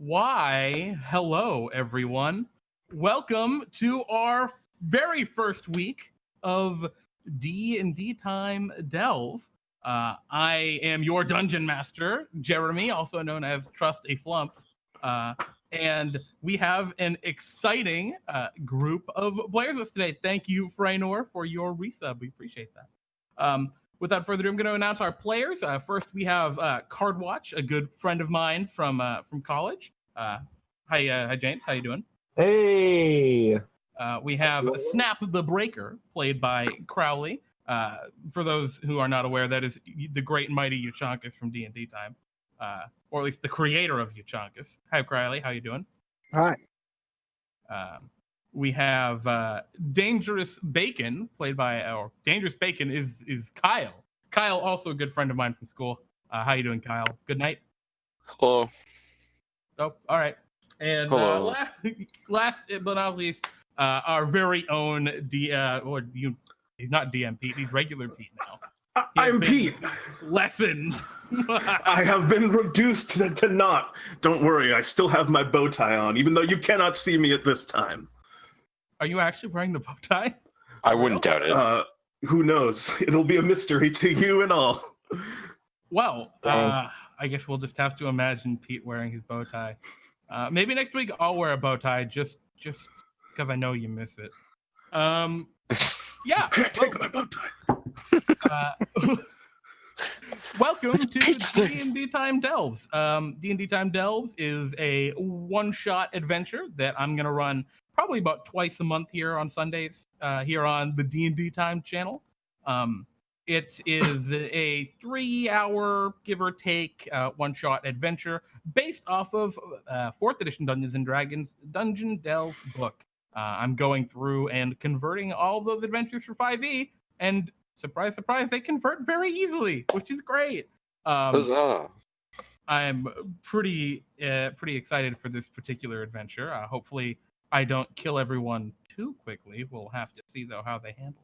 Why, hello, everyone. Welcome to our very first week of DnDTime Delve. I am your dungeon master, Jeremy, also known as Trust a Flump. And we have an exciting group of players with us today. Thank you, Freinor, for your resub. We appreciate that. Without further ado, I'm going to announce our players. First, we have Cardwatch, a good friend of mine from college. Hi, James. How you doing? Hey. We have Snap the Breaker, played by Crowley. For those who are not aware, that is the great and mighty Uchonkus from DnDTime, or at least the creator of Uchonkus. Hi, Crowley. How you doing? Hi. We have Dangerous Bacon, played by, or Dangerous Bacon is Kyle. Kyle, also a good friend of mine from school. How you doing, Kyle? Good night. Hello. Oh, all right. And Hello. last but not least, our very own he's not DM Pete, he's regular Pete now. I'm Pete. Lessened. I have been reduced to naught. Don't worry, I still have my bow tie on, even though you cannot see me at this time. Are you actually wearing the bow tie? I wouldn't doubt it. Who knows? It'll be a mystery to you and all. Well, I guess we'll just have to imagine Pete wearing his bow tie. Maybe next week I'll wear a bow tie just because I know you miss it. Yeah. Can't take my bow tie. Welcome to DnDTime Delves. DnDTime Delves is a one-shot adventure that I'm going to run probably about twice a month here on Sundays, here on the DnDTime channel. It is a 3-hour, give or take, one-shot adventure based off of 4th edition Dungeons & Dragons Dungeon Delve book. I'm going through and converting all of those adventures for 5e, and surprise, surprise, they convert very easily, which is great. Huzzah. I'm pretty excited for this particular adventure. Hopefully, I don't kill everyone too quickly. We'll have to see, though, how they handle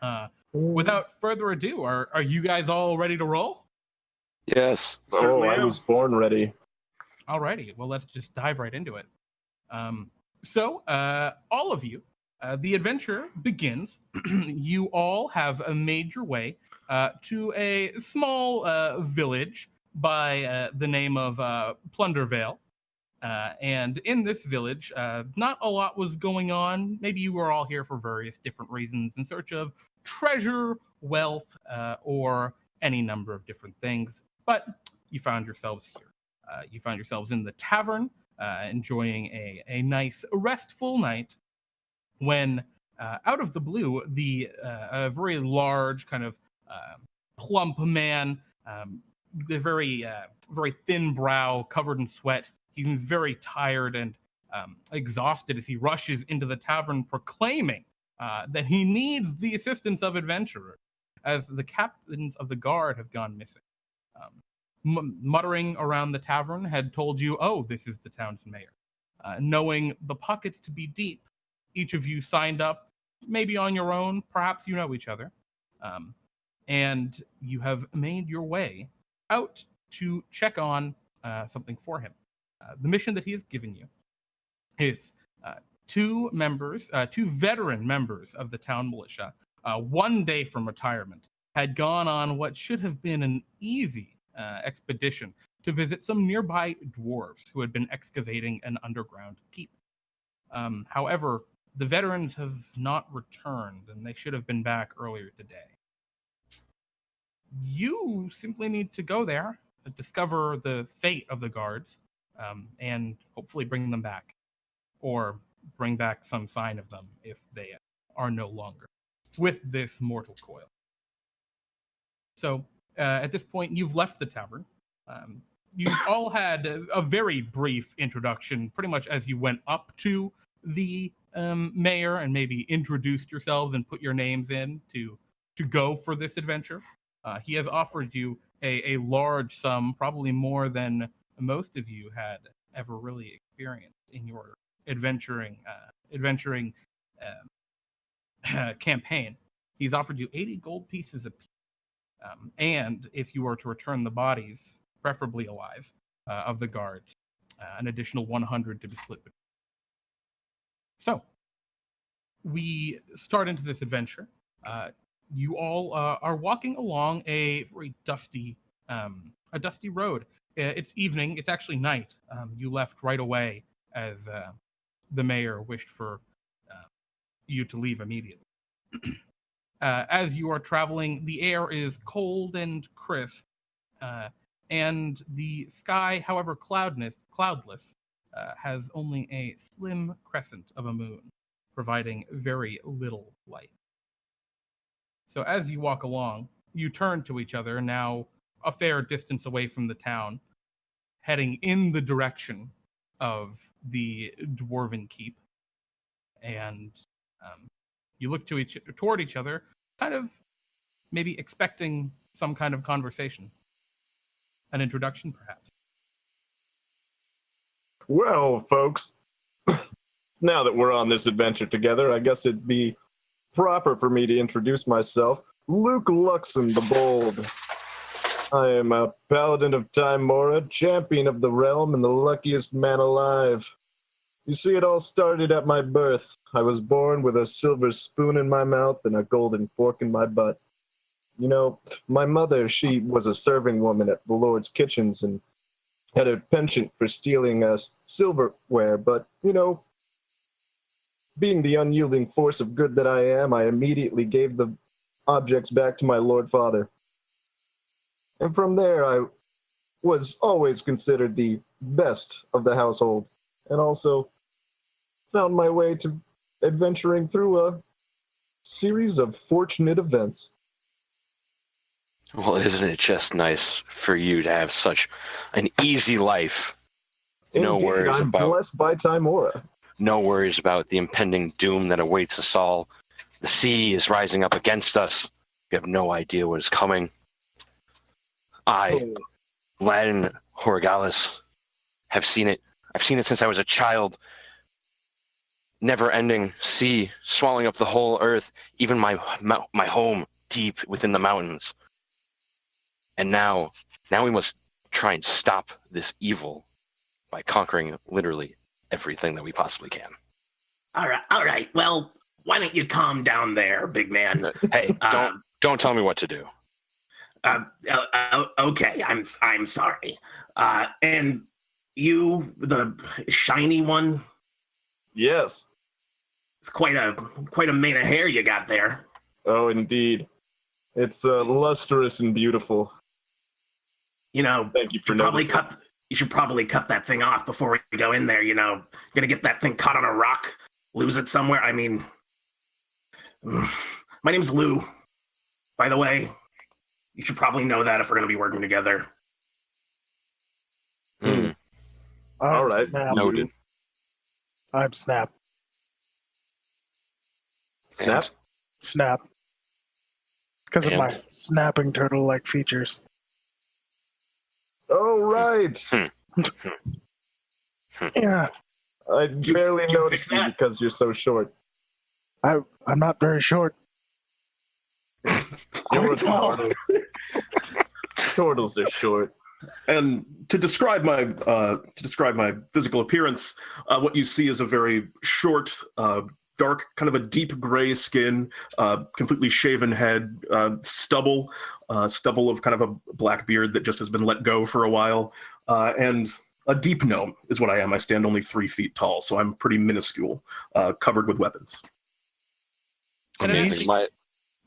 it. Without further ado, are you guys all ready to roll? Yes. Oh, I was born ready. Alrighty, well, let's just dive right into it. So, all of you, the adventure begins. You all have made your way to a small village by the name of Plundervale. And in this village, not a lot was going on. Maybe you were all here for various different reasons in search of treasure, wealth, or any number of different things. But you found yourselves here. You found yourselves in the tavern, enjoying a nice, restful night, when out of the blue, a very large, kind of plump man, the very thin brow, covered in sweat. He's very tired and exhausted as he rushes into the tavern, proclaiming that he needs the assistance of adventurers, as the captains of the guard have gone missing. Muttering around the tavern had told you, oh, this is the town's mayor. Knowing the pockets to be deep, each of you signed up, maybe on your own, perhaps you know each other, and you have made your way out to check on something for him. The mission that he has given you is two veteran members of the town militia, 1 day from retirement, had gone on what should have been an easy expedition to visit some nearby dwarves who had been excavating an underground keep. However, the veterans have not returned, and they should have been back earlier today. You simply need to go there, discover the fate of the guards, and hopefully bring them back, or bring back some sign of them if they are no longer with this mortal coil. So, at this point, you've left the tavern. You've all had a very brief introduction, pretty much as you went up to the mayor and maybe introduced yourselves and put your names in to go for this adventure. He has offered you a large sum, probably more than most of you had ever really experienced in your adventuring campaign. He's offered you 80 gold pieces apiece. And if you were to return the bodies, preferably alive, of the guards, an additional 100 to be split between. So, we start into this adventure. You all are walking along a very dusty road. It's evening. It's actually night. You left right away as the mayor wished for you to leave immediately. As you are traveling, the air is cold and crisp, and the sky, however cloudless, has only a slim crescent of a moon, providing very little light. So as you walk along, you turn to each other, now a fair distance away from the town, heading in the direction of the Dwarven Keep, and you look toward each other, kind of maybe expecting some kind of conversation. An introduction, perhaps. Well, folks, now that we're on this adventure together, I guess it'd be proper for me to introduce myself. Luke Luckson the Bold. I am a paladin of Time Mora, champion of the realm, and the luckiest man alive. You see, it all started at my birth. I was born with a silver spoon in my mouth and a golden fork in my butt. You know, my mother, she was a serving woman at the Lord's kitchens and had a penchant for stealing silverware, but, you know, being the unyielding force of good that I am, I immediately gave the objects back to my Lord Father. And from there, I was always considered the best of the household, and also found my way to adventuring through a series of fortunate events. Well, isn't it just nice for you to have such an easy life? No Indeed, worries I'm about blessed by Timora. no worries about the impending doom that awaits us all. The sea is rising up against us. We have no idea what is coming. I, Ladon Horagalles, have seen it. I've seen it since I was a child. Never-ending sea swallowing up the whole earth, even my home deep within the mountains. And now we must try and stop this evil by conquering literally everything that we possibly can. All right. Well, why don't you calm down there, big man? Hey, don't tell me what to do. Okay, I'm sorry. And you, the shiny one? Yes. It's quite a mane of hair you got there. Oh, indeed. It's lustrous and beautiful. You know, Thank you for noticing. You should probably cut that thing off before we go in there. You know, you're gonna get that thing caught on a rock, lose it somewhere. I mean, my name's Lou, by the way. You should probably know that if we're gonna be working together. All right. Snap. Noted. I'm Snap. Snap? Snap. Because of And? my snapping turtle-like features. Oh, right. Yeah, I barely noticed you that? because you're so short. I'm not very short. You're I'm tall. Turtles are short. And to describe my physical appearance, what you see is a very short, dark, kind of a deep gray skin, completely shaven head, stubble of kind of a black beard that just has been let go for a while, and a deep gnome is what I am. I stand only 3 feet tall, so I'm pretty minuscule, covered with weapons. And Amazing.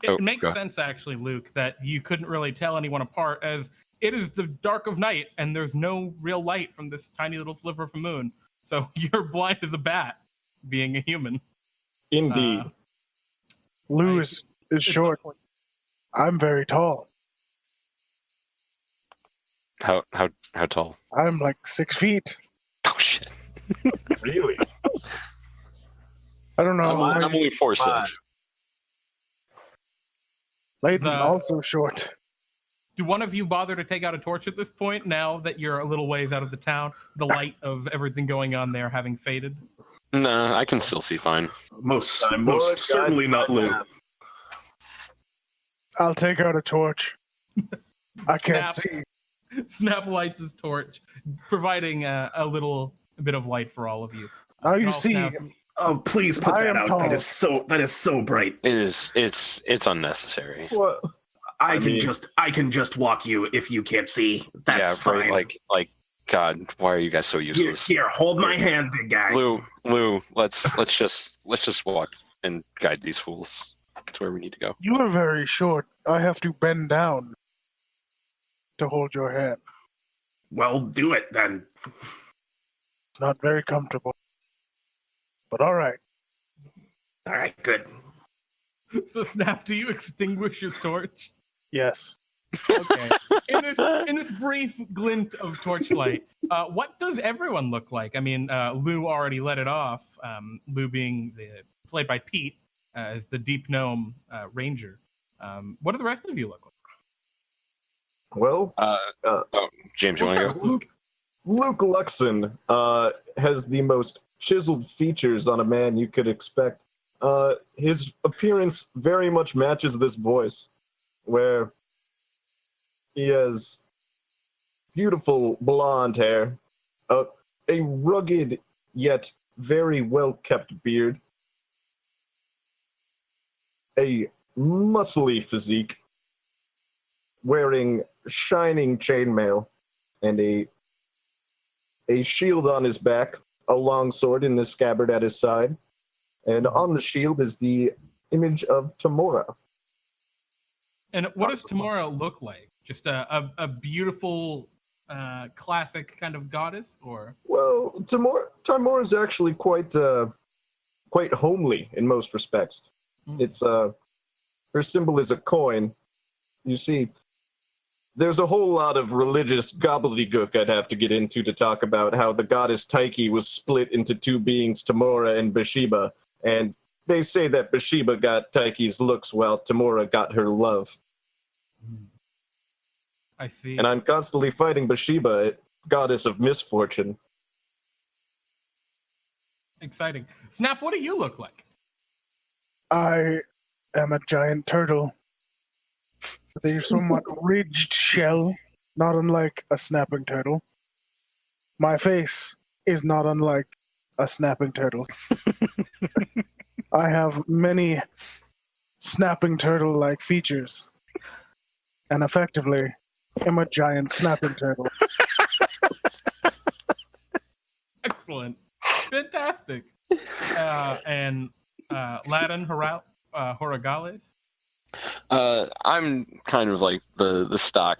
it makes go. sense, actually, Luke, that you couldn't really tell anyone apart, as it is the dark of night, and there's no real light from this tiny little sliver of a moon. So you're blind as a bat, being a human. Indeed. Lou is short. I'm very tall. How tall? I'm like 6 feet. Oh shit! Really? I don't know. I'm only 4'6". Ladon also short. Do one of you bother to take out a torch at this point, now that you're a little ways out of the town, the light of everything going on there having faded? Nah, I can still see fine. Most Timora certainly guides not my Lou. path. I'll take out a torch. I can't Snap. see. Snap lights his torch, providing a little bit of light for all of you. Now you All see. Snap- Oh, please put I that am out. tall. That is so bright. It's unnecessary. What? I mean- can just walk you if you can't see. That's yeah, right, fine. like God, why are you guys so useless? Here, hold my hand, big guy. Lou, let's just walk and guide these fools to where we need to go. You are very short. I have to bend down to hold your hand. Well, do it then. It's not very comfortable. But all right. All right, good. So, Snap, do you extinguish your torch? Yes. Okay. In this brief glint of torchlight, what does everyone look like? I mean, Lou already let it off. Lou being played by Pete as the Deep Gnome Ranger. What do the rest of you look like? Well, James, you want to go? Luke Luckson has the most chiseled features on a man you could expect. His appearance very much matches this voice, where he has beautiful blonde hair, a rugged yet very well-kept beard, a muscly physique, wearing shining chainmail, and a shield on his back, a long sword in the scabbard at his side, and on the shield is the image of Tamora. And what does Tamora look like? Just a beautiful, classic kind of goddess, or? Well, Tamora is actually quite homely in most respects. It's her symbol is a coin. You see, there's a whole lot of religious gobbledygook I'd have to get into to talk about how the goddess Tyche was split into two beings, Tamora and Bathsheba, and they say that Bathsheba got Tyche's looks while Tamora got her love. I see. And I'm constantly fighting Bathsheba, goddess of misfortune. Exciting. Snap, what do you look like? I am a giant turtle with a somewhat ridged shell, not unlike a snapping turtle. My face is not unlike a snapping turtle. I have many snapping turtle-like features, and effectively am a giant snapping turtle. Excellent. Fantastic. And Ladon, Horagalles? I'm kind of like the stock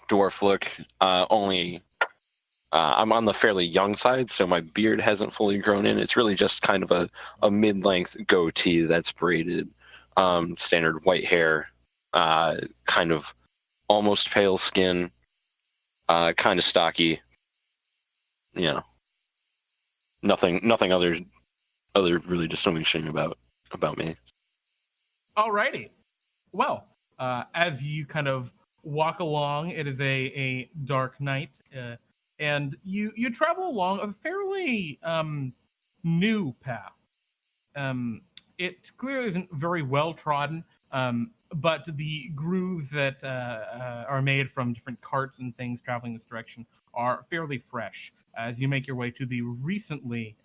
dwarf look. Only I'm on the fairly young side, so my beard hasn't fully grown in. It's really just kind of a mid-length goatee that's braided, standard white hair, kind of almost pale skin, kind of stocky. You know, nothing other really distinguishing about me. Alrighty. Well, as you kind of walk along, it is a dark night, and you travel along a fairly new path. It clearly isn't very well trodden, but the grooves that are made from different carts and things traveling this direction are fairly fresh. As you make your way to the recently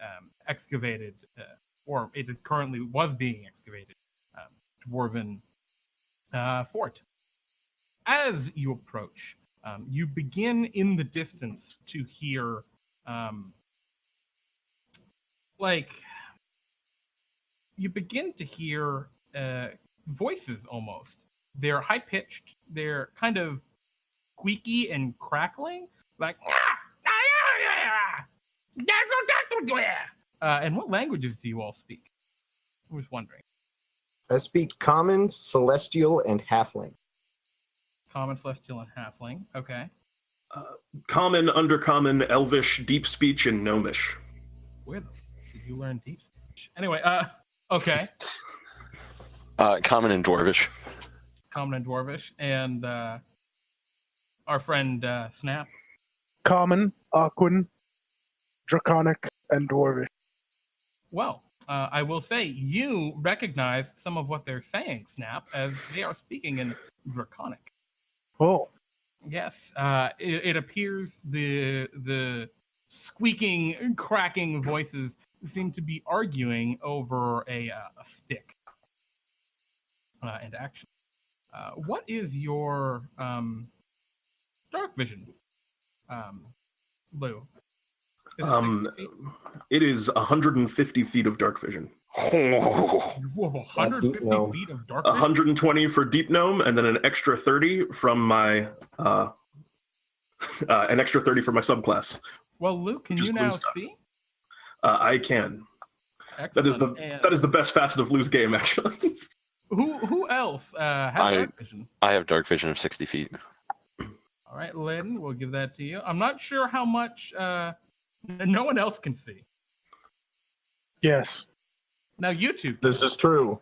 excavated, or it is currently was being excavated, dwarven fort. As you approach, you begin in the distance to hear, voices almost. They're high pitched. They're kind of squeaky and crackling, like. And what languages do you all speak? I was wondering. I speak Common, Celestial, and Halfling. Common, Celestial, and Halfling. Okay. Common, Undercommon, Elvish, Deep Speech, and Gnomish. Where the f- did you learn Deep Speech? Anyway, okay. Common and Dwarvish. Common and Dwarvish. And our friend Snap. Common, Aquan, Draconic, and Dwarvish. Well, I will say you recognize some of what they're saying, Snap, as they are speaking in Draconic. Oh, Yes, it appears the squeaking, cracking voices seem to be arguing over a stick. And action. What is your dark vision, Lou? Is it 60 feet? It is 150 feet of dark vision. Oh, You have 150 gnome. feet of dark vision? 120 for deep gnome, and then an extra 30 from my subclass. Well, Luke, can Which is you blue now stuff. see? I can. Excellent. That is the best facet of Lou's game, actually. Who else has dark vision? I have dark vision of 60 feet. All right, Ladon, we'll give that to you. I'm not sure how much no one else can see. Yes. Now you two. This is true.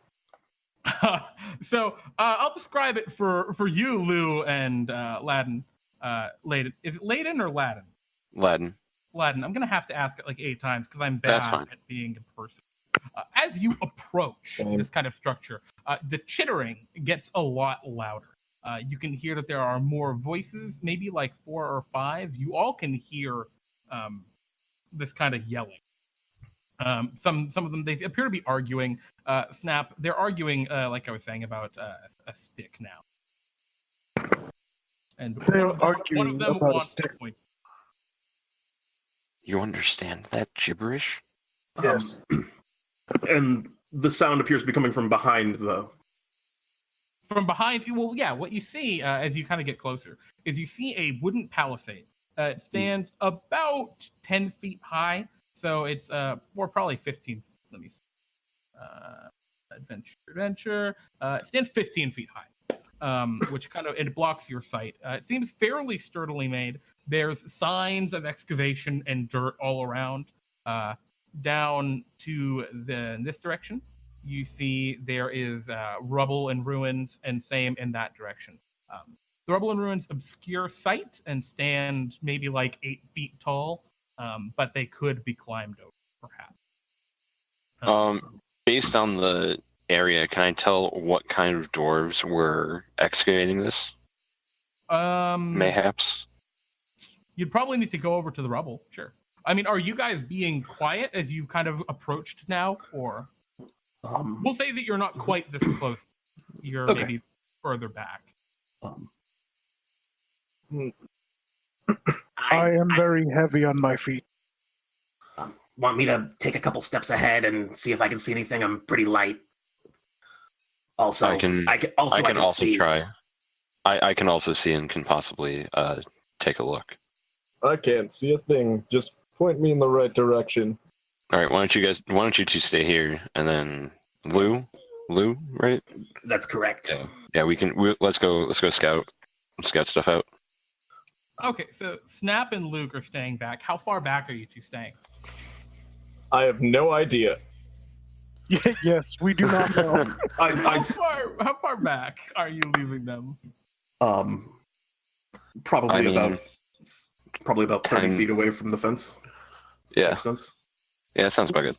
So I'll describe it for you, Lou and Ladon. Ladon. Is it Ladon or Ladon? Ladon. Ladon. I'm gonna have to ask it like 8 times because I'm bad at being in person. As you approach this kind of structure, the chittering gets a lot louder. You can hear that there are more voices, maybe like 4 or 5. You all can hear this kind of yelling. Some of them, they appear to be arguing. Snap, they're arguing, like I was saying, about a stick now. And They're one of arguing them about a wants stick. to point. You understand that gibberish? Yes. And the sound appears to be coming from behind, though. From behind, well, yeah, what you see as you kind of get closer is you see a wooden palisade. It stands about 10 feet high, so it's or probably 15. Let me see. Adventure. It stands 15 feet high, which kind of it blocks your sight. It seems fairly sturdily made. There's signs of excavation and dirt all around. Down to this direction, you see there is rubble and ruins, and same in that direction. The rubble and ruins obscure sight and stand maybe like 8 feet tall, but they could be climbed over, perhaps. Based on the area, can I tell what kind of dwarves were excavating this? Mayhaps. You'd probably need to go over to the rubble, sure. I mean, are you guys being quiet as you've kind of approached now, or we'll say that you're not quite this close. You're Okay. maybe further back. I am very heavy on my feet. Want me to take a couple steps ahead and see if I can see anything? I'm pretty light. Also, I can also see. try. I can also see and can possibly take a look. I can't see a thing. Just point me in the right direction. All right, why don't you two stay here, and then Lou, right? That's correct. Yeah, let's go scout stuff out. Okay, so Snap and Luke are staying back. How far back are you two staying? I have no idea. Yes, we do not know. How far back are you leaving them? Probably about 30 10 feet away from the fence. Yeah, Makes sense. yeah, that sounds about good.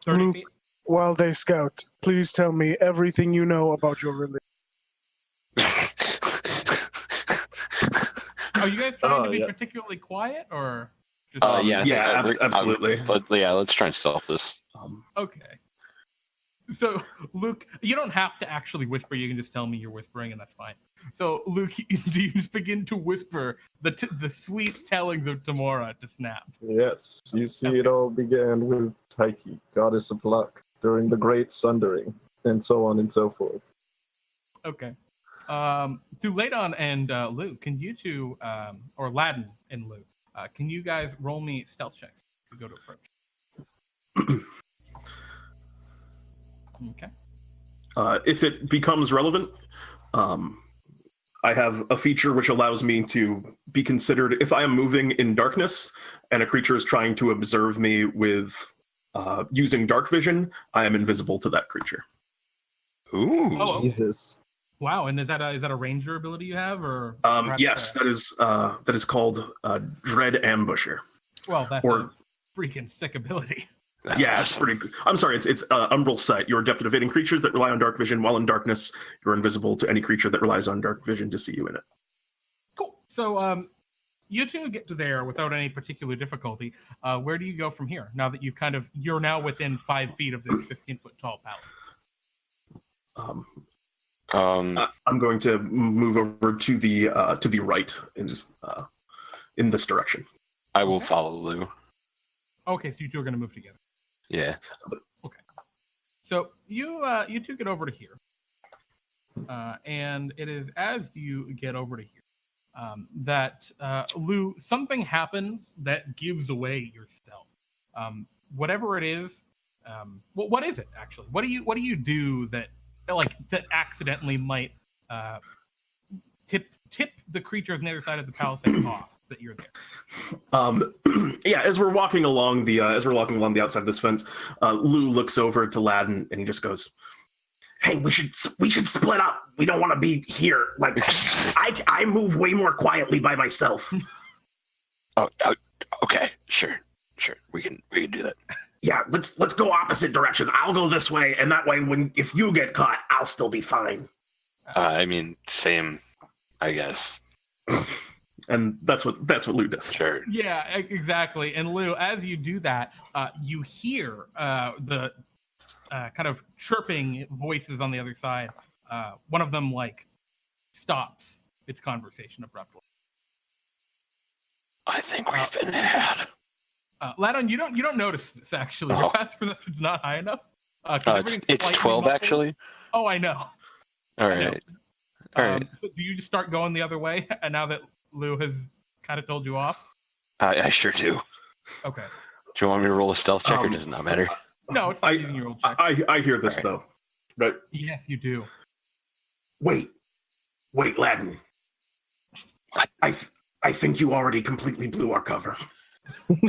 30 Luke, feet? while they scout, please tell me everything you know about your religion. Are you guys trying to be yeah. particularly quiet, or just Absolutely. Let's try and stealth this. okay? So, Luke, you don't have to actually whisper. You can just tell me you're whispering, and that's fine. So, Luke, do you just begin to whisper the sweet tellings of Tamora to Snap? Yes, you see, it all began with Tyche, goddess of luck, during the Great Sundering, and so on and so forth. Okay. To Ladon and Luke, can you two, or Ladon and Luke, can you guys roll me stealth checks to go to approach? Okay. If it becomes relevant, I have a feature which allows me to be considered if I am moving in darkness and a creature is trying to observe me with using dark vision, I am invisible to that creature. Ooh. Oh, Jesus. wow. And is that a ranger ability you have, or? Yes, that is called Dread Ambusher. Well, that's or- a freaking sick ability. That's Yeah, awesome. it's pretty good. I'm sorry, it's Umbral Sight. You're adept at evading creatures that rely on dark vision. While in darkness, you're invisible to any creature that relies on dark vision to see you in it. Cool. So you two get to there without any particular difficulty. Where do you go from here? Now that you're now within 5 feet of this 15-foot tall palace. I'm going to move over to the right in this direction. I will follow Lou. Okay, so you two are going to move together. Yeah. Okay. So you two get over to here, and it is as you get over to here that Lou, something happens that gives away your stealth. Whatever it is, what is it actually? What do you do that accidentally might tip the creatures on the other side of the palisade off that you're there? Yeah, as we're walking along the outside of this fence, Lou looks over to Ladon and he just goes, Hey, we should split up. We don't want to be here. Like, I move way more quietly by myself. Oh, okay, sure. We can do that. Yeah, let's go opposite directions. I'll go this way, and that way, if you get caught, I'll still be fine. I mean, same, I guess. And that's what Lou does. Sure. Yeah, exactly. And Lou, as you do that, you hear the kind of chirping voices on the other side. One of them stops its conversation abruptly. I think we've been had. Ladon, you don't notice this actually. Your passive perception's not high enough. It's 12 actually. Oh, I know. All right. All right. So do you just start going the other way? And now that Lou has kind of told you off? I sure do. Okay. Do you want me to roll a stealth check or does it not matter? No, it's not using your old check. I hear this though. Right. Yes, you do. Wait, Ladon. I think you already completely blew our cover.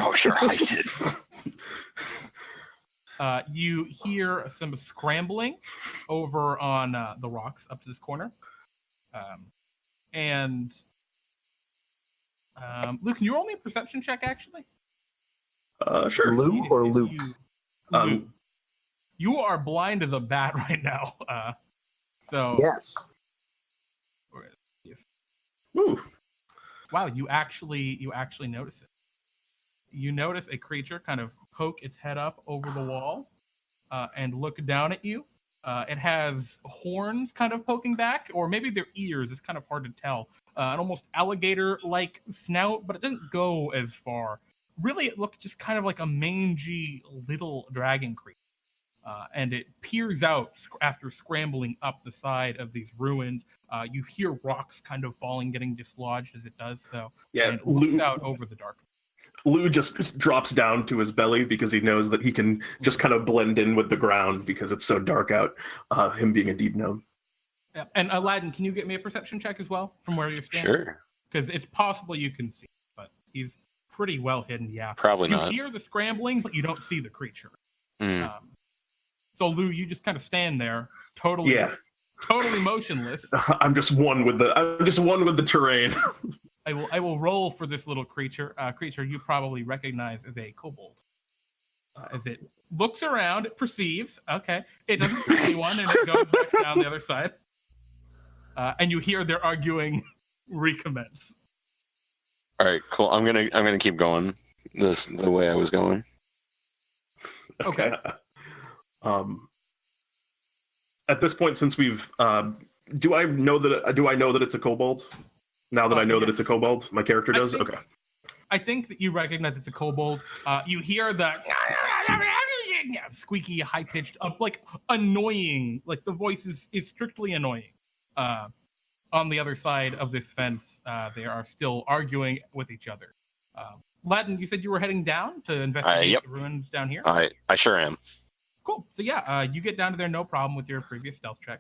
Oh, sure, I did. You hear some scrambling over on the rocks up to this corner. Luke, can you roll me a perception check, actually? Sure. Lou or Luke? Luke. You are blind as a bat right now. So Yes. Ooh. Wow, you actually notice it. You notice a creature kind of poke its head up over the wall and look down at you. It has horns kind of poking back, or maybe their ears. It's kind of hard to tell. An almost alligator-like snout, but it doesn't go as far. Really, it looks just kind of like a mangy little dragon creature. And it peers out after scrambling up the side of these ruins. You hear rocks kind of falling, getting dislodged as it does so. Yeah, and it looks out over the dark. Lou just drops down to his belly because he knows that he can just kind of blend in with the ground because it's so dark out, him being a deep gnome. Yeah. And Aladdin, can you get me a perception check as well from where you're standing? Sure. Because it's possible you can see, but he's pretty well hidden, yeah. Probably you not. You hear the scrambling, but you don't see the creature. Mm. So Lou, you just kind of stand there, totally motionless. I'm just one with the terrain. I will roll for this little creature. Creature you probably recognize as a kobold. As it looks around, it perceives. Okay, it doesn't see anyone, and it goes back down the other side. And you hear their arguing recommence. All right, cool. I'm gonna keep going the way I was going. Okay. At this point, since we've, do I know that it's a kobold? Now that I know that it's a kobold, my character does. Okay. I think that you recognize it's a kobold. You hear the squeaky, high-pitched, annoying. Like the voice is strictly annoying. On the other side of this fence, they are still arguing with each other. Ladon, you said you were heading down to investigate the ruins down here? I sure am. Cool. So you get down to there no problem with your previous stealth check.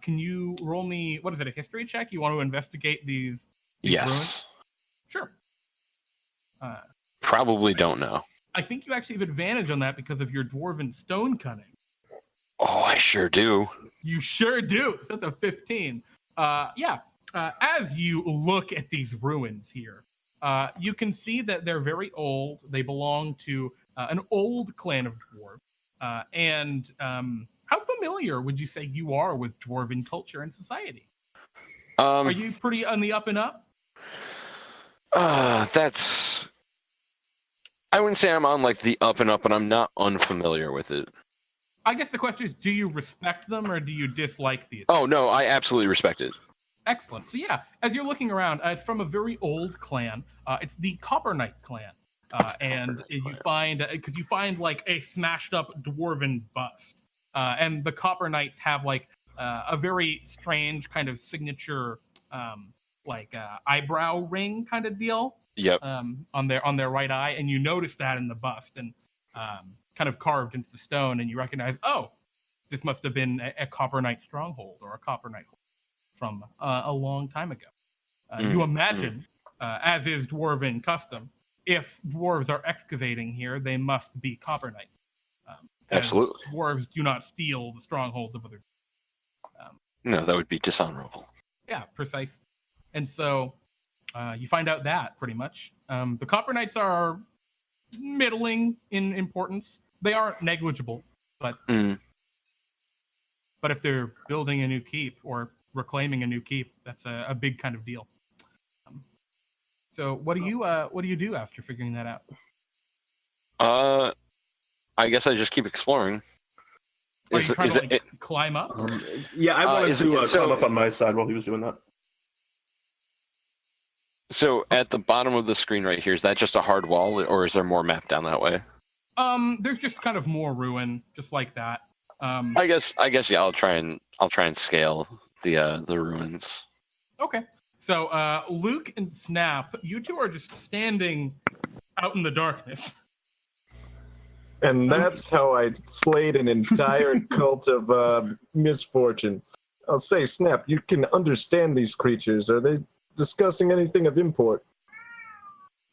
Can you roll me, what is it, a history check? You want to investigate these Yes. ruins? Sure. Probably don't know. I think you actually have advantage on that because of your dwarven stone cunning. Oh, I sure do. You sure do. It's at the 15. As you look at these ruins here, you can see that they're very old. They belong to an old clan of dwarves. How familiar would you say you are with dwarven culture and society? Are you pretty on the up and up? That's. I wouldn't say I'm on like the up and up, but I'm not unfamiliar with it. I guess the question is, do you respect them or do you dislike the? Oh no, I absolutely respect it. Excellent. So yeah, as you're looking around, it's from a very old clan. It's the Coppernight clan, and you find because you find like a smashed up dwarven bust, and the Coppernights have like a very strange kind of signature, eyebrow ring kind of deal. Yep. On their right eye, and you notice that in the bust and kind of carved into the stone, and you recognize, oh, this must have been a Coppernight stronghold or a Coppernight from a long time ago. You imagine, as is dwarven custom, if dwarves are excavating here, they must be Coppernights. Absolutely. Dwarves do not steal the strongholds of other. No, that would be dishonorable. Yeah, precise. And so you find out that pretty much. The Coppernights are middling in importance. They aren't negligible, but if they're building a new keep or reclaiming a new keep, that's a big kind of deal. So what do you do after figuring that out? I guess I just keep exploring. Are you trying to climb up? Yeah, I wanted to climb up on my side while he was doing that. So at the bottom of the screen right here, is that just a hard wall, or is there more map down that way? There's just kind of more ruin, just like that. I guess yeah. I'll try and scale the ruins. Okay. So Luke and Snap, you two are just standing out in the darkness. And that's how I slayed an entire cult of misfortune. I'll say, Snap, you can understand these creatures. Are they discussing anything of import?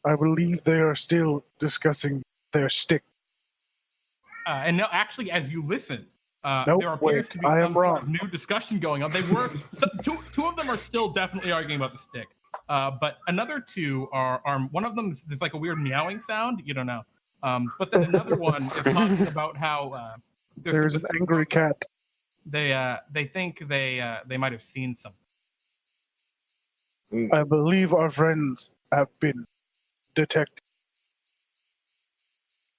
I believe they are still discussing their stick. And no, actually, as you listen, Nope, there appears to be I some am sort wrong. of new discussion going on. They were two of them are still definitely arguing about the stick, but another two are one of them is like a weird meowing sound. You don't know, but then another one is talking about how There's an angry cat. They think they might have seen something. I believe our friends have been detected.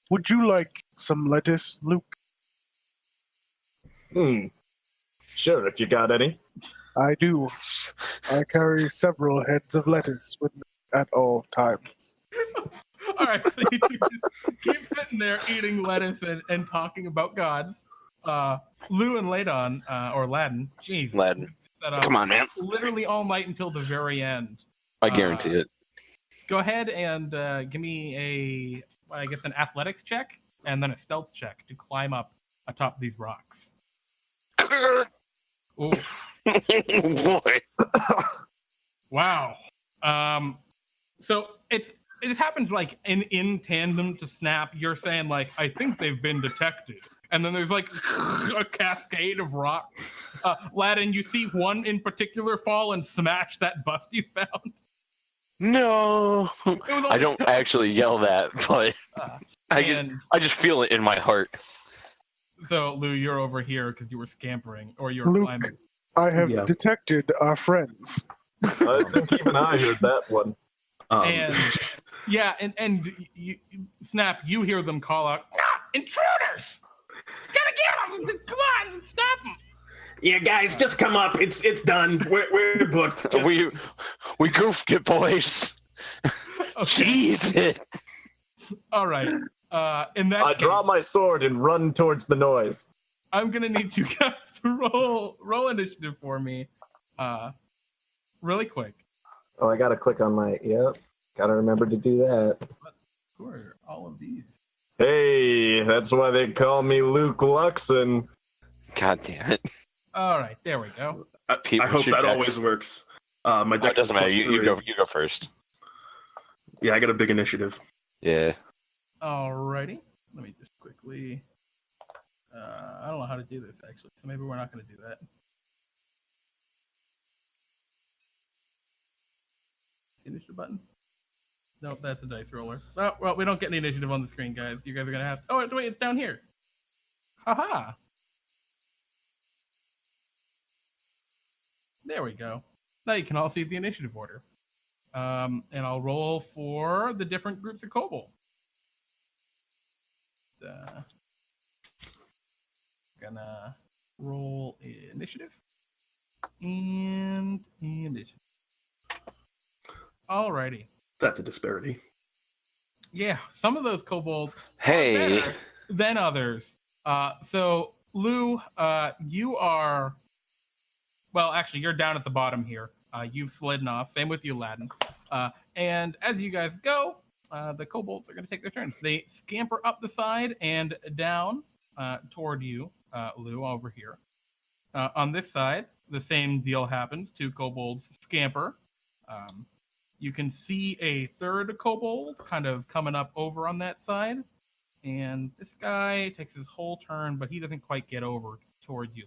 Would you like some lettuce, Luke? Sure, if you got any. I do. I carry several heads of lettuce with me at all times. All right, so you two just keep sitting there eating lettuce and talking about gods. Lou and Ladon, or Ladon, jeez. Ladon. Come on, man. Literally all night until the very end. I guarantee it. Go ahead and give me an athletics check and then a stealth check to climb up atop these rocks. Oof. Boy. Wow. So it happens like in tandem to Snap. You're saying like, I think they've been detected. And then there's like a cascade of rocks. Ladon, you see one in particular fall and smash that bust you found. No. I don't actually yell that, but I just feel it in my heart. So, Lou, you're over here because you were scampering, or you're Luke, climbing. I have detected our friends. I think even I heard that one. And you, Snap, you hear them call out, intruders! Gotta get them! Come on, stop them! Yeah, guys, just come up. It's done. We're booked. We goofed it, boys. Jeez it. All right. In that I draw my sword and run towards the noise. I'm gonna need you guys to roll initiative for me, really quick. Oh, I gotta click on my gotta remember to do that. Who are all of these? Hey, that's why they call me Luke Luckson. God damn it. All right, there we go. I hope that always works. My dex doesn't matter. You go first. Yeah, I got a big initiative. Yeah. Alrighty. Let me just quickly. I don't know how to do this actually, so maybe we're not going to do that. Initiative button. Nope, that's a dice roller. Oh, well, we don't get any initiative on the screen, guys. You guys are going to have. Oh, wait, it's down here. Haha. There we go. Now you can all see the initiative order. And I'll roll for the different groups of kobold. Gonna roll initiative and initiative. Alrighty. That's a disparity. Yeah, some of those kobolds Hey. are better than others. So Lou, you are. Well, actually, you're down at the bottom here. You've slidden off. Same with you, Ladon. And as you guys go, the kobolds are going to take their turns. They scamper up the side and down toward you, Lou, over here. On this side, the same deal happens. 2 kobolds scamper. You can see a third kobold kind of coming up over on that side. And this guy takes his whole turn, but he doesn't quite get over toward you.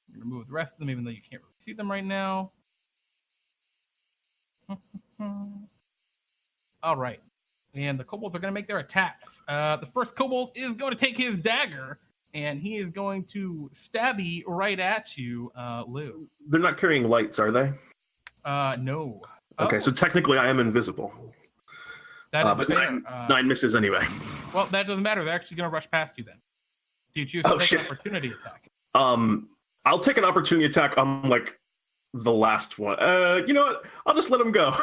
I'm going to move the rest of them, even though you can't really see them right now. All right. And the kobolds are going to make their attacks. The first kobold is going to take his dagger, and he is going to stabby right at you, Lou. They're not carrying lights, are they? No. Okay, so technically I am invisible. That is but fair. 9 misses anyway. Well, that doesn't matter. They're actually going to rush past you then. Do you choose to take an opportunity attack? I'll take an opportunity attack on, like, the last one. You know what? I'll just let him go.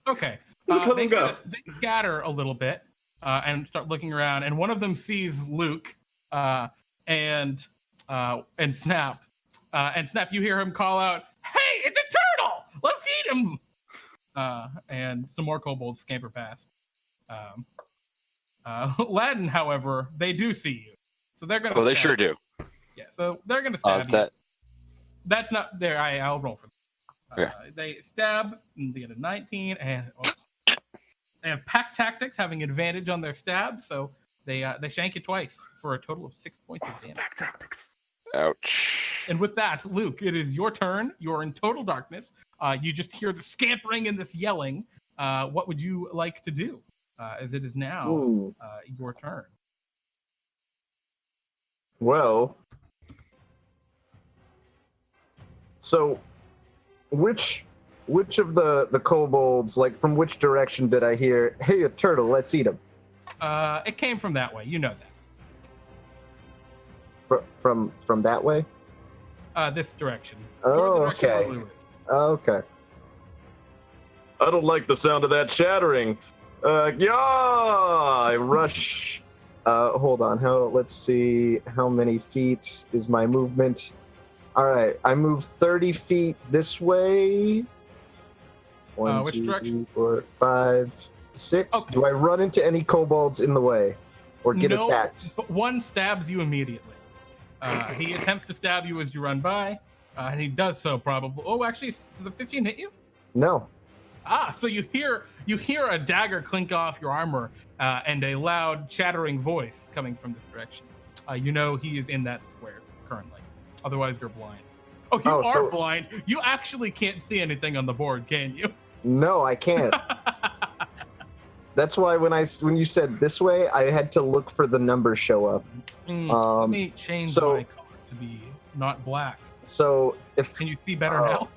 Okay. Just let them go. They scatter a little bit and start looking around, and one of them sees Luke and Snap. And Snap, you hear him call out, "Hey, it's a turtle! Let's eat him!" And some more kobolds scamper past. Ladon, however, they do see you, so they're gonna. Oh, they sure do. Yeah, so they're gonna stab you. That That's not there. I'll roll for them. Okay. They stab and they get a 19, and they have pack tactics, having advantage on their stab, so they shank you twice for a total of 6 points of damage. Back tactics. ouch. And with that, Luke, it is your turn. You're in total darkness. You just hear the scampering and this yelling. What would you like to do? As it is now your turn. Well, so which of the kobolds, like from which direction did I hear, "Hey, a turtle, let's eat him"? It came from that way. You know that. From that way? This direction. Oh, Toward the direction okay. where Lou is. Okay. I don't like the sound of that chattering. I rush. Hold on. Let's see. How many feet is my movement? All right. I move 30 feet this way. Which 2, direction? 3, 4, 5, 6. Okay. Do I run into any kobolds in the way or get No, attacked? But one stabs you immediately. He attempts to stab you as you run by, and he does so probably. Oh, actually, does the 15 hit you? No. So you hear a dagger clink off your armor, and a loud chattering voice coming from this direction. You know he is in that square currently. Otherwise, you're blind. Oh, you are blind. You actually can't see anything on the board, can you? No, I can't. That's why when you said this way, I had to look for the numbers show up. Let me change my color to be not black. So if Can you see better now?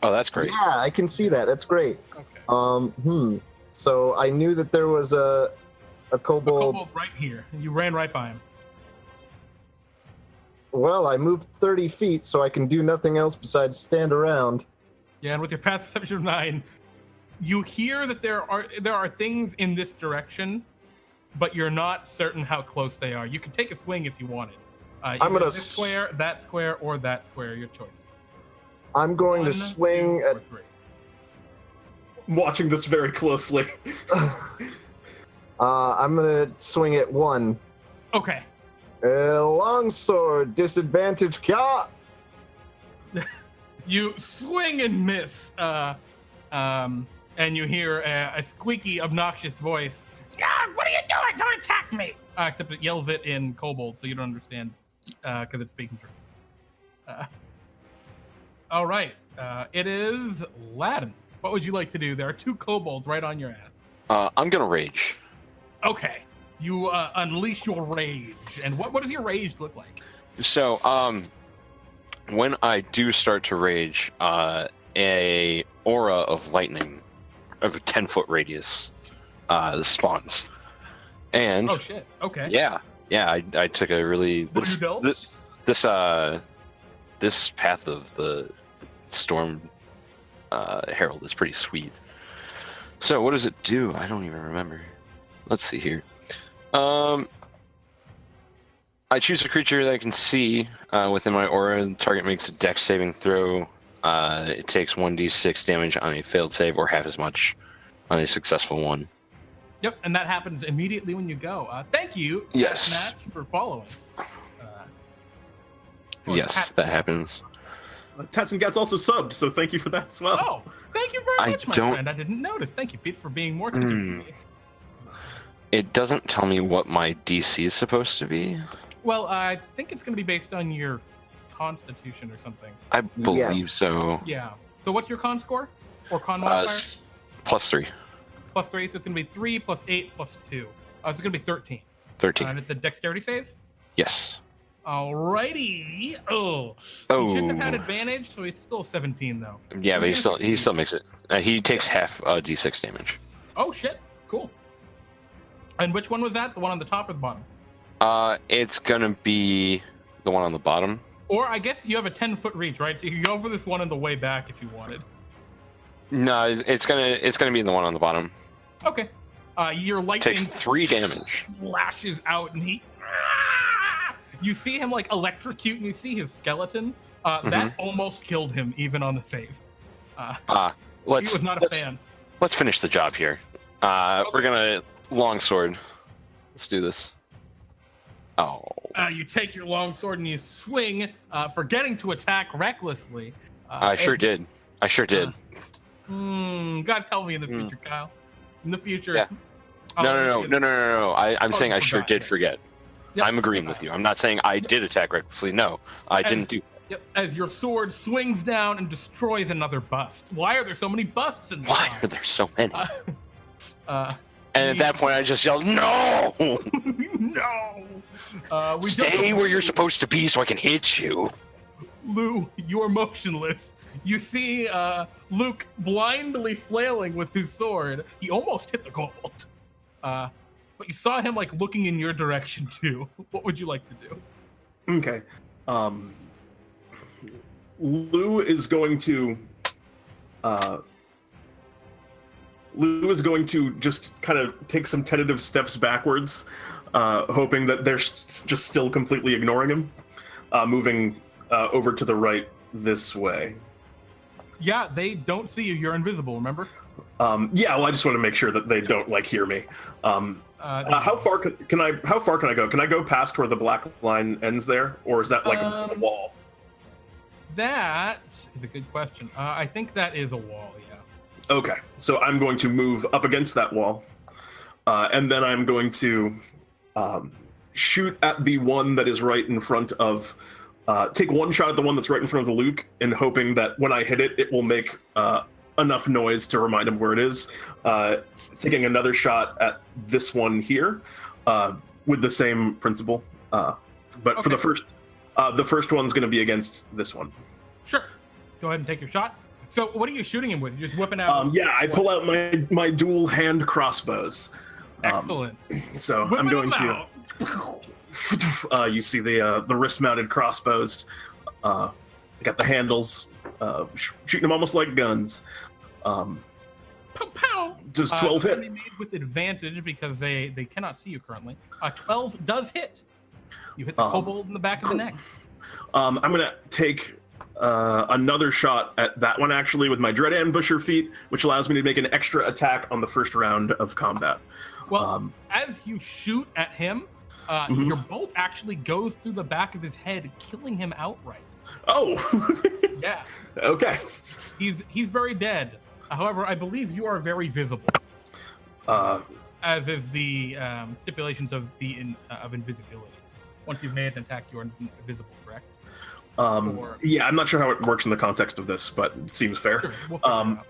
Oh, that's great. Yeah, I can see that. That's great. Okay. So I knew that there was a A kobold. kobold right here. You ran right by him. Well, I moved 30 feet, so I can do nothing else besides stand around. Yeah, and with your passive perception of 9, you hear that there are things in this direction, but you're not certain how close they are. You could take a swing if you wanted. I'm gonna this square, that square, or that square. Your choice. I'm going 1, to swing 2, at. or 3. I'm watching this very closely. I'm gonna swing at 1. Okay. Longsword, disadvantage. Kya! You swing and miss, and you hear a squeaky, obnoxious voice. God, what are you doing? Don't attack me! Except it yells it in kobold, so you don't understand, because it's speaking true. All right, it is Ladon. What would you like to do? There are 2 kobolds right on your ass. I'm gonna rage. Okay, you unleash your rage, and what does your rage look like? So, when I do start to rage, a aura of lightning of a 10-foot radius spawns. And Oh shit. Okay. yeah, I took a really this path of the storm herald is pretty sweet. So what does it do? I don't even remember. Let's see here. I choose a creature that I can see within my aura. The target makes a dex saving throw. It takes 1d6 damage on a failed save, or half as much on a successful one. Yep, and that happens immediately when you go. Thank you, Yes. Match, for following. Yes, that happens. Tats and Gats also subbed, so thank you for that as well. Oh, thank you very I much, my don't- friend. I didn't notice. Thank you, Pete, for being more convenient to me. It doesn't tell me what my DC is supposed to be. Well, I think it's going to be based on your constitution or something. I believe Yes. so. Yeah. So what's your con score? Or con modifier? +3. Plus 3, so it's going to be 3 plus 8 plus 2. So it's going to be 13. 13. And it's a dexterity save? Yes. Alrighty. Oh. Oh. He shouldn't have had advantage, so he's still 17, though. Yeah, but He's he gonna still succeed. makes it. He takes half d6 damage. Oh, shit. Cool. And which one was that? The one on the top or the bottom? It's gonna be the one on the bottom. Or I guess you have a 10-foot reach, right? So you can go for this one on the way back if you wanted. No, it's gonna be the one on the bottom. Okay. Your lightning Takes 3 damage. lashes out, and you see him like electrocute, and you see his skeleton. That almost killed him, even on the save. He Let's was not a fan. let's finish the job here. We're gonna longsword. Let's do this. Oh. You take your long sword and you swing, forgetting to attack recklessly. I sure did. God, tell me in the future, Kyle. In the future. Yeah. No. I'm saying I sure forgot, did yes. forget. Yep. I'm agreeing with you. I'm not saying I did attack recklessly. No, I didn't do. Yep. As your sword swings down and destroys another bust. Why are there so many busts in this? Why town? are there so many? we- And at that point, I just yelled, "No! No! We Stay don't- where you're supposed to be, so I can hit you." Lou, you are motionless. You see Luke blindly flailing with his sword. He almost hit the kobold. But you saw him like looking in your direction too. What would you like to do? Okay. Lou is going to just kind of take some tentative steps backwards, hoping that they're just still completely ignoring him, moving over to the right this way. Yeah, they don't see you. You're invisible, remember? Yeah, well, I just want to make sure that they don't hear me. How far can I go? Can I go past where the black line ends there, or is that a wall? That is a good question. I think that is a wall, yeah. Okay, so I'm going to move up against that wall, and then I'm going to shoot at the one that is right in front of. Take one shot at the one that's right in front of the Luke, and hoping that when I hit it, it will make enough noise to remind him where it is. Taking another shot at this one here, with the same principle. But Okay. for the first one's going to be against this one. Sure. Go ahead and take your shot. So what are you shooting him with? You're just whipping out. Yeah, I pull out my dual hand crossbows. Excellent. So I'm Whipping going them to. out. You see the wrist-mounted crossbows. Got the handles, shooting them almost like guns. Pow, pow. Does 12 Can be hit? made with advantage because they cannot see you currently. 12 does hit. You hit the kobold in the back of the neck. I'm gonna take another shot at that one actually with my Dread Ambusher feat, which allows me to make an extra attack on the first round of combat. Well, as you shoot at him, your bolt actually goes through the back of his head, killing him outright. Oh, Yeah, okay. he's very dead. However, I believe you are very visible, as is the stipulations of of invisibility. Once you've made an attack, you are invisible, correct? Yeah, I'm not sure how it works in the context of this, but it seems fair. Sure, we'll figure it out.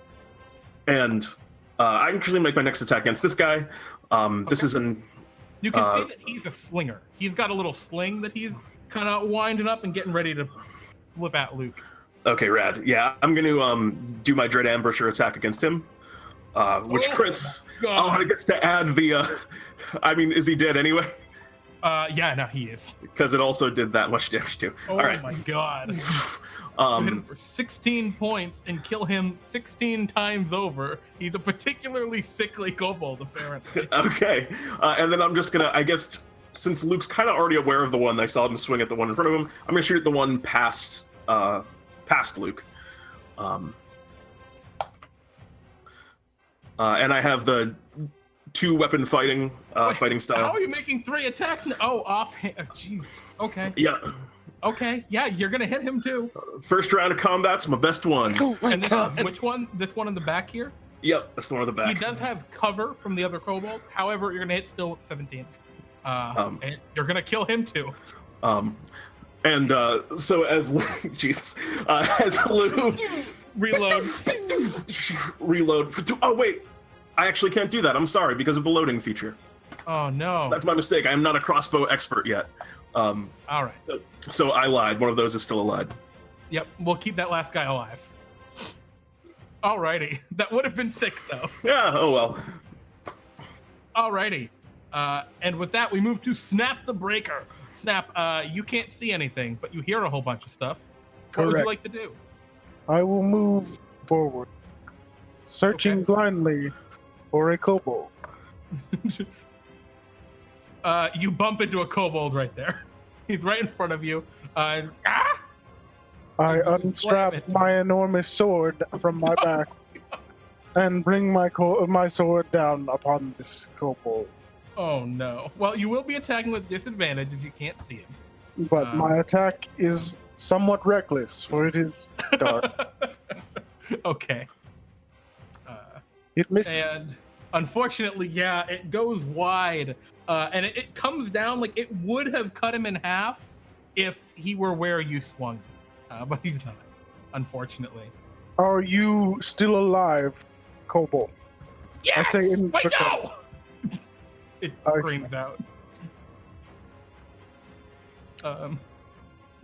And I actually make my next attack against this guy. This is an. You can see that he's a slinger. He's got a little sling that he's kind of winding up and getting ready to flip at Luke. Okay, rad. Yeah, I'm going to do my Dread Ambusher attack against him, which crits. Oh, and it gets to add the... I mean, is he dead anyway? Yeah, no, he is. Because it also did that much damage too. Oh All right. my god. Hit him for 16 points and kill him 16 times over. He's a particularly sickly kobold, apparently. Okay. And then I'm just going to, I guess, since Luke's kind of already aware of the one, I saw him swing at the one in front of him, I'm going to shoot at the one past Luke. And I have the 2-weapon fighting fighting style. How are you making 3 attacks? Oh, offhand. Jeez. Okay. Yeah. Okay. Yeah, you're gonna hit him too. First round of combat's my best one. Oh my And this god. is, which one? This one in the back here. Yep, that's the one on the back. He does have cover from the other kobold. However, you're gonna hit still with 17. And you're gonna kill him too. And so as Jesus, as Lou Reload. reload. Oh wait, I actually can't do that. I'm sorry because of the loading feature. Oh no. That's my mistake. I am not a crossbow expert yet. All right. So I lied. One of those is still alive. Yep. We'll keep that last guy alive. Alrighty. That would have been sick though. Yeah. Oh well. Alrighty. And with that, we move to Snap the Breaker. Snap, you can't see anything, but you hear a whole bunch of stuff. What would you Correct. like to do? I will move forward, searching Okay. blindly for a kobold. You bump into a kobold right there. He's right in front of you. I Slam it. unstrap my enormous sword from my back and bring my sword down upon this kobold. Oh no. Well, you will be attacking with disadvantage as you can't see him. But my attack is somewhat reckless, for it is dark. Okay. It misses. And unfortunately, yeah, it goes wide. And it comes down like it would have cut him in half if he were where you swung. But he's not, unfortunately. Are you still alive, kobold? Yes! say in Wait, the no! It I screams out.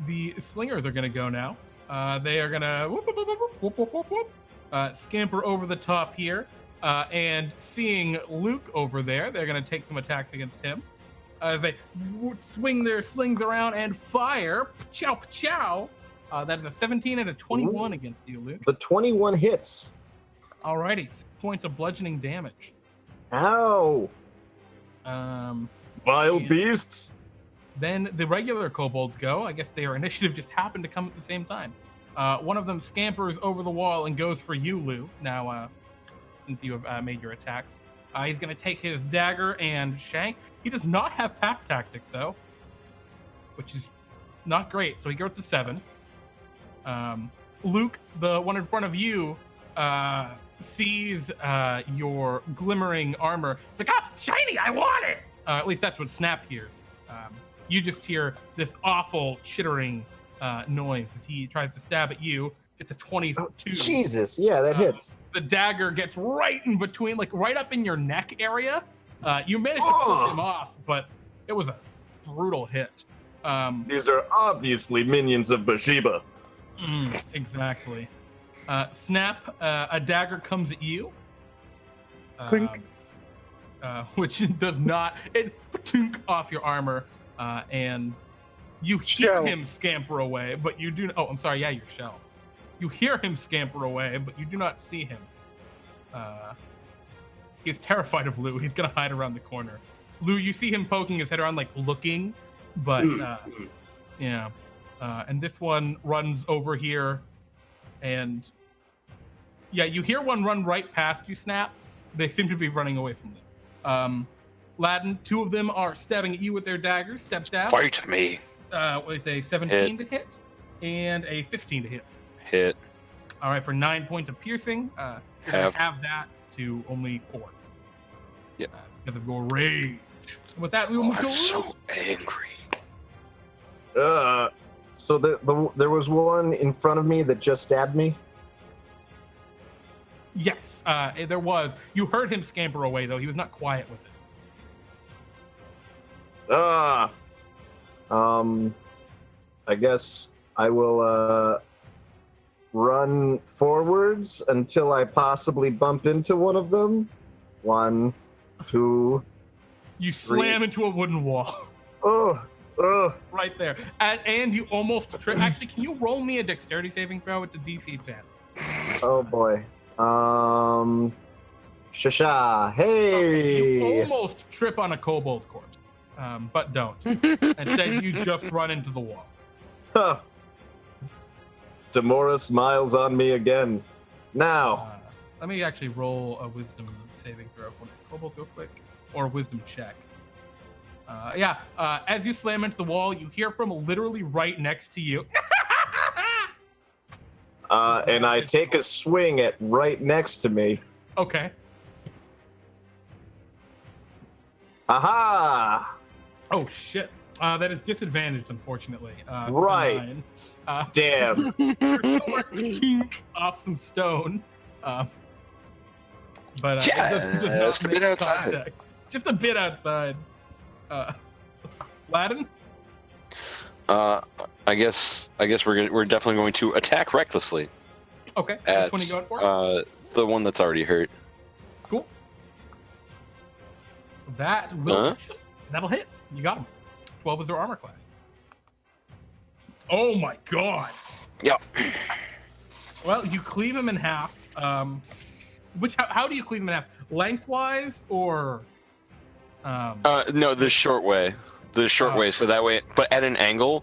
The slingers are going to go now. They are going to scamper over the top here. And seeing Luke over there, they're going to take some attacks against him. As they swing their slings around and fire. Chow, chow. That is a 17 and a 21 against you, Luke. The 21 hits. Alrighty, 6 points of bludgeoning damage. Ow! Vile Yeah. beasts. Then the regular kobolds go. I guess their initiative just happened to come at the same time. One of them scampers over the wall and goes for you, Lou. Now, since you have made your attacks, he's going to take his dagger and shank. He does not have pack tactics, though, which is not great. So he goes to 7. Luke, the one in front of you, sees your glimmering armor. It's like, shiny, I want it! At least that's what Snap hears. You just hear this awful chittering noise as he tries to stab at you. It's a 22. Jesus, yeah, that hits. The dagger gets right in between, like right up in your neck area. You managed to push him off, but it was a brutal hit. These are obviously minions of Bathsheba. Exactly. Snap, a dagger comes at you. Clink. Which does not, it patink off your armor, and you hear Shell. him scamper away, but you do, oh, I'm sorry, yeah, your shell. You hear him scamper away, but you do not see him. He's terrified of Lou. He's gonna hide around the corner. Lou, you see him poking his head around, like looking, but yeah. And this one runs over here, and yeah, you hear one run right past you, Snap. They seem to be running away from you. Ladon, 2 of them are stabbing at you with their daggers. Stab, stab. Fight me. With a 17 to hit and a 15 to hit. Hit. All right, for 9 points of piercing. You're going to have that to only 4. Yep. Because of your rage. And with that, we will move to I'm Lou. so angry. So there was one in front of me that just stabbed me. Yes, there was. You heard him scamper away, though. He was not quiet with it. I guess I will run forwards until I possibly bump into one of them. 1, 2. You slam into a wooden wall. Oh, Right there. And you almost trip. Actually, can you roll me a dexterity saving throw? It's a DC 10. oh boy. Shasha. Hey. You almost trip on a kobold corpse, but don't. Instead, you just run into the wall. Huh. Tamora smiles on me again. Now. Let me actually roll a wisdom saving throw for this kobold real quick, or a wisdom check. As you slam into the wall, you hear from literally right next to you. And I take a swing at right next to me. Okay. Aha! Oh shit. That is disadvantaged, unfortunately. Right. Damn. Tink off some stone. But Yeah, it does just a not bit make outside. contact. Just a bit outside. Ladon? I guess we're definitely going to attack recklessly. Okay. At, Which one are you going for? the one that's already hurt. Cool. That'll hit. You got him. 12 is their armor class. Oh my god. Yep. Well, you cleave him in half. How do you cleave him in half? Lengthwise or? No, the short way. The short way, so that way, but at an angle,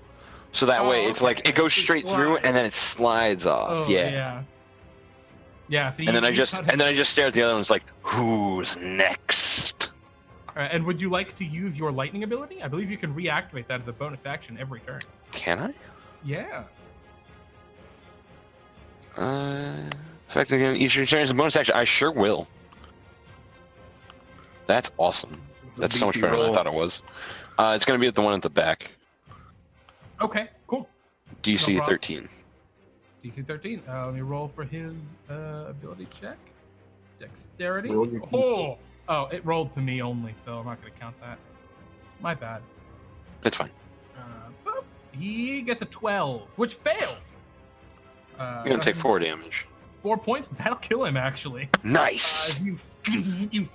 so that way it's like it goes straight through and then it slides off. Yeah. So And then I just stare at the other one. It's like, who's next? And would you like to use your lightning ability? I believe you can reactivate that as a bonus action every turn. Can I? Yeah. Effect again each return as a bonus action. I sure will. That's awesome. That's so much better than I thought it was. It's going to be at the one at the back. Okay, cool. DC No 13. DC 13. Let me roll for his ability check. Dexterity. Roll your DC. Oh, it rolled to me only, so I'm not going to count that. My bad. It's fine. He gets a 12, which fails. You're going to take 4 damage. 4 points? That'll kill him, actually. Nice! You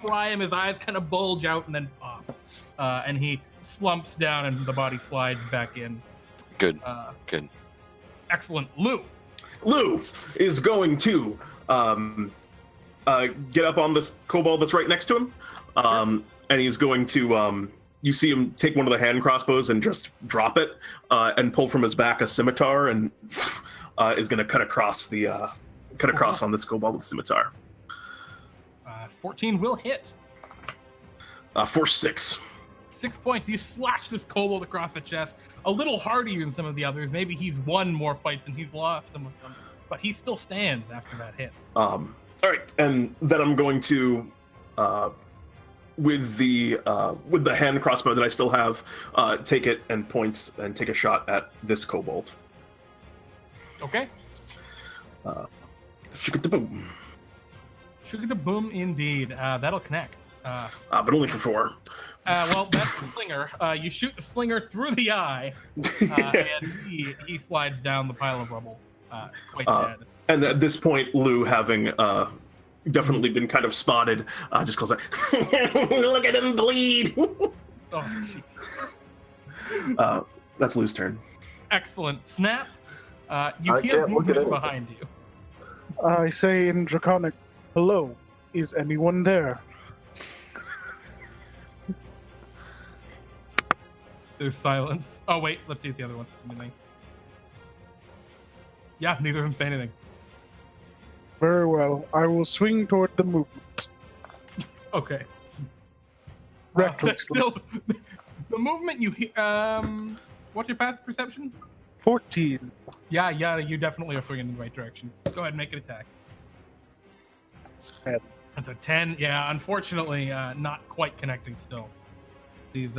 fry him, his eyes kind of bulge out and then pop. And he slumps down and the body slides back in. Good. Good. Excellent. Lou is going to get up on this kobold that's right next to him, and he's going to. You see him take one of the hand crossbows and just drop it, and pull from his back a scimitar, and is going to cut across on this kobold with the scimitar. 14 will hit. For 6. 6 points. You slash this kobold across the chest. A little harder than some of the others. Maybe he's won more fights than he's lost, but he still stands after that hit. All right, and then I'm going to, with the hand crossbow that I still have, take it and point and take a shot at this kobold. Okay. Boom. Sugar to boom, indeed. That'll connect. But only for 4. Well, that's the slinger. You shoot the slinger through the eye, and he slides down the pile of rubble, quite dead. And at this point, Lou, having definitely been kind of spotted, just calls out, "Look at him bleed!" That's Lou's turn. Excellent. Snap. You I hear can't look at movement anything. behind you. I say in Draconic, hello, is anyone there? There's silence. Oh, wait. Let's see if the other one's anything. Yeah, neither of them say anything. Very well. I will swing toward the movement. Okay. That's Recklessly. still the movement you hear. What's your passive perception? 14. Yeah, you definitely are swinging in the right direction. Go ahead and make an attack. 10. That's a 10. Yeah, unfortunately, not quite connecting still. These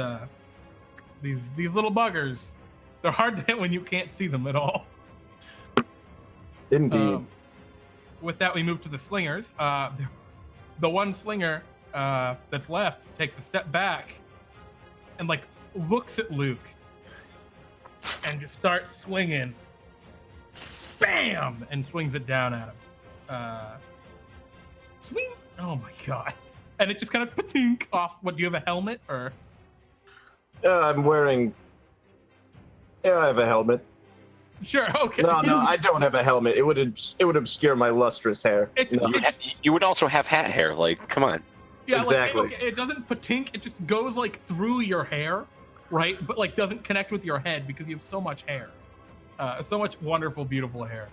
little buggers, they're hard to hit when you can't see them at all. Indeed. With that, we move to the slingers. The one slinger that's left takes a step back and looks at Luke and just starts swinging. bam, and swings it down at him. Swing. Oh my god. And it just kind of patink off. What, do you have a helmet or? I'm wearing. Yeah, I have a helmet. Sure. Okay. No, I don't have a helmet. It would obscure my lustrous hair. It's, No. You would also have hat hair. Like, come on. Yeah, Exactly. Like, it doesn't patink. It just goes like through your hair, right? But like doesn't connect with your head because you have so much hair, so much wonderful, beautiful hair.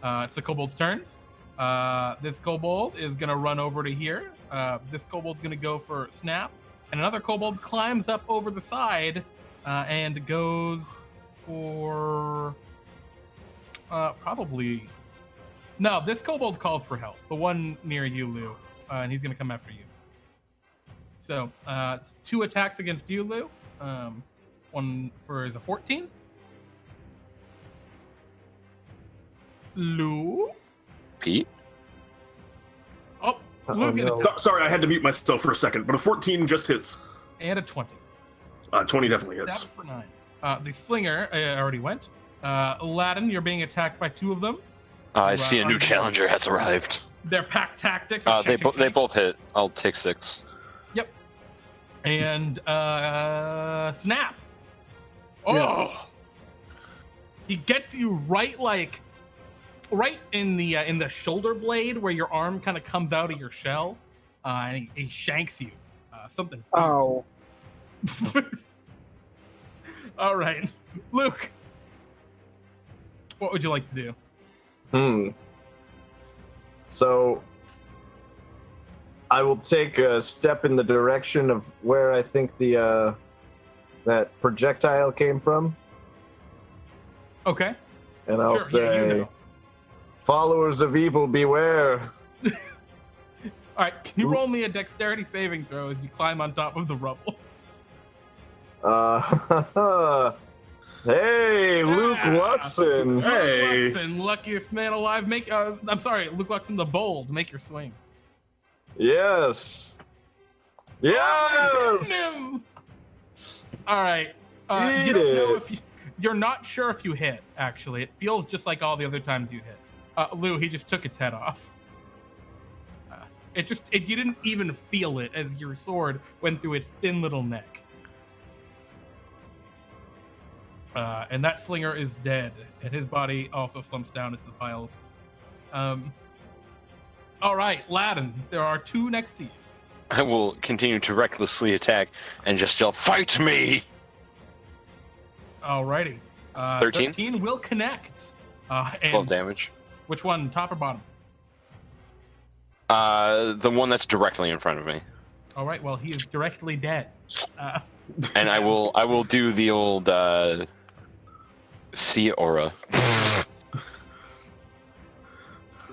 It's the kobold's turns. This kobold is gonna run over to here. This kobold's gonna go for snap, and another kobold climbs up over the side and goes for probably. No, this kobold calls for help. The one near you, Lou, and he's gonna come after you. So, it's 2 attacks against you, Lou. One is a 14. Lou? Pete? Oh, Lou's gonna no. attack. Sorry, I had to mute myself for a second, but a 14 just hits. And a 20. 20 definitely hits. Stab for 9. The slinger already went. Ladon, you're being attacked by 2 of them. I see a new challenger has arrived. Their pack tactics. They both hit. I'll take 6. Yep. And snap. Oh, Yes. He gets you right in the shoulder blade where your arm kind of comes out of your shell, and he shanks you. Something. Ow. All right, Luke. What would you like to do? So I will take a step in the direction of where I think the that projectile came from, Okay. and I'll Sure, yeah, say, you know. "Followers of evil, beware." All right, can you roll me a dexterity saving throw as you climb on top of the rubble? Hey, Luke Yeah. Luckson. Hey. Luke Luckson, luckiest man alive. I'm sorry, Luke Luckson the Bold. Make your swing. Yes. Yes. No. All right. Eat You don't know it. if you're not sure if you hit. Actually, it feels just like all the other times you hit. Lou, he just took its head off. You didn't even feel it as your sword went through its thin little neck. And that slinger is dead, and his body also slumps down into the pile. All right, Ladon, there are 2 next to you. I will continue to recklessly attack and just yell, "Fight me!" Alrighty. 13? 13 will connect. 12 And damage. which one, top or bottom? The one that's directly in front of me. All right, well, he is directly dead. And I will do the old sea aura.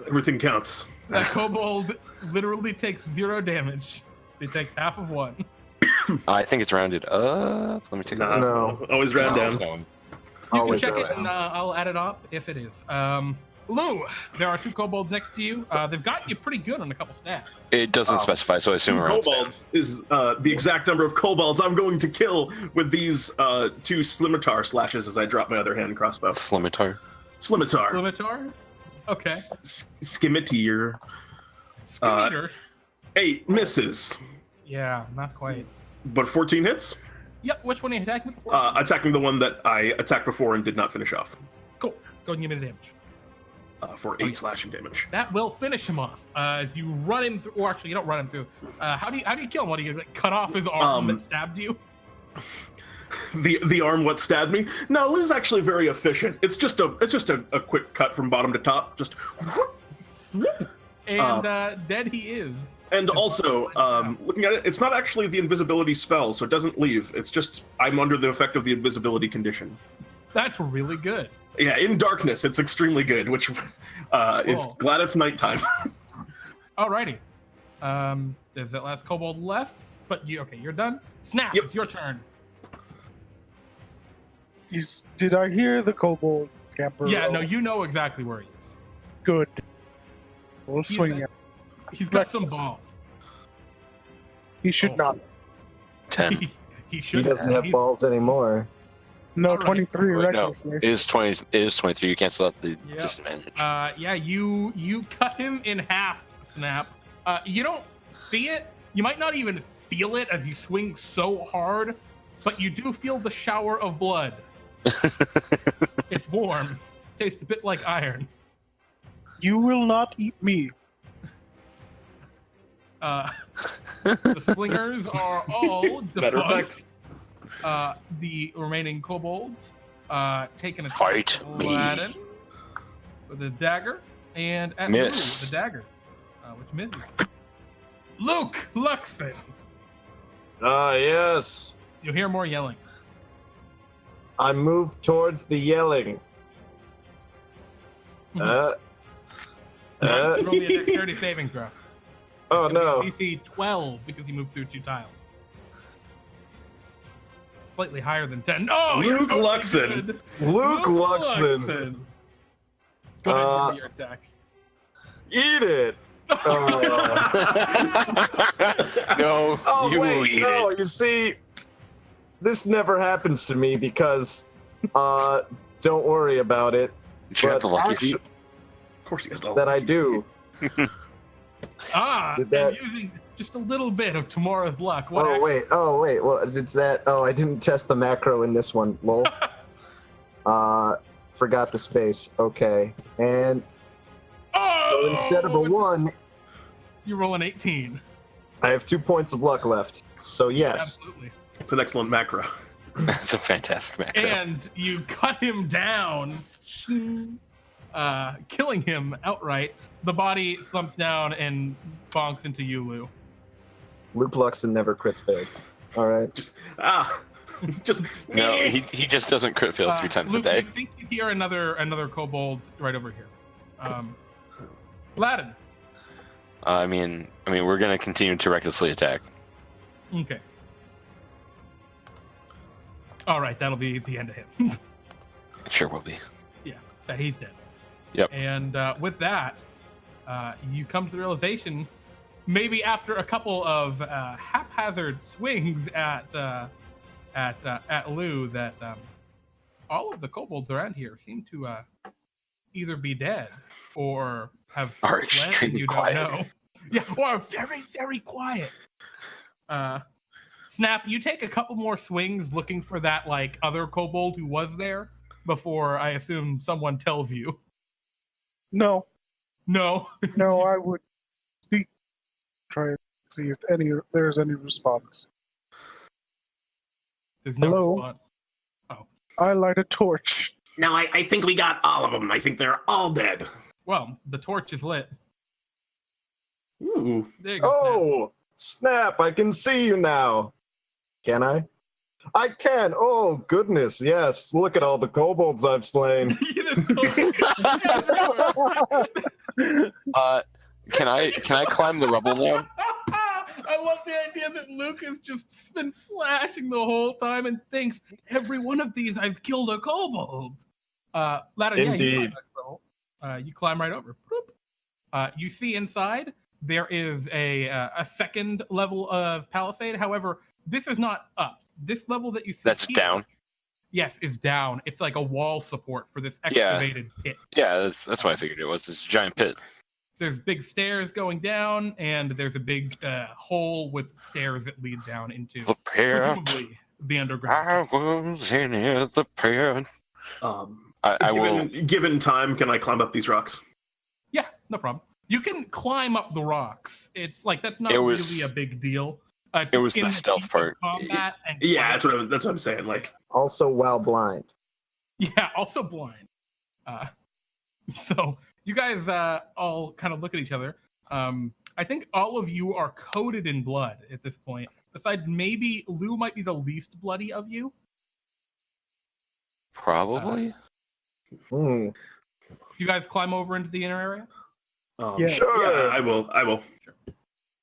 Everything counts. That kobold literally takes 0 damage. It takes half of 1. I think it's rounded up. Let me take a look. No. Always round No. down. No. You can Always check it, right. and I'll add it up if it is. Lou, there are 2 kobolds next to you. They've got you pretty good on a couple stats. It doesn't specify, so I assume around 7. Kobolds is the exact number of kobolds I'm going to kill with these 2 scimitar slashes as I drop my other hand crossbow. Flimitar. Scimitar. Scimitar? Okay. Scimitar. Scimitar? 8 misses, Yeah, not quite. but 14 hits. Yep, which one are you attacking with? The Attacking the one that I attacked before and did not finish off Cool. Go and give me the damage. for 8 slashing damage. That will finish him off. As you run him through, or actually, you don't run him through. How do you kill him? What do you like, cut off his arm that stabbed you? The arm what stabbed me? No, Lou's actually very efficient. It's just a quick cut from bottom to top. Just And dead he is. and also looking at it, it's not actually the invisibility spell, so it doesn't leave. It's just I'm under the effect of the invisibility condition. That's really good. Yeah, in darkness, it's extremely good. Which it's glad it's nighttime. Alrighty. There's that last kobold left, but you're done. Snap. Yep. It's your turn. Did I hear the kobold scamper? Yeah, no, you know exactly where he is. Good. We'll swing it. He's got some Reckless. balls. He should not. 10. He He should. doesn't have balls anymore. No, All right. 23 Wait, no, recklessly. it is 20. It is 23. You cancel out the Yep. disadvantage. Yeah, you cut him in half, Snap. You don't see it. You might not even feel it as you swing so hard, but you do feel the shower of blood. It's warm. Tastes a bit like iron. You will not eat me. The slingers are all Matter of defunct. fact. The remaining kobolds taking a Fight me. Ladon with a dagger, and at Miss. Lou with a dagger, which misses. Luckson. Ah, yes. You'll hear more yelling. I move towards the yelling. Roll me a dexterity saving throw. Oh It's gonna no. be DC 12 because you moved through 2 tiles. Slightly higher than 10. Oh, you're Luke totally Luckson. good. Luke Luckson. Go ahead and roll your attack. Eat it. No, Oh you wait, eat no. it. You see, this never happens to me because, don't worry about it. You got the lucky feet. Of course he has the That I do. Did that- And using just a little bit of tomorrow's luck. What Oh action- wait. Well, it's that. Oh, I didn't test the macro in this one. Lol. Forgot the space. Okay, and Oh! so instead of a 1, You roll an 18. I have 2 points of luck left. So yes. Absolutely. It's an excellent macro. That's a fantastic macro. And you cut him down, killing him outright. The body slumps down and bonks into Yulu. Luke Luxon never crits fails. All right. Just No, he just doesn't crit fail 3 times Luke, a day. You think you hear another kobold right over here. Ladon. I mean, we're gonna continue to recklessly attack. Okay. All right, that'll be the end of him. It sure will be. That he's dead. Yep. And with that, you come to the realization, maybe after a couple of haphazard swings at Lou, that all of the kobolds around here seem to either be dead or have Are fled and extremely you quiet. don't know. Yeah, or are very, very quiet. Snap, you take a couple more swings looking for that like other kobold who was there before I assume someone tells you. No, No. no, I would speak. Try and see if there's any response. There's no Hello? response. I light a torch. No, I think we got all of them. I think they're all dead. Well, the torch is lit. Ooh. There you go. Oh, snap! I can see you now. Can I? I can. Oh goodness, yes. Look at all the kobolds I've slain. Can I climb the rubble now? I love the idea that Luke has just been slashing the whole time and thinks every one of these I've killed a kobold. Ladon, Indeed. You climb right over. Boop. You see inside there is a second level of palisade. However, this is not up. This level that you see That's here, down. Yes, is down. It's like a wall support for this excavated pit. Yeah, that's what I figured it was. This giant pit. There's big stairs going down, and there's a big hole with stairs that lead down into The pit. presumably the underground. I was in the pit. I will. Given time, can I climb up these rocks? Yeah, no problem. You can climb up the rocks. It's like that's not It was- really a big deal. It's It just was in the stealth heat of part. Combat and Yeah, quiet. that's what I'm saying. Like, Also, while blind. Yeah, also blind. So you guys all kind of look at each other. I think all of you are coated in blood at this point. Besides, maybe Lou might be the least bloody of you. Probably. Hmm. Do you guys climb over into the inner area? Yeah. Sure. I will.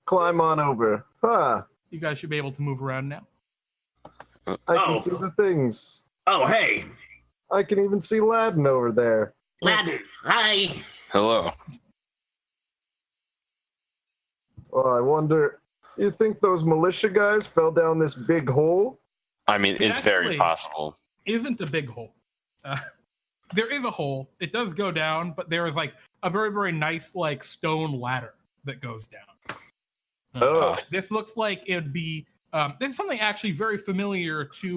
Climb on over. Huh. You guys should be able to move around now. I Oh. can see the things. Oh, hey. I can even see Ladon over there. Ladon, hi. Hello. Well, I wonder. You think those militia guys fell down this big hole? I mean, it's very Actually- possible. isn't a big hole. There is a hole. It does go down, but there is like a very, very nice like stone ladder that goes down. Oh. This looks like it'd be. This is something actually very familiar to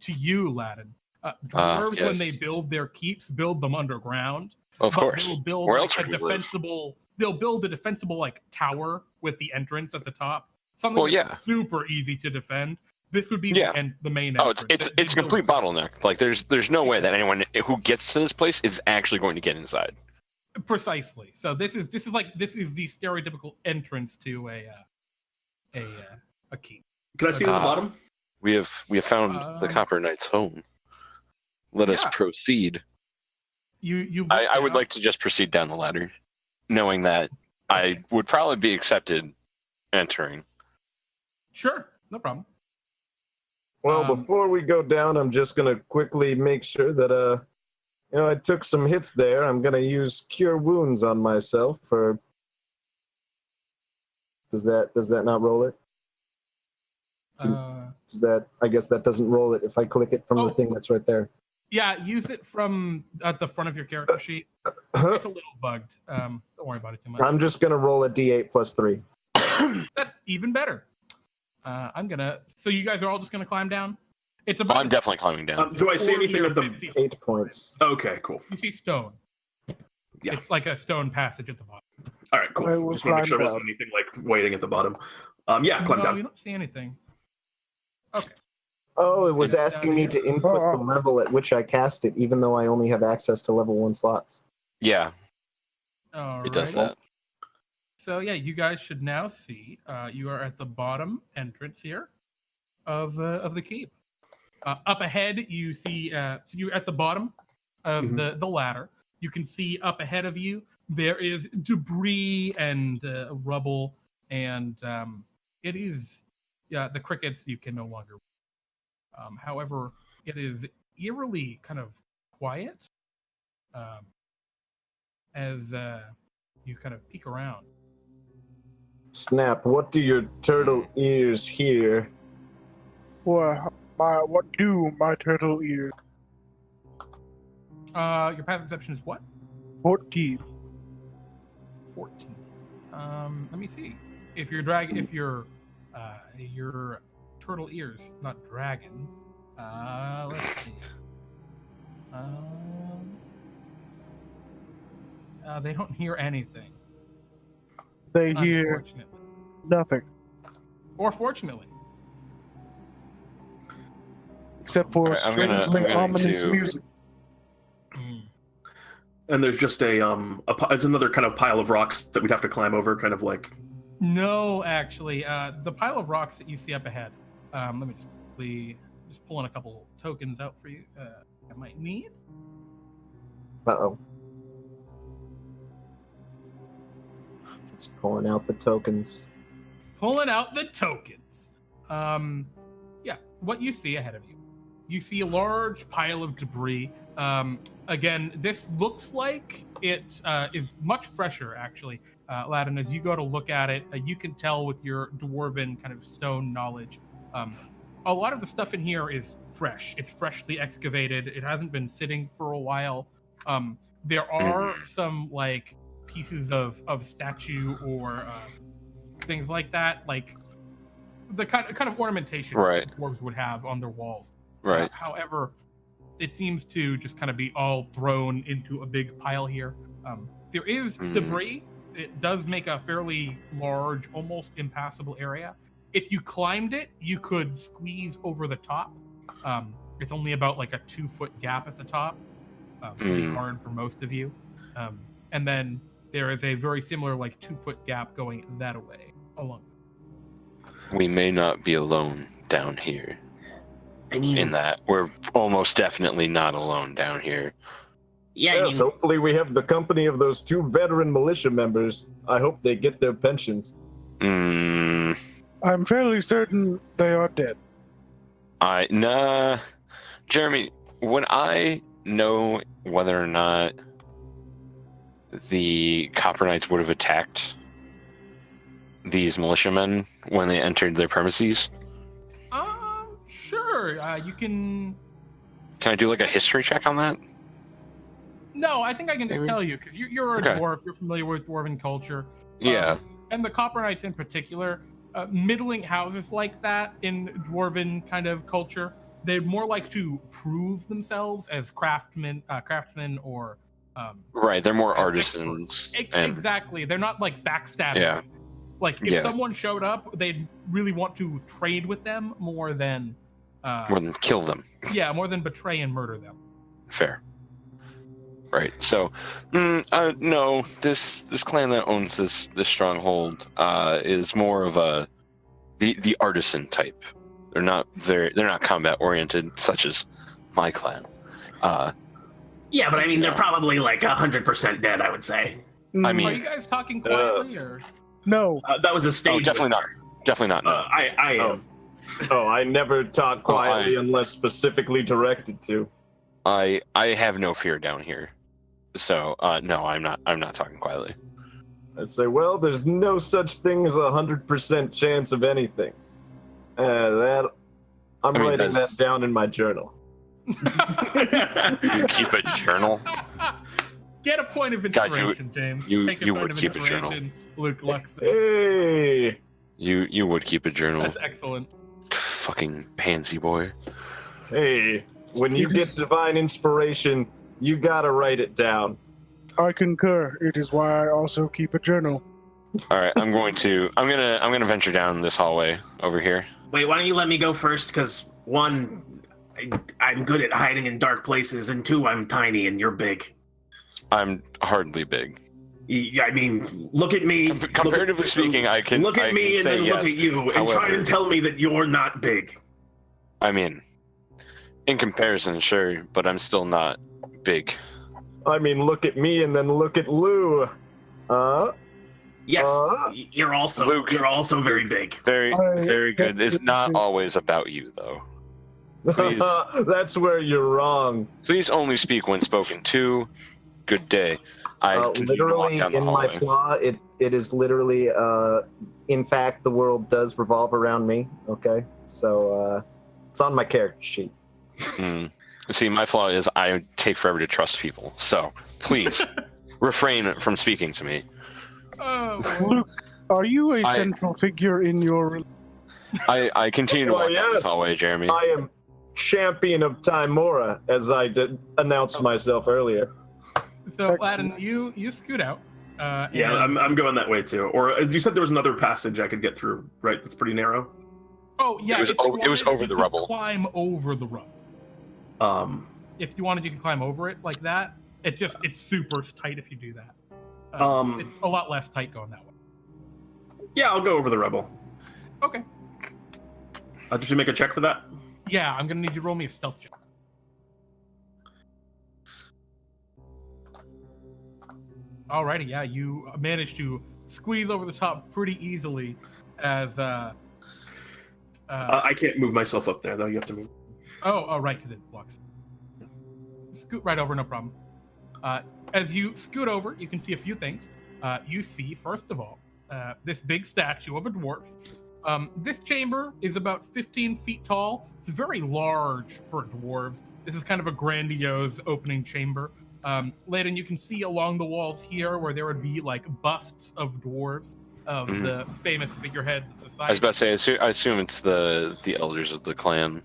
you, Ladon. Dwarves, when yes. they build their keeps, build them underground. Of But course. they'll build Where like else a would we live? defensible. They'll build a defensible like tower with the entrance at the top. Something Well, that's yeah. super easy to defend. This would be Yeah. the main Oh, entrance. it's They a complete build- bottleneck. Like there's no way that anyone who gets to this place is actually going to get inside. Precisely. So this is the stereotypical entrance to a keep. Can I see on the bottom? We have found the Copperknight's home. Let us yeah. proceed. You. I would like to just proceed down the ladder, knowing that I would probably be accepted entering. Sure, no problem. Well, before we go down, I'm just gonna quickly make sure that I took some hits there. I'm gonna use Cure Wounds on myself for. Does that not roll it? Does that? I guess that doesn't roll it if I click it from the thing that's right there. Yeah, use it from at the front of your character sheet. It's a little bugged. Don't worry about it too much. I'm just gonna roll a D8 plus 3. That's even better. So you guys are all just gonna climb down? It's Oh, about I'm definitely climbing down. Do I see 40 anything or of the? 50 feet. 8 points. Okay, cool. You see stone. Yeah. It's like a stone passage at the bottom. All right, cool. I will Just want to make sure there climb wasn't anything like waiting at the bottom. Yeah, climb No, down. you don't see anything. Okay. Oh, it was Yeah, asking me to input the level at which I cast it, even though I only have access to level 1 slots. Yeah, All it does that. So yeah, you guys should now see. You are at the bottom entrance here of the keep. Up ahead, you see. So you're at the bottom of the ladder. You can see up ahead of you there is debris and rubble, and it is the crickets you can no longer. However, it is eerily kind of quiet as you kind of peek around. Snap, what do your turtle ears hear? What do my turtle ears? Your passive perception is what? 14. 14. Let me see. If your turtle ears, not dragon. Let's see. They don't hear anything. They hear Unfortunately. nothing Or fortunately. except for Alright, I'm gonna- strangely I'm going ominous to- music. And there's just there's another kind of pile of rocks that we'd have to climb over, kind of like. No, actually, the pile of rocks that you see up ahead. Let me just pull in a couple tokens out for you. I might need. Uh-oh. It's pulling out the tokens. Pulling out the tokens. Yeah, what you see ahead of you. You see a large pile of debris. Again, this looks like it is much fresher, actually. Ladon, as you go to look at it, you can tell with your dwarven kind of stone knowledge. A lot of the stuff in here is fresh. It's freshly excavated. It hasn't been sitting for a while. There are some like pieces of statue or things like that, like the kind of ornamentation Right. dwarves would have on their walls. Right. However, it seems to just kind of be all thrown into a big pile here. There is debris. It does make a fairly large, almost impassable area. If you climbed it, you could squeeze over the top. It's only about like a 2-foot gap at the top. So it'd be hard for most of you. And then there is a very similar like 2-foot gap going that way along. We may not be alone down here. I mean, In that, we're almost definitely not alone down here. yeah, I Yes, mean, hopefully we have the company of those 2 veteran militia members. I hope they get their pensions. Mm, I'm fairly certain they are dead. nah, Jeremy. Would I know whether or not the Coppernights would have attacked these militiamen when they entered their premises? Sure. sure. You can. Can I do like a history check on that? No, I think I can just Maybe. tell you because you're a Okay. dwarf. You're familiar with dwarven culture. Yeah. And the Coppernights in particular, middling houses like that in dwarven kind of culture, they'd more like to prove themselves as craftsmen or Right. They're more as artisans. experts. And Exactly. They're not like backstabbing. Yeah. Like if Yeah. someone showed up, they'd really want to trade with them more than kill them. yeah, more than betray and murder them. Fair. Right. So, no, this clan that owns this stronghold is more of the artisan type. They're not combat oriented, such as my clan. Yeah, but I mean, they're probably like 100% dead, I would say. I mean- Are you guys talking quietly or? No. That was a stage. Definitely not. Definitely not. No. I am. Oh, I never talk quietly unless specifically directed to. I have no fear down here. So no, I'm not talking quietly. I say, well, there's no such thing as 100% chance of anything. I'm writing that down in my journal. You keep a journal. Get a point of God, inspiration, James. you Take a point would of keep a journal. inspiration, Luke Luckson. Hey! You would keep a journal. That's excellent. Fucking pansy boy. Hey, when you get divine inspiration, you gotta write it down. I concur. It is why I also keep a journal. All right, I'm gonna venture down this hallway over here. Wait, why don't you let me go first? Because one, I'm good at hiding in dark places, and two, I'm tiny and you're big. I'm hardly big. I mean, look at me. Comparatively speaking, I can look at me and say then yes. look at you and try However- and tell me that you're not big. I mean, in comparison, sure, but I'm still not big. I mean, look at me and then look at Lou. Yes, you're also Luke. you're also very big. Very good. It's not always about you, though. Please. That's where you're wrong. Please only speak when spoken to. Good day. I continue to walk Literally, down the in my hallway. flaw, it is literally, in fact, the world does revolve around me, okay? So, it's on my character sheet. See, my flaw is I take forever to trust people. So please refrain from speaking to me. Oh, Luke, are you a central figure in your... I continue to walk down this hallway, Jeremy. I am champion of Timora, as I did announce myself earlier. so Ladon, you scoot out. Yeah, and- I'm going that way too. Or you said there was another passage I could get through, right? That's pretty narrow. Oh yeah, It was over you the could rubble. Climb over the rubble. If you wanted, you can climb over it like that. It's super tight if you do that. It's a lot less tight going that way. Yeah, I'll go over the rubble. Okay. Did you make a check for that? Yeah, I'm gonna need you to roll me a stealth check. Alrighty, yeah, you managed to squeeze over the top pretty easily as I can't move myself up there though. You have to move. Oh, right, because it blocks. Scoot right over, no problem. As you scoot over, you can see a few things. You see, first of all, this big statue of a dwarf. This chamber is about 15 feet tall. It's very large for dwarves. This is kind of a grandiose opening chamber. Ladon, you can see along the walls here where there would be like busts of dwarves of the famous figureheads of society. I was about to say, I assume it's the elders of the clan.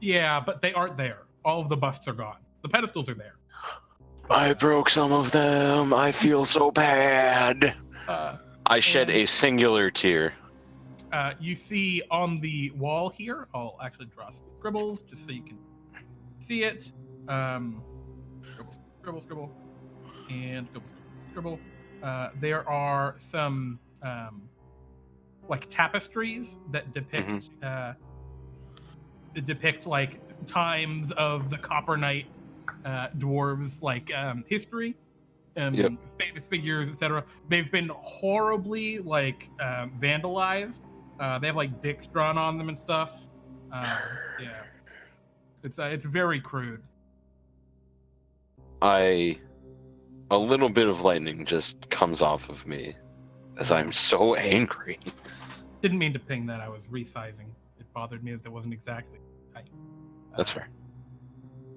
Yeah, but they aren't there. All of the busts are gone. The pedestals are there. I broke some of them. I feel so bad. I shed and- a singular tear. You see on the wall here, I'll actually draw some scribbles just so you can see it. Scribble, and scribble. There are some like tapestries that depict like times of the Coppernight dwarves, like history, famous figures, etc. They've been horribly like vandalized. They have like dicks drawn on them and stuff. Yeah, it's very crude. A little bit of lightning just comes off of me as I'm so angry. Didn't mean to ping that. I was resizing. It bothered me that there wasn't exactly. That's fair.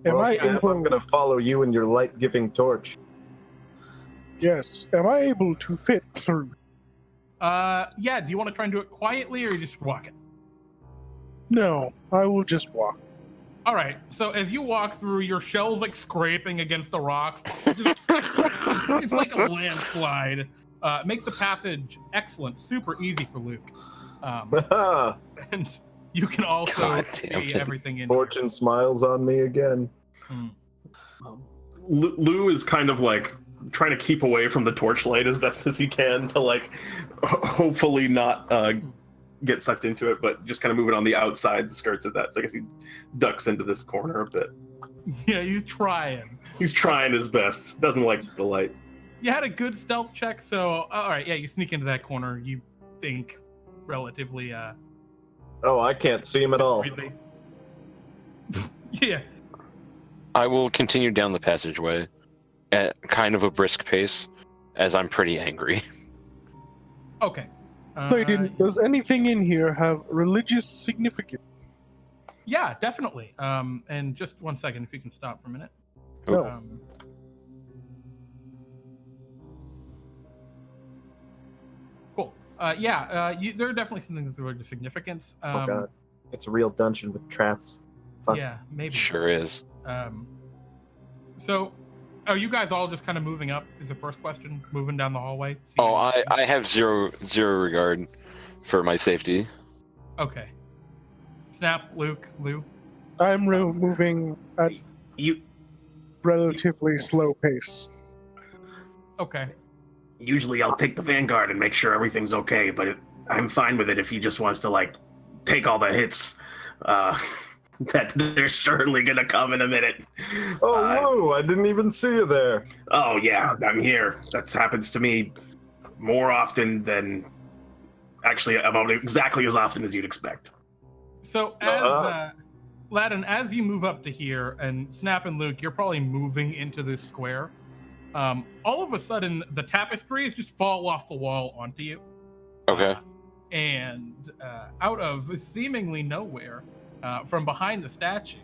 Am Well, I Snap, I'm able? gonna follow you and your light-giving torch. Yes. Am I able to fit through? Yeah. Do you want to try and do it quietly, or you just walk it? No, I will just walk. All right. So as you walk through, your shell's like scraping against the rocks. It's like a landslide. It makes the passage excellent, super easy for Luke. And you can also God damn see it. everything in Fortune smiles on me again. here. Lou is kind of like trying to keep away from the torchlight as best as he can to like hopefully not get sucked into it, but just kind of moving on the outside skirts of that. So I guess he ducks into this corner a bit. Yeah, he's trying. He's trying his best. Doesn't like the light. You had a good stealth check, so all right. Yeah, you sneak into that corner. You think relatively. Oh, I can't see him at all. discreetly. Yeah. I will continue down the passageway at kind of a brisk pace, as I'm pretty angry. Okay. Ladon, does anything in here have religious significance? Yeah, definitely. And just 1 second, if you can stop for a minute. No. Cool. There are definitely some things that are significance. Oh god, it's a real dungeon with traps. Fuck. Yeah, maybe. Sure is. So, are you guys all just kind of moving up? Is the first question moving down the hallway? Oh, I have zero regard for my safety. Okay. Snap, Luke, Lou. I'm moving at You relatively slow pace. Okay. usually I'll take the vanguard and make sure everything's okay, but I'm fine with it if he just wants to like take all the hits. That they're certainly gonna come in a minute. Oh, Lou, I didn't even see you there. Oh yeah, I'm here. That happens to me more often than actually about exactly as often as you'd expect. So as Ladon, as you move up to here, and Snap and Luke, you're probably moving into this square. All of a sudden, the tapestries just fall off the wall onto you. Okay. And out of seemingly nowhere, from behind the statue,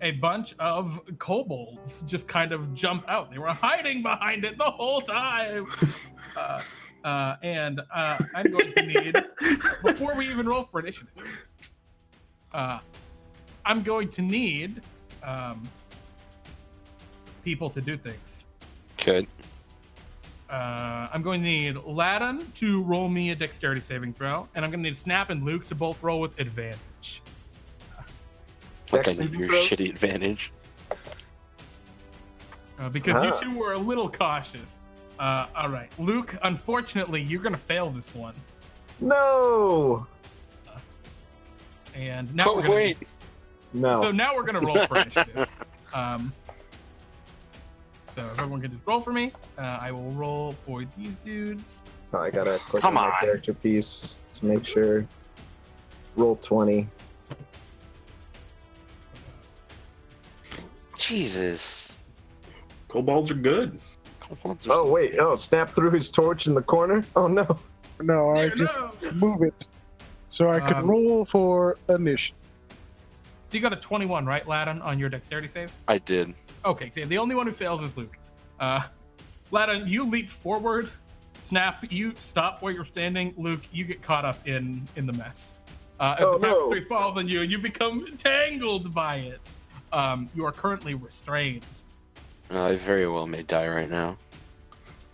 a bunch of kobolds just kind of jump out. They were hiding behind it the whole time. And I'm going to need, before we even roll for initiative, I'm going to need people to do things. Good. I'm going to need Ladon to roll me a dexterity saving throw, and I'm going to need Snap and Luke to both roll with advantage. Like I Dex need your throws? shitty advantage. Because you two were a little cautious. All right, Luke, unfortunately, you're going to fail this one. No. And now But we're gonna wait. No. So now we're going to roll for initiative. So if everyone can just roll for me, I will roll for these dudes. Oh, I gotta click Come on my on. character piece to make sure. Roll 20. Jesus. Kobolds are good. Oh wait. Oh, Snap threw his torch in the corner. Oh no. No, I There, just no. move it so I could roll for initiative. So you got a 21, right, Ladon, on your dexterity save? I did. Okay, so the only one who fails is Luke. Ladon, you leap forward. Snap, you stop where you're standing. Luke, you get caught up in the mess. As Oh, the tapestry no. falls on you, you become tangled by it. You are currently restrained. I very well may die right now.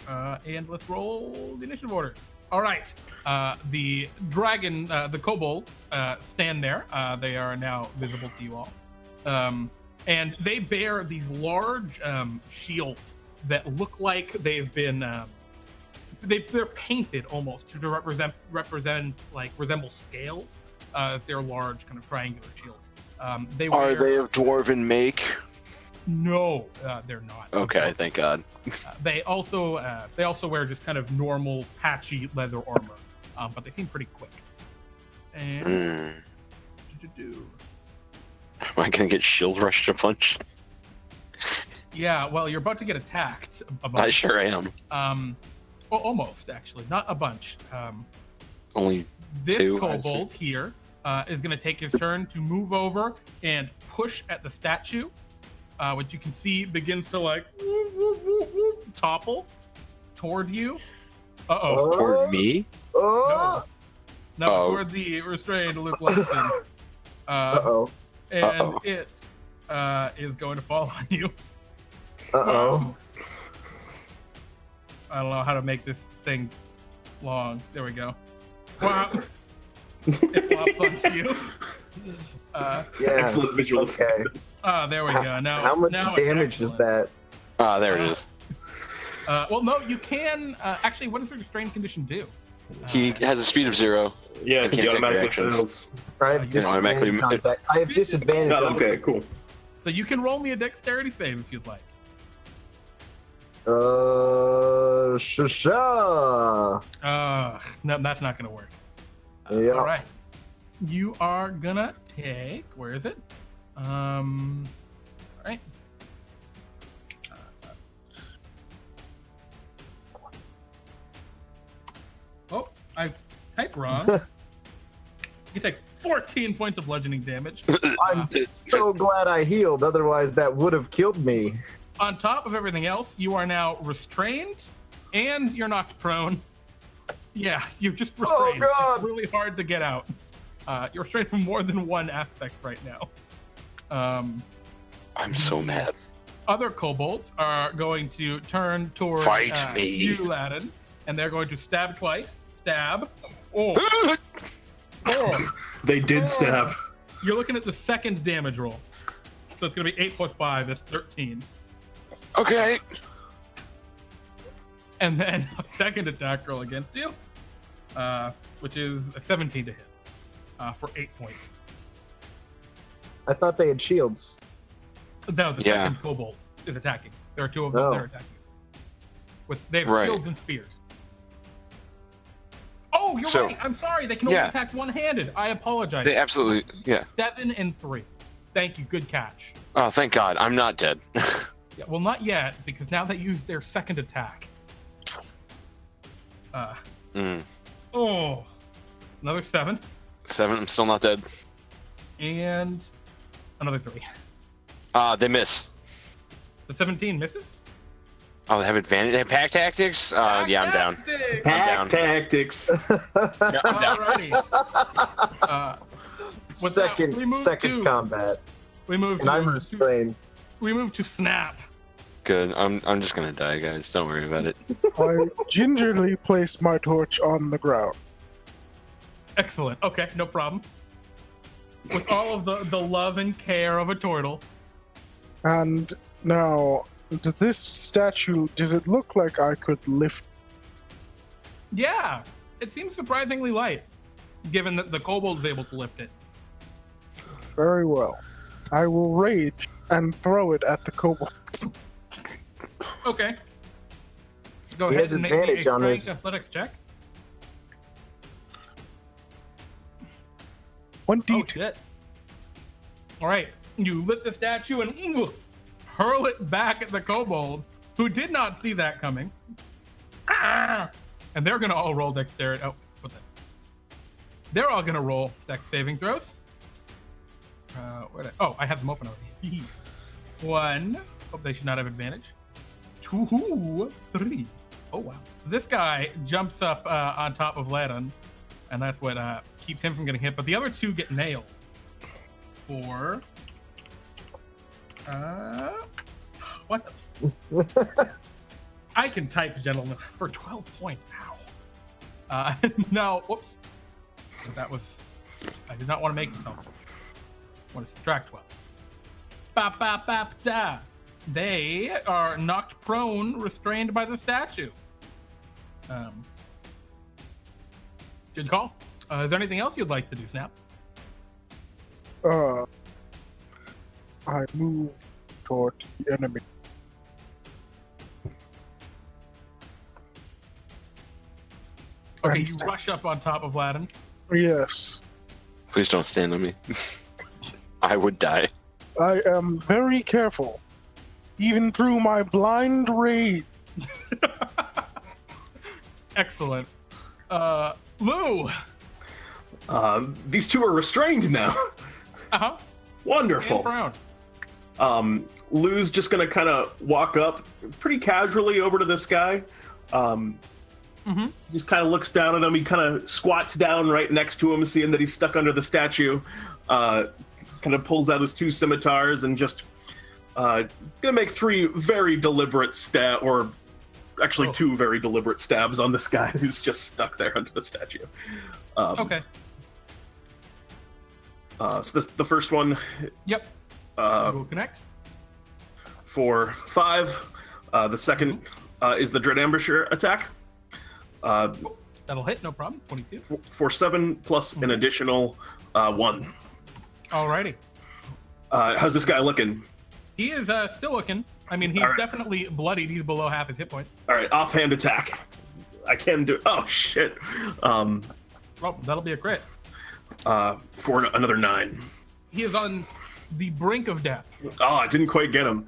And let's roll the initiative order. All right. The dragon, the kobolds, stand there. They are now visible to you all. And they bear these large shields that look like they've been they're painted almost to resemble scales. They're large, kind of triangular shields. Are they of dwarven make? No, they're not. Okay, thank God. They also wear just kind of normal patchy leather armor, but they seem pretty quick. And Am I gonna get shield rushed a bunch? yeah, well, you're about to get attacked. A bunch. I sure am. Well, almost actually, not a bunch. Only This two, I'd kobold here is going to take his turn to move over and push at the statue, which you can see begins to like topple toward you. Uh-oh. Toward me? Oh! No, Oh. toward the restrained Luke Luckson. Uh-oh. And Uh-oh. it is going to fall on you. Uh-oh. I don't know how to make this thing long. There we go. Wow. It flops onto you. Yeah. Excellent visual Okay. There we go. Now, How much now it's damage is excellent. Ah, there it is. Well, no, you can. Actually, what does the restrained condition do? He has a speed of 0. Yeah, I he can't take automatically reactions. fails. I have You know, disadvantage automatically- on deck. I have disadvantage Oh, on okay, cool. So you can roll me a dexterity save if you'd like. Shasha. No, that's not going to work. Yeah. All right. You are gonna take. Where is it? All right. Oh, I typed wrong. You take 14 points of bludgeoning damage. I'm so glad I healed, otherwise that would have killed me. On top of everything else, you are now restrained and you're knocked prone. Yeah, you're just restrained. God. It's really hard to get out. You're restrained from more than one aspect right now. I'm so mad. Other kobolds are going to turn toward Fight me. you, Ladon, and they're going to stab twice. Stab. Oh. Oh. They did stab. You're looking at the second damage roll. So it's going to be 8 plus 5. That's 13. Okay. And then a second attack roll against you, which is a 17 to hit for 8 points. I thought they had shields. No, the Yeah. second kobold is attacking. There are two of them. Oh. They're attacking. They have Right. shields and spears. Oh, you're So- right. I'm sorry. They can only Yeah. attack one-handed. I apologize. They absolutely, yeah. 7 and 3. Thank you. Good catch. Oh, thank God. I'm not dead. Yeah, well, not yet, because now they use their second attack. Oh, another 7 7. I'm still not dead. and another 3. They miss. The 17 misses. Oh, they have advantage. They have pack tactics? Yeah, I'm down. Tactics! Pack down. tactics. Yeah, I'm down. Alrighty. With that, we move second to- combat, We move and I'm to restrained. we move to snap. Good. I'm just gonna die, guys. Don't worry about it. I gingerly place my torch on the ground. Excellent. Okay, no problem. With all of the love and care of a turtle. And now, does this statue, does it look like I could lift? Yeah, it seems surprisingly light, given that the kobold is able to lift it. Very well. I will rage and throw it at the kobolds. Okay. Go He ahead has and make me a advantage on strength this. athletics check. 20. Oh shit! All right, you lift the statue and hurl it back at the kobolds, who did not see that coming. Ah! And they're gonna all roll dexterity. Oh, what the? They're all gonna roll dex saving throws. Oh, I have them open already. 1. Oh, they should not have advantage. 2, 3. Oh wow! So this guy jumps up on top of Ladon, and that's what keeps him from getting hit. But the other 2 get nailed. For what the? I can type, gentlemen, for 12 points. Ow. No, whoops. That was. I did not want to make this helpful. I want to subtract 12. Bop, bop, bop, da. They are knocked prone, restrained by the statue. Good call. Is there anything else you'd like to do, Snap? I move toward the enemy. Okay, you Thanks. rush up on top of Ladon. Yes. Please don't stand on me. I would die. I am very careful. Even through my blind rage. Excellent. Lou. These two are restrained now. Uh-huh. Wonderful. And Lou's just gonna kind of walk up pretty casually over to this guy. Just kind of looks down at him. He kind of squats down right next to him, seeing that he's stuck under the statue. Kind of pulls out his two scimitars and just gonna make three very deliberate two very deliberate stabs on this guy who's just stuck there under the statue. Okay. So this the first one. Yep. We'll connect. For 5. The second is the Dread Ambusher attack. That'll hit, no problem. 22. For 7 plus an additional 1. Alrighty. How's this guy looking? He is still looking. I mean, he's definitely bloodied. He's below half his hit points. All right, offhand attack. I can do. Oh shit. Oh, that'll be a crit. For another 9. He is on the brink of death. Oh, I didn't quite get him.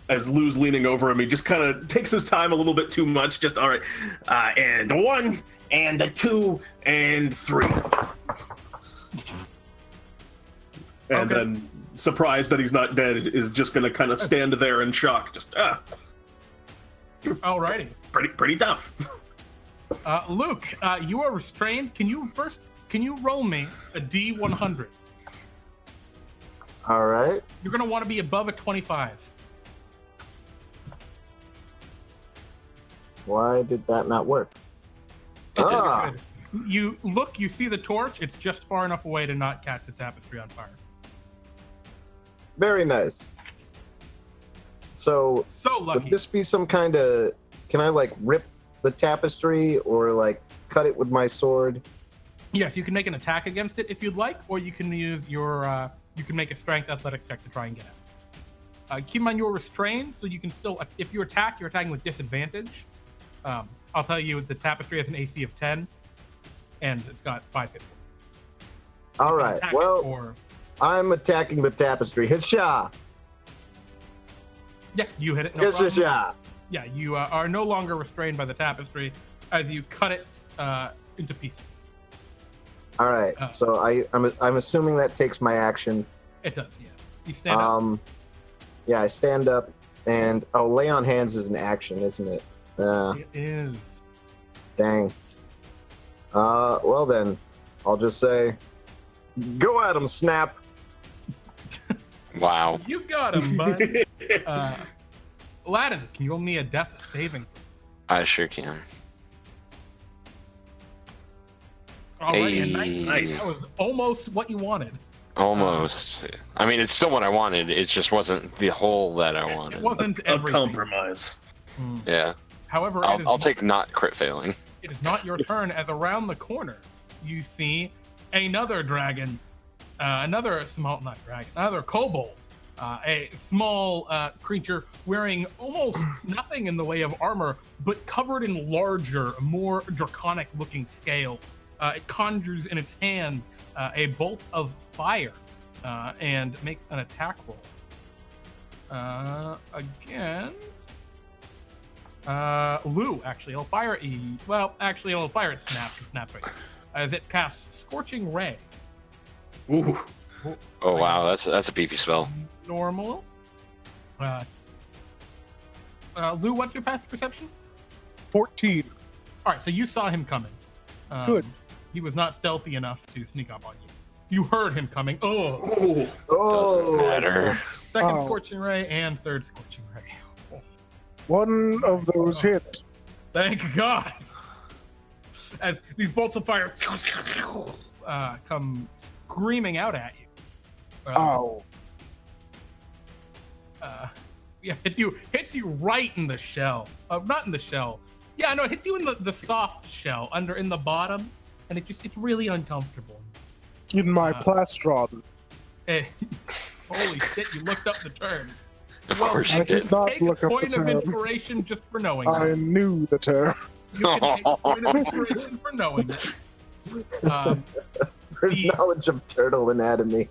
As Lou's leaning over him, he just kind of takes his time a little bit too much. Just all right, and the 1 and the 2 and 3. And then, surprised that he's not dead, is just going to kind of stand there in shock. Just Alrighty. Pretty tough. Luke, you are restrained. Can you roll me a D100? All right. You're going to want to be above a 25. Why did that not work? Good. You look, you see the torch. It's just far enough away to not catch the tapestry on fire. Very nice. So lucky. would this be some kind of... Can I, like, rip the tapestry or, like, cut it with my sword? Yes, you can make an attack against it if you'd like, or you can use your... you can make a strength athletics check to try and get it. Keep in mind you're restrained, so you can still... If you attack, you're attacking with disadvantage. I'll tell you, the tapestry has an AC of 10, and it's got 5 hit points. All right, well, I'm attacking the tapestry. Hit-sha! Yeah, you hit it. No problem. Hit-sha! Yeah, you are no longer restrained by the tapestry as you cut it into pieces. All right, so I'm assuming that takes my action. It does, yeah. You stand up. Yeah, I stand up, and lay on hands is an action, isn't it? It is. Dang. Well then, I'll just say, go at him, Snap. Wow. You got him, bud. Ladon, can you roll me a death saving? I sure can. Alrighty, Hey. nice. That was almost what you wanted. Almost. I mean, it's still what I wanted. It just wasn't the whole that I wanted. It wasn't A everything. compromise. Yeah. However, I'll take not crit failing. It is not your turn, as around the corner you see another dragon, another kobold, a small creature wearing almost nothing in the way of armor, but covered in larger, more draconic-looking scales. It conjures in its hand a bolt of fire and makes an attack roll. Again. Lou, actually, it'll fire it'll fire at Snap. Snap's right. As it casts Scorching Ray. Ooh. Oh wow, that's a beefy spell. Normal. Lou, what's your passive perception? 14. All right, so you saw him coming. Good. He was not stealthy enough to sneak up on you. You heard him coming. Ooh. Oh, Doesn't matter. excellent. Second Scorching Ray and third Scorching Ray. One of those hit. Thank God. As these bolts of fire come screaming out at you. Ow. Yeah, hits you right in the shell. Not in the shell. Yeah, no, it hits you in the soft shell in the bottom, and it's really uncomfortable. In my plastron. Holy shit! You looked up the terms. Of Well, course I you did did. not Take look a up the point of term. inspiration just for knowing. I that. knew the term. You can take a point of inspiration for knowing it. For knowledge of turtle anatomy.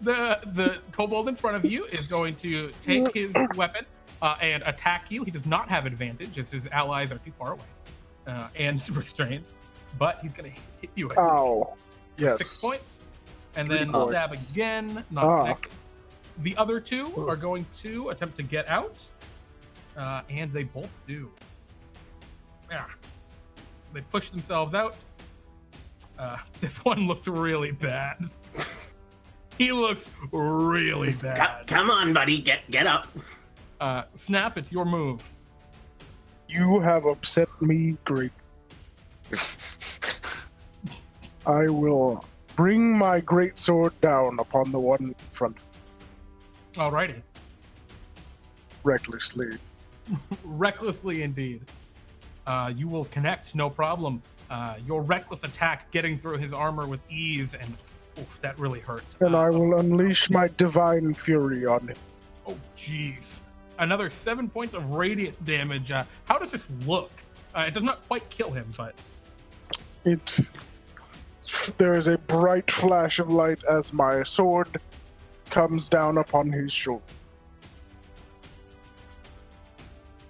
The kobold in front of you is going to take his weapon and attack you. He does not have advantage as his allies are too far away and restrained. but he's going to hit you. Ow. For Yes. 6 points, and 3 then points. stab again. Not connected. The other two are going to attempt to get out, and they both do. Yeah, they push themselves out. This one looks really bad. He looks really bad. Come on, buddy, get up. Snap, it's your move. You have upset me great. I will bring my great sword down upon the one in front Alrighty. recklessly. Recklessly indeed. You will connect, no problem. Your reckless attack getting through his armor with ease, and oof, that really hurt. And I will unleash my divine fury on him. Oh, jeez. Another 7 points of radiant damage. How does this look? It does not quite kill him, but... There is a bright flash of light as my sword comes down upon his shoulder.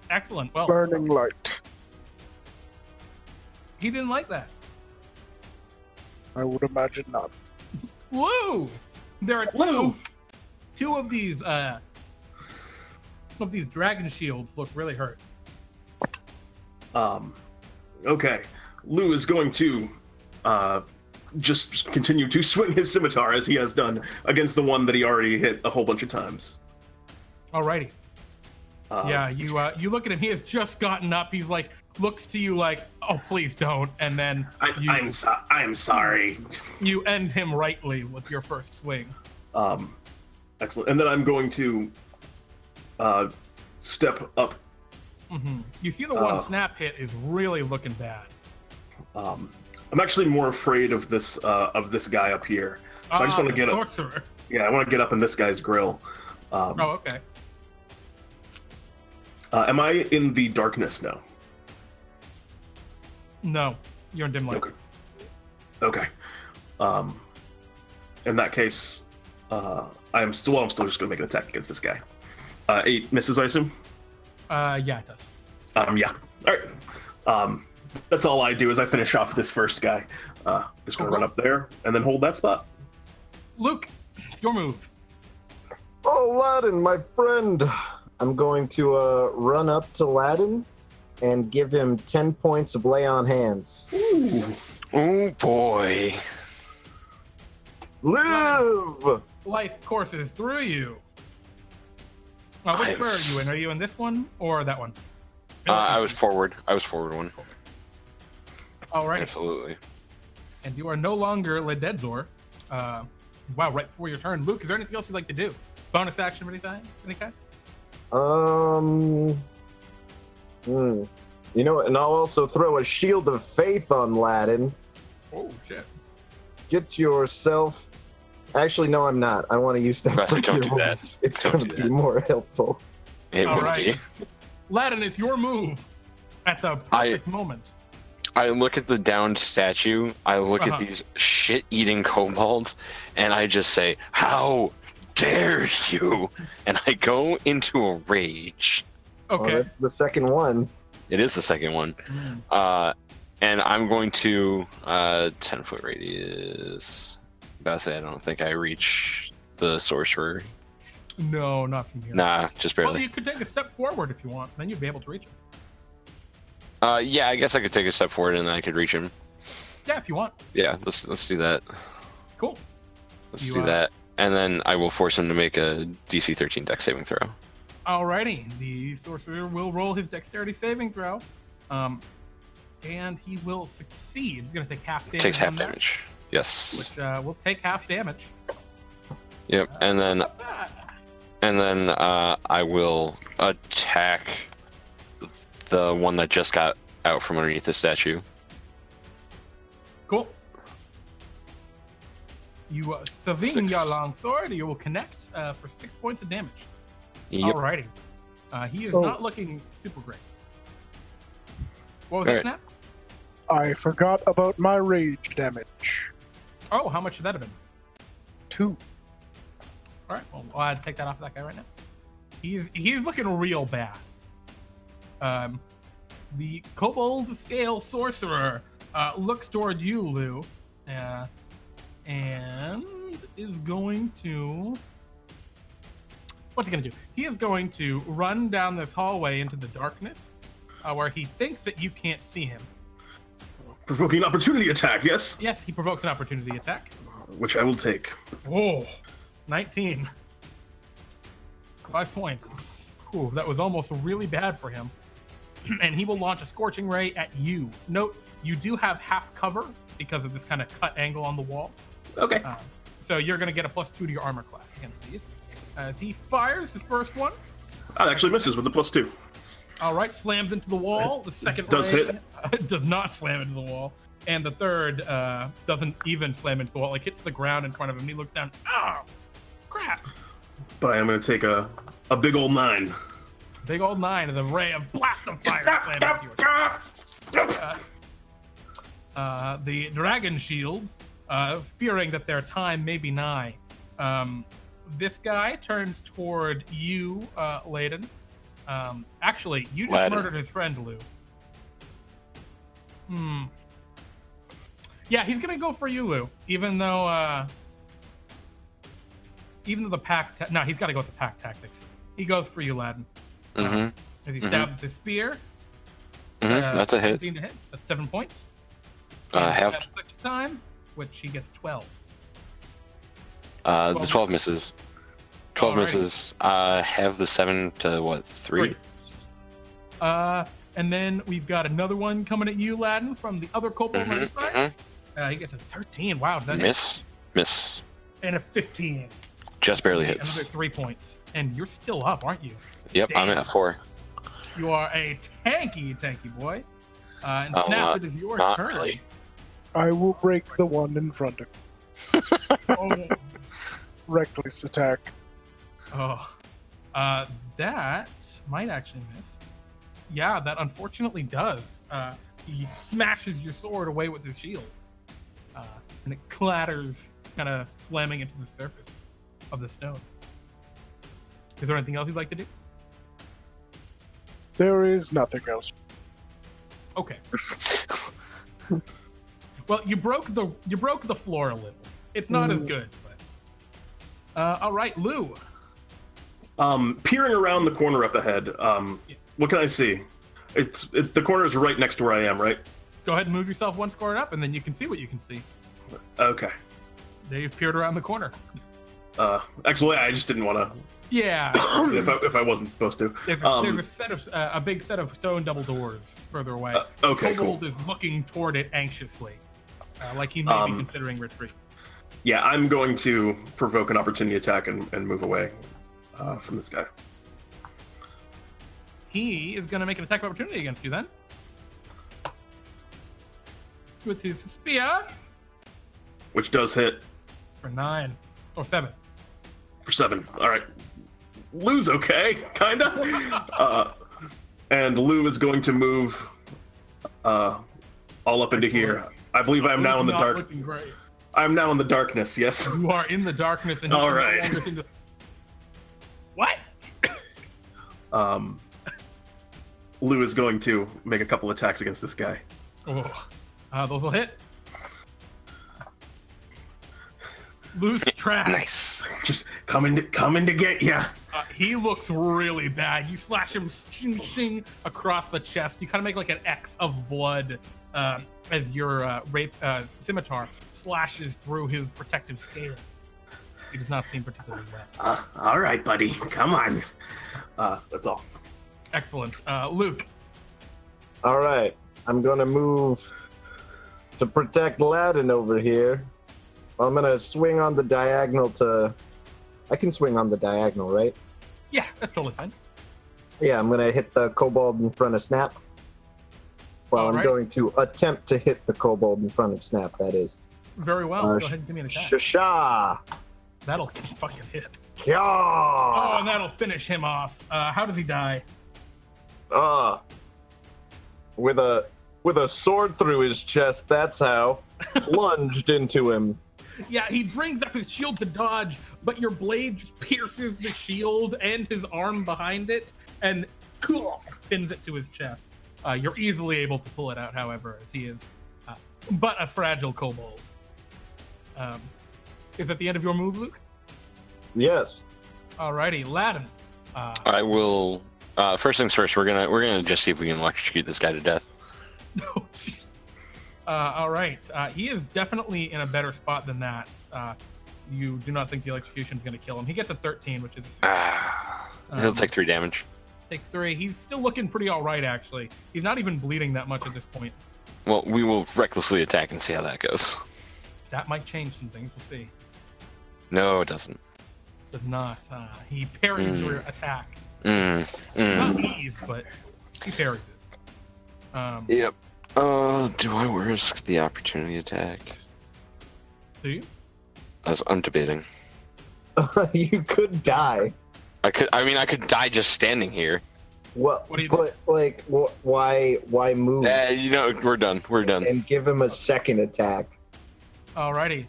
Excellent. Well, Burning light. he didn't like that. I would imagine not. Woo! There are two of these dragon shields look really hurt. Okay. Lou is going to just continue to swing his scimitar as he has done against the one that he already hit a whole bunch of times. Alrighty. Yeah, you look at him. He has just gotten up. He's like, looks to you like, "Oh, please don't." And then I'm sorry. you end him rightly with your first swing. Excellent. And then I'm going to step up. Mm-hmm. You see the one snap hit is really looking bad. I'm actually more afraid of this guy up here. So I just want to get up. Sorcerer. Yeah, I want to get up in this guy's grill. Oh, okay. Am I in the darkness now? No, you're in dim light. Okay. In that case, I'm still just going to make an attack against this guy. 8 misses, I assume. Yeah, it does. Yeah. All right. That's all I do is I finish off this first guy. Just gonna run up there and then hold that spot. Luke, it's your move. Oh, Ladon, my friend. I'm going to run up to Ladon and give him 10 points of lay on hands. Oh boy. Live! Life courses through you. Which square are you in? Are you in this one or that one? I was forward. I was forward one. All right. Absolutely. And you are no longer Ladedzor. Wow, right before your turn. Luke, is there anything else you'd like to do? Bonus action of any kind? You know, and I'll also throw a shield of faith on Ladon. Oh, shit. Get yourself... Actually, no, I'm not. I want to use that Right, for don't your do that. rolls. It's Don't going do to be that. more helpful. It All would right. be. Ladon, it's your move at the perfect moment. I look at the downed statue, I look Uh-huh. at these shit-eating kobolds, and I just say, "How dare you!" And I go into a rage. Okay. Oh, that's the second one. It is the second one. Mm. And I'm going to 10-foot radius. About to say, I don't think I reach the sorcerer. No, not from here. Nah, just Well, barely. you could take a step forward if you want. Then you'd be able to reach him. Yeah, I guess I could take a step forward and then I could reach him. Yeah, if you want. Yeah, let's do that. Cool. Let's You, do that. And then I will force him to make a DC 13 dex saving throw. Alrighty. The sorcerer will roll his dexterity saving throw. And he will succeed. He's going to take half damage. Takes half on that, damage. Yes. Which will take half damage. Yep. And then Not bad. I will attack the one that just got out from underneath the statue. Cool. You swing 6. your long sword. You will connect for 6 points of damage. Yep. Alrighty. He is Oh. not looking super great. What was that, Alright. Snap? I forgot about my rage damage. Oh, how much should that have been? 2. All right, well, I'll take that off of that guy right now. He's looking real bad. The kobold scale sorcerer looks toward you, Lou, and is going to. What's he going to do? He is going to run down this hallway into the darkness, where he thinks that you can't see him. Provoking opportunity attack, yes? Yes, he provokes an opportunity attack. Which I will take. Whoa, 19. 5 points. Ooh, that was almost really bad for him. And he will launch a Scorching Ray at you. Note, you do have half cover because of this kind of cut angle on the wall. Okay. So you're going to get a +2 to your armor class against these. As he fires his first one. That actually misses with the +2. All right, slams into the wall. The second does ray hit. Does not slam into the wall. And the third doesn't even slam into the wall. Like, hits the ground in front of him. He looks down. Oh, crap. But I am going to take a big old 9. Big old 9 is a ray of blast of fire slammed into you. The dragon shields, fearing that their time may be nigh. This guy turns toward you, Ladon. Actually, you just Ladon. murdered his friend, Lou. Yeah, he's gonna go for you, Lou. Even though the pack... no, he's got to go with the pack tactics. He goes for you, Ladon. Mm-hmm. As he stabs with his spear. That's a hit. 17 to hit. That's 7 points. Half. Second time, which he gets 12. The 12 misses. 12 Alrighty. misses. Have the 7 to what? 3? And then we've got another one coming at you, Ladon, from the other kobold on the side. He gets a 13. Wow, does that hit? Miss. And a 15. Just barely hits. Another 3 points. And you're still up, aren't you? Yep, Damn. I'm at 4. You are a tanky boy. And Oh, Snap, it is your not turn. really. I will break the one in front of Oh, reckless attack. That might actually miss. Yeah, that unfortunately does. He smashes your sword away with his shield. And it clatters, kind of slamming into the surface of the stone. Is there anything else you'd like to do? There is nothing else. Okay. Well, you broke the floor a little. It's not as good, but all right, Lou. Peering around the corner up ahead, what can I see? The corner is right next to where I am, right? Go ahead and move yourself one square up, and then you can see what you can see. Okay. There you've peered around the corner. Actually, I just didn't want to. Yeah. if I wasn't supposed to. There's a big set of stone double doors further away. Okay, Kobold is looking toward it anxiously, like he may be considering retreat. Yeah, I'm going to provoke an opportunity attack and move away from this guy. He is going to make an attack of opportunity against you then. With his spear. Which does hit. For 9. Or 7. For 7. All right. Lou's okay, kinda. And Lou is going to move all up into here. I believe I am now in the dark. Looking great. I'm now in the darkness, yes. You are in the darkness and all right. No longer think what? Lou is going to make a couple attacks against this guy. Those will hit. Lou's trash. Nice. Just coming to get ya. He looks really bad. You slash him shing across the chest. You kind of make like an X of blood as your scimitar slashes through his protective scale. He does not seem particularly well. All right, buddy. Come on. That's all. Excellent. Luke. All right, I'm gonna move to protect Ladon over here. I'm gonna swing on the diagonal to. I can swing on the diagonal, right? Yeah, that's totally fine. Yeah, I'm gonna hit the kobold in front of Snap. Well, I'm going to attempt to hit the kobold in front of Snap. That is. Very well. Go ahead and give me an attack. Shasha. That'll fucking hit. Yeah. Oh, and that'll finish him off. How does he die? With a sword through his chest. That's how. Plunged into him. Yeah, he brings up his shield to dodge, but your blade just pierces the shield and his arm behind it, and pins it to his chest. You're easily able to pull it out, however, as he is but a fragile kobold. Is that the end of your move, Luke? Yes. Alrighty, Ladon. I will. First things first. We're gonna just see if we can electrocute this guy to death. All right. He is definitely in a better spot than that. You do not think the electrocution is going to kill him. He gets a 13, which is. He'll take 3 damage. Takes 3. He's still looking pretty all right, actually. He's not even bleeding that much at this point. Well, we will recklessly attack and see how that goes. That might change some things. We'll see. No, it doesn't. Does not. He parries your attack. Mm. Not ease, but he parries it. Yep. Do I risk the opportunity attack? Do you? I'm debating. You could die. I could die just standing here. What do you but like why move We're done. We're done. and give him a second attack? Alrighty.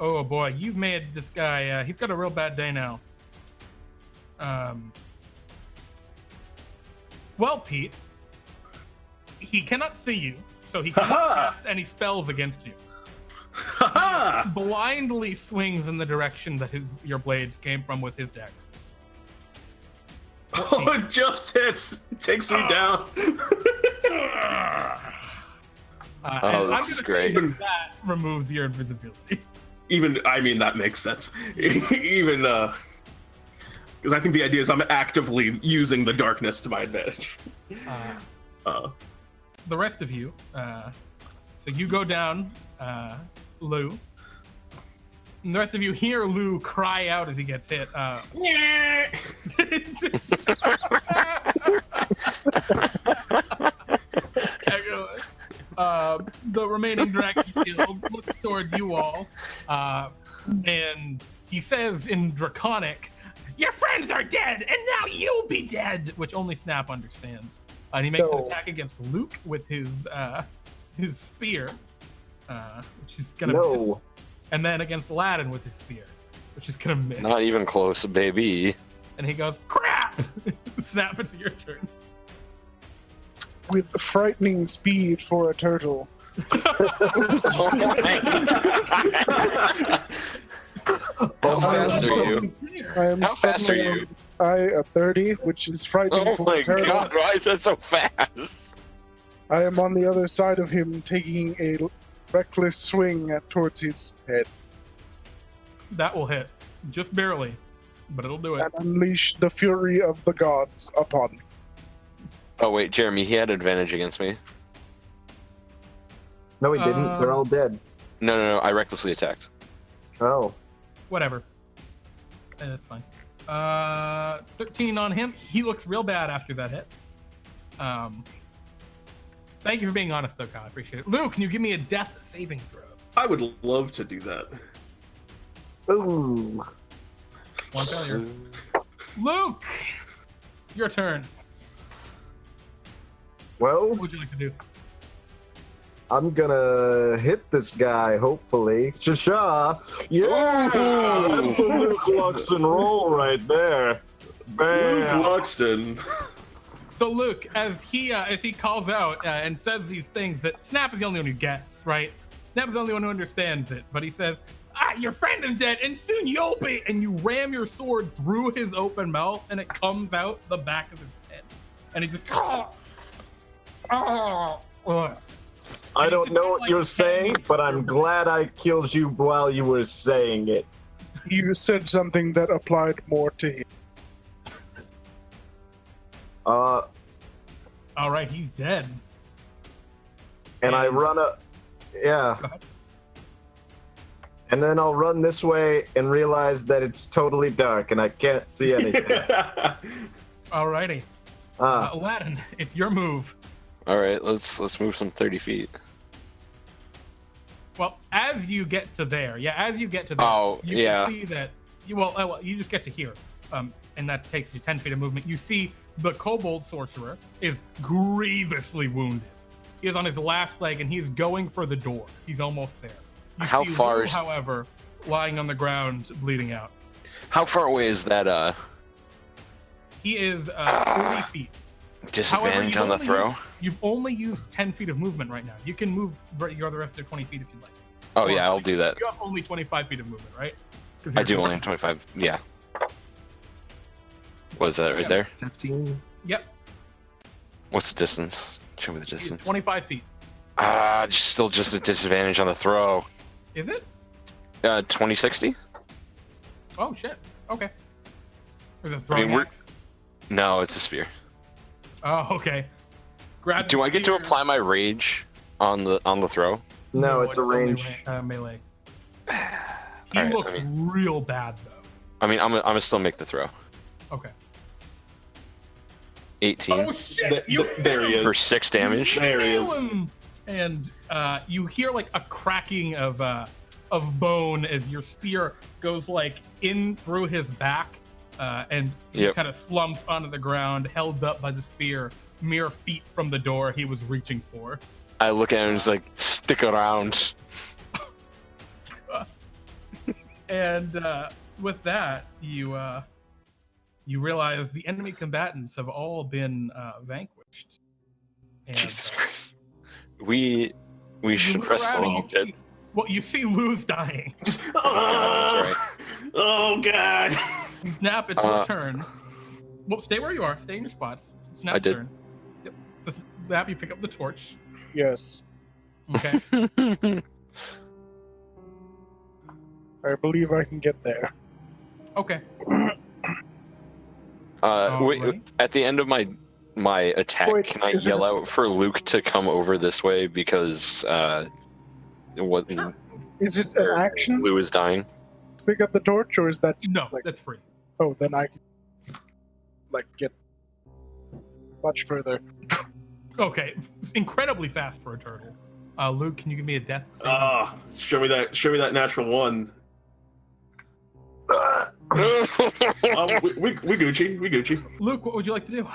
Oh boy, you've made this guy. He's got a real bad day now. Well, Pete, he cannot see you, so he cannot cast any spells against you. He blindly swings in the direction that your blades came from with his dagger. Oh, it just hits. It takes me down. This is great. That removes your invisibility. That makes sense. Even, because I think the idea is I'm actively using the darkness to my advantage. The rest of you, so you go down, Lou. And the rest of you hear Lou cry out as he gets hit. The remaining Dragon Guild looks toward you all, and he says in Draconic, "Your friends are dead, and now you'll be dead," which only Snap understands. And he makes an attack against Luke with his spear, which is gonna miss. And then against Ladon with his spear, which is gonna miss. Not even close, baby. And he goes, "Crap!" Snap, it's your turn. With frightening speed for a turtle. How fast are you? How fast are you? I 30, which is frightening Oh for my a turtle. god, why is that so fast? I am on the other side of him, taking a reckless swing towards his head. That will hit. Just barely. But it'll do it. And unleash the fury of the gods upon me. Oh wait, Jeremy, he had advantage against me. No, he didn't. They're all dead. No, I recklessly attacked. Oh. Whatever. That's fine. 13 on him. He looks real bad after that hit. Thank you for being honest, though, Kyle. I appreciate it. Luke, can you give me a death saving throw? I would love to do that. Ooh. One failure. Luke, your turn. Well, What would you like to do? I'm gonna hit this guy, hopefully. Shasha! Yeah! That's the Luke Luckson roll right there. Bam! Luke Luckson. So Luke, as he calls out and says these things that Snap is the only one who gets, right? Snap is the only one who understands it. But he says, your friend is dead, and soon you'll be. And you ram your sword through his open mouth, and it comes out the back of his head. And he just, I don't know what you're saying, but I'm glad I killed you while you were saying it. You said something that applied more to him. All right, he's dead. And I run yeah. Go ahead. And then I'll run this way and realize that it's totally dark and I can't see anything. Alrighty. Ladon, it's your move. All right, let's move some 30 feet. Well, as you get to there, you can see that you just get to here, and that takes you 10 feet of movement. You see the kobold sorcerer is grievously wounded. He is on his last leg, and he is going for the door. He's almost there. You How see far Will, is- however, lying on the ground, bleeding out. How far away is that? He is 40 feet. Disadvantage on the throw? You've only used 10 feet of movement right now. You can move the rest of 20 feet if you'd like. Oh, yeah, I'll do that. You have only 25 feet of movement, right? I do only have 25. Yeah. What is that right there? 15. Yep. What's the distance? Show me the distance. 25 feet. Still just a disadvantage on the throw. Is it? 2060? Oh, shit. Okay. Is it throwing axe? No, it's a spear. Oh, okay. Grab. Do I get to apply my rage on the throw? No, it's a range. Melee. He Alright, looks real bad though. I mean, I'm gonna still make the throw. Okay. 18 Oh shit! There he is. for 6 damage. There he is. And you hear like a cracking of bone as your spear goes like in through his back, and he kind of slumps onto the ground, held up by the spear, mere feet from the door he was reaching for. I look at him and just like, stick around. And with that, you realize the enemy combatants have all been vanquished. And, Jesus Christ. We should rest a little bit. Well, you see Lou's dying. Right. Oh god. Snap, it's your turn. Well, stay where you are. Stay in your spots. Snap's I did. turn. Yep. So Snap, you pick up the torch. Yes. Okay. I believe I can get there. Okay. Wait, at the end of my attack, Wait, can I is it yell out for Luke to come over this way because what Is it an action Lou is dying? to pick up the torch, or is that No, like, that's free. oh, then I can like get much further. Okay. Incredibly fast for a turtle. Luke, can you give me a death save? Show me that natural one. We Gucci. Luke, what would you like to do?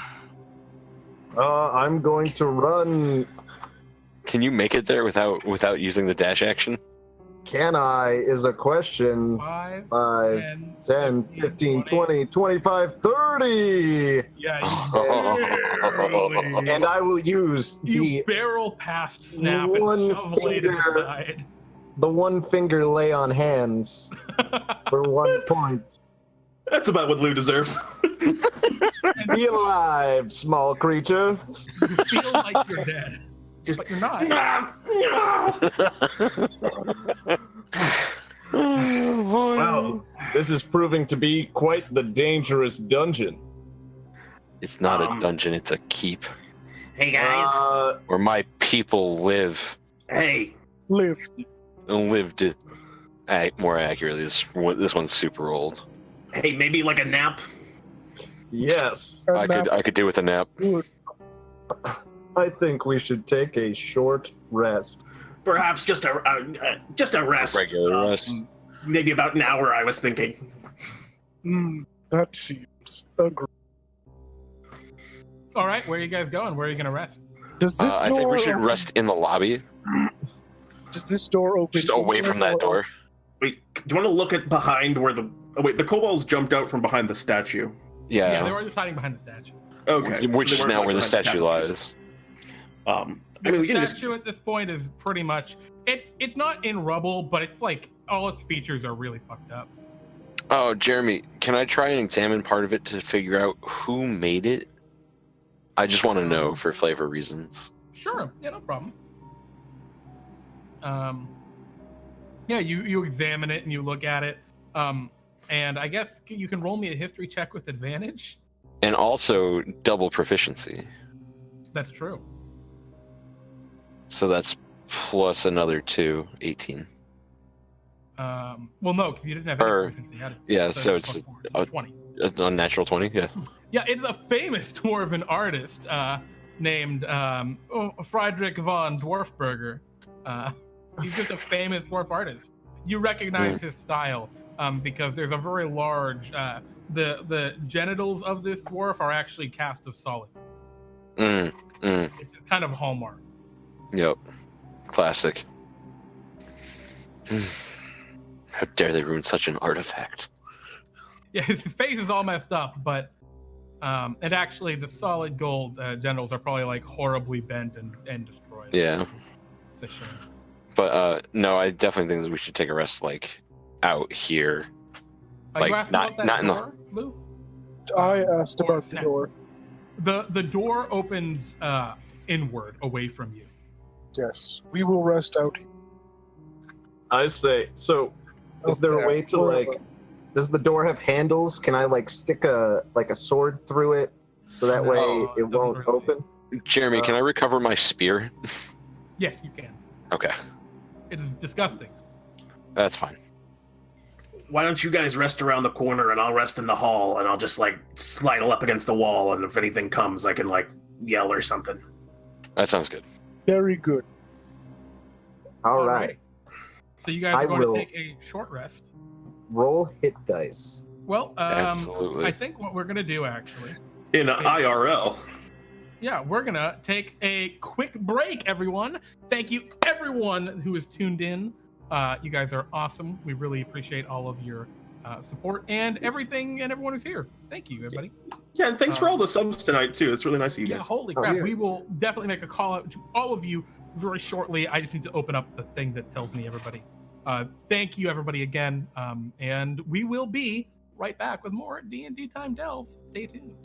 I'm going to run. Can you make it there without using the dash action? Can I is a question. 5, 10, 15, 20, 25, 30! Yeah, And I will use you barrel past Snap one and shovel it finger. inside. the one finger lay on hands for 1 point. That's about what Lou deserves. Be alive, small creature. You feel like you're dead, but you're not. Wow, this is proving to be quite the dangerous dungeon. It's not a dungeon, it's a keep. Hey guys. Where my people live. Hey. Lived. Lived. More accurately, this one's super old. Hey, maybe like a nap. Yes. I could do with a nap. I think we should take a short rest. Perhaps just a rest. Regular rest. Maybe about an hour, I was thinking. That seems agreeable. All right, where are you guys going? Where are you going to rest? Does this door I think we should open? rest in the lobby. Does this door open? Just away from that door. Wait, do you want to look at behind where the... Oh, wait, the kobolds jumped out from behind the statue. Yeah, they were just hiding behind the statue. Okay. Which is now where the statue lies. I mean, we can The just... statue at this point is pretty much... It's not in rubble, but it's like all its features are really fucked up. Oh, Jeremy, can I try and examine part of it to figure out who made it? I just want to know for flavor reasons. Sure, yeah, no problem. Yeah, you examine it and you look at it. And I guess you can roll me a history check with advantage. And also double proficiency. That's true. So that's plus another 2, 18. Well, no, because you didn't have any proficiency. You had So it's plus 4, 20. A unnatural 20, yeah. Yeah, it's a famous dwarven artist named Friedrich von Dwarfberger. He's just a famous dwarf artist. You recognize his style because there's a very large... the genitals of this dwarf are actually cast of solid. It's kind of hallmark. Yep. Classic. How dare they ruin such an artifact? Yeah, his face is all messed up, but And actually, the solid gold genitals are probably like horribly bent and destroyed. Yeah. It's a shame. But no, I definitely think that we should take a rest, like, out here. You Like, asked not- about that not in the- door, Lou? I asked Or about the snap. door. The door opens inward, away from you. Yes, we will rest out. I say, so is out there there, a way to wherever. like? Does the door have handles? Can I like stick a sword through it so that way No, it it doesn't won't really. open? Jeremy, can I recover my spear? Yes, you can. Okay, It is disgusting. that's fine. Why don't you guys rest around the corner and I'll rest in the hall and I'll just like slide up against the wall and if anything comes I can like yell or something. That sounds good. Very good. All right. So you guys I are going will- to take a short rest. Roll hit dice. Well, Absolutely. I think what we're going to do actually, In IRL. yeah, we're going to take a quick break, everyone. Thank you, everyone who is tuned in. You guys are awesome. We really appreciate all of your support and everything and everyone who's here. Thank you, everybody. Yeah, and thanks for all the subs tonight too. It's really nice of you Yeah, guys. holy Oh, crap. yeah. We will definitely make a call out to all of you very shortly. I just need to open up the thing that tells me everybody. Thank you, everybody, again. And we will be right back with more DnDTime Delves. Stay tuned.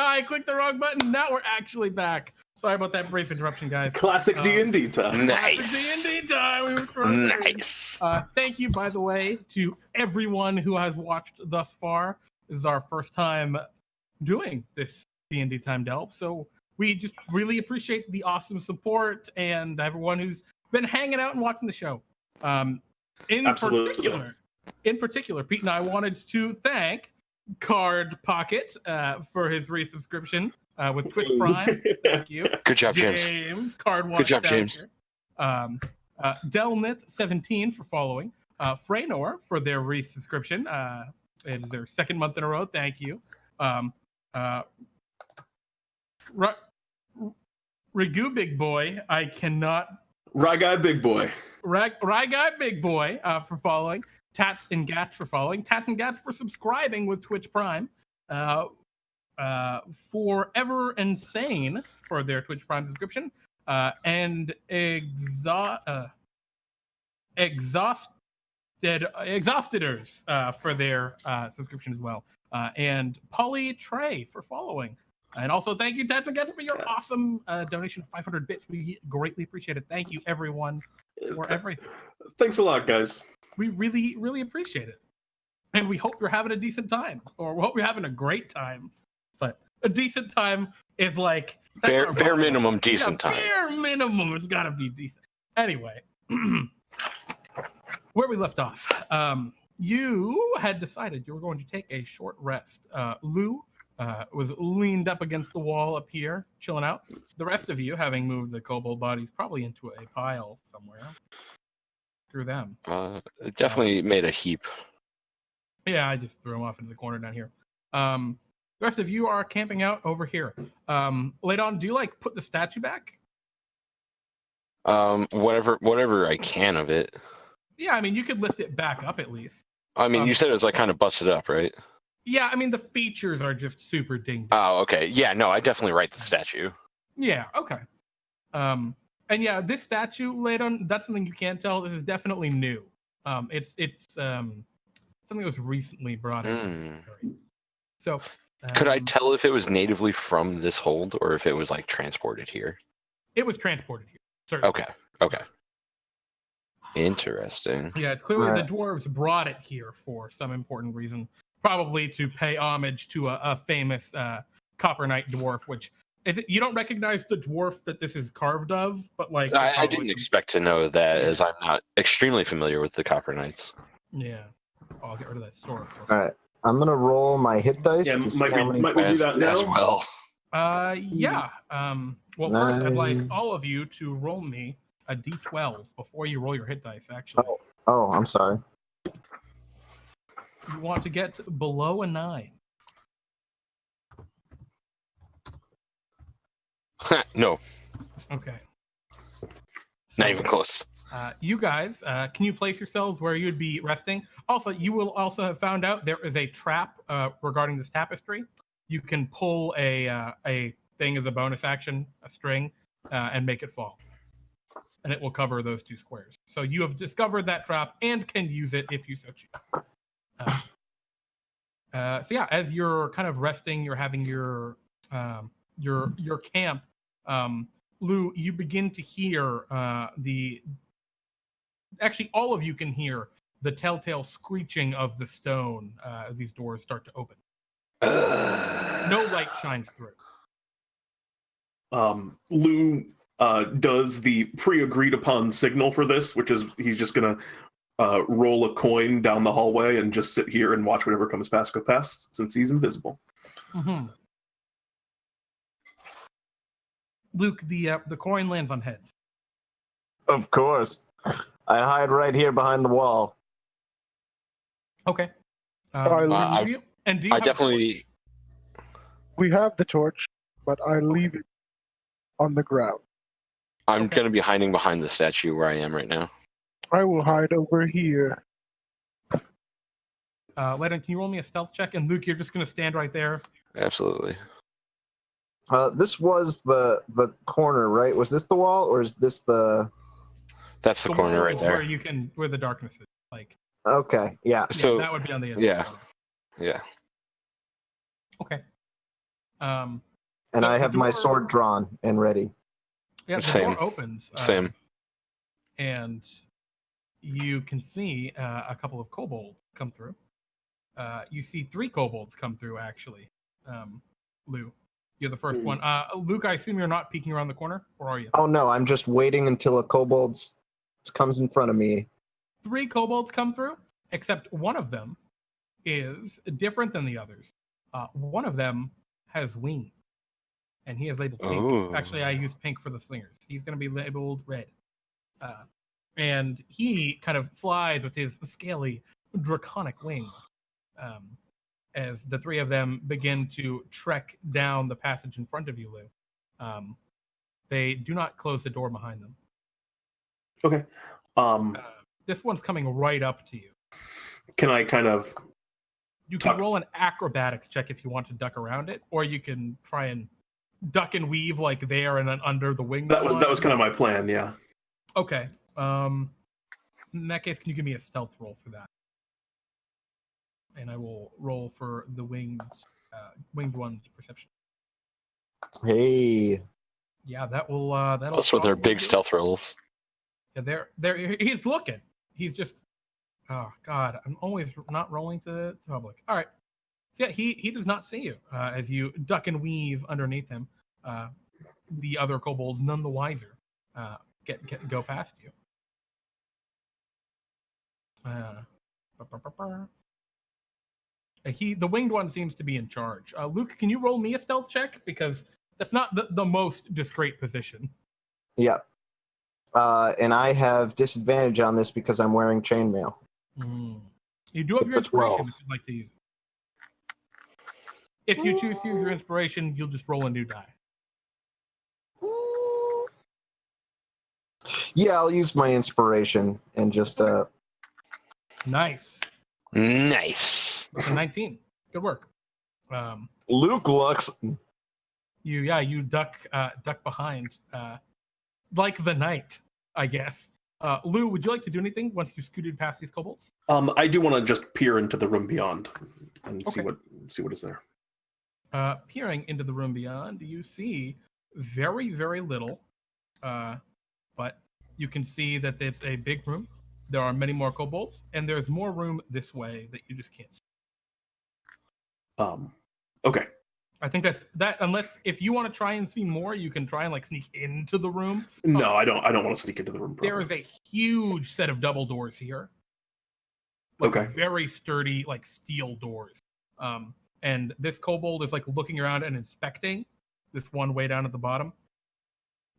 I clicked the wrong button. Now we're actually back. Sorry about that brief interruption, guys. Classic D&D time. Nice. D&D time. We were frozen. Nice. Thank you, by the way, to everyone who has watched thus far. This is our first time doing this DnDTime Delve, so we just really appreciate the awesome support and everyone who's been hanging out and watching the show. Absolutely. In particular, Pete and I wanted to thank Card Pocket for his resubscription with Twitch Prime. Thank you. Good job, James. Cardwatch. Good job, James. Delnith17 for following. Freynor for their resubscription. It is their second month in a row. Thank you. Rigu Big Boy. I cannot. Ryguy Big Boy. Ryguy Big Boy for following. Tats and Gats for following. Tats and Gats for subscribing with Twitch Prime. Forever Insane for their Twitch Prime subscription. And Exhausteders for their subscription as well. And Polly Trey for following. And also thank you, Tats and Gats, for your awesome donation of 500 bits. We greatly appreciate it. Thank you, everyone, for everything. Thanks a lot, guys. We really, really appreciate it. And we hope you're having a decent time. Or we hope you're having a great time. But a decent time is like... Bare minimum decent time. Bare minimum. It's got to be decent. Anyway. Where we left off. You had decided you were going to take a short rest. Lou was leaned up against the wall up here, chilling out. The rest of you, having moved the kobold bodies probably into a pile somewhere. Screw them. It definitely made a heap. Yeah, I just threw them off into the corner down here. The rest of you are camping out over here. Ladon, do you put the statue back? Whatever I can of it. Yeah, I mean, you could lift it back up at least. I mean, you said it was kind of busted up, right? Yeah, I mean, the features are just super dinged. Oh, okay. Yeah, no, I definitely write the statue. Yeah, okay. And yeah, this statue, Ladon, that's something you can't tell. This is definitely new. It's something that was recently brought in. So, could I tell if it was natively from this hold or if it was transported here? It was transported here. Certainly. Okay. Interesting. Yeah, clearly the dwarves brought it here for some important reason, probably to pay homage to a famous Coppernight dwarf, which you don't recognize the dwarf that this is carved of, but I didn't expect to know that, as I'm not extremely familiar with the Coppernights. Yeah, I'll get rid of that sword. All right, I'm gonna roll my hit dice to see how many. Might we do that now? As well. Yeah. Well, first, I'd like all of you to roll me a d12 before you roll your hit dice, actually. Oh, I'm sorry. You want to get below a 9. No. Okay. Not even close. You guys, can you place yourselves where you'd be resting? Also, you will also have found out there is a trap regarding this tapestry. You can pull a thing as a bonus action, a string, and make it fall. And it will cover those 2 squares. So you have discovered that trap and can use it if you so choose. So yeah, as you're kind of resting, you're having your camp. Lou, you begin to hear actually all of you can hear the telltale screeching of the stone as these doors start to open. No light shines through. Lou does the pre-agreed upon signal for this, which is he's just gonna roll a coin down the hallway and just sit here and watch whatever comes past go past, since he's invisible. Mm-hmm. Luke, the coin lands on heads. Of course. I hide right here behind the wall. Okay. I you? And do you I have definitely. We have the torch, but I leave it on the ground. I'm going to be hiding behind the statue where I am right now. I will hide over here. Ladon, can you roll me a stealth check? And Luke, you're just going to stand right there. Absolutely. This was the corner, right? Was this the wall, or is this the? That's the corner wall right is there. where the darkness is. Okay, yeah. So that would be on the end. yeah. Okay. Um, And So I the have my door- sword drawn and ready. yeah, the Same. door opens. Same. And you can see a couple of kobolds come through. You see 3 kobolds come through, actually. Lou, you're the first one. Luke, I assume you're not peeking around the corner, or are you? Oh no, I'm just waiting until a kobold comes in front of me. 3 kobolds come through, except one of them is different than the others. One of them has wings, and he is labeled pink. Ooh. Actually, I used pink for the slingers. He's going to be labeled red. And he kind of flies with his scaly, draconic wings as the 3 of them begin to trek down the passage in front of you, Lou. They do not close the door behind them. Okay. This one's coming right up to you. Can I kind of? You can Tuck. roll an acrobatics check if you want to duck around it, or you can try and duck and weave like there and then under the wing. That was kind of my plan. Yeah. Okay. In that case, can you give me a stealth roll for that? And I will roll for the winged one's perception. Hey. Yeah, that'll. That's with their probably big do it. stealth rolls. Yeah, there. He's looking. He's just. Oh God, I'm always not rolling to public. All right. So yeah, he does not see you as you duck and weave underneath him. The other kobolds, none the wiser, go past you. The winged one seems to be in charge. Luke, can you roll me a stealth check? Because that's not the most discreet position. Yeah. And I have disadvantage on this because I'm wearing chainmail. You do have It's your a 12. inspiration if you'd like to use it. If you choose to use your inspiration, you'll just roll a new die. Yeah, I'll use my inspiration and just Nice. Nice. That's a 19. Good work. Luke Luckson. You duck behind like the knight, I guess. Lou, would you like to do anything once you've scooted past these kobolds? I do want to just peer into the room beyond and see Okay. what is there. Peering into the room beyond, you see very, very little, but you can see that it's a big room. There are many more kobolds, and there's more room this way that you just can't see. Okay. I think that's that. Unless if you want to try and see more, you can try and like sneak into the room. No, I don't want to sneak into the room. There is a huge set of double doors here. Like Okay. Very sturdy, like steel doors. And this kobold is like looking around and inspecting this one way down at the bottom.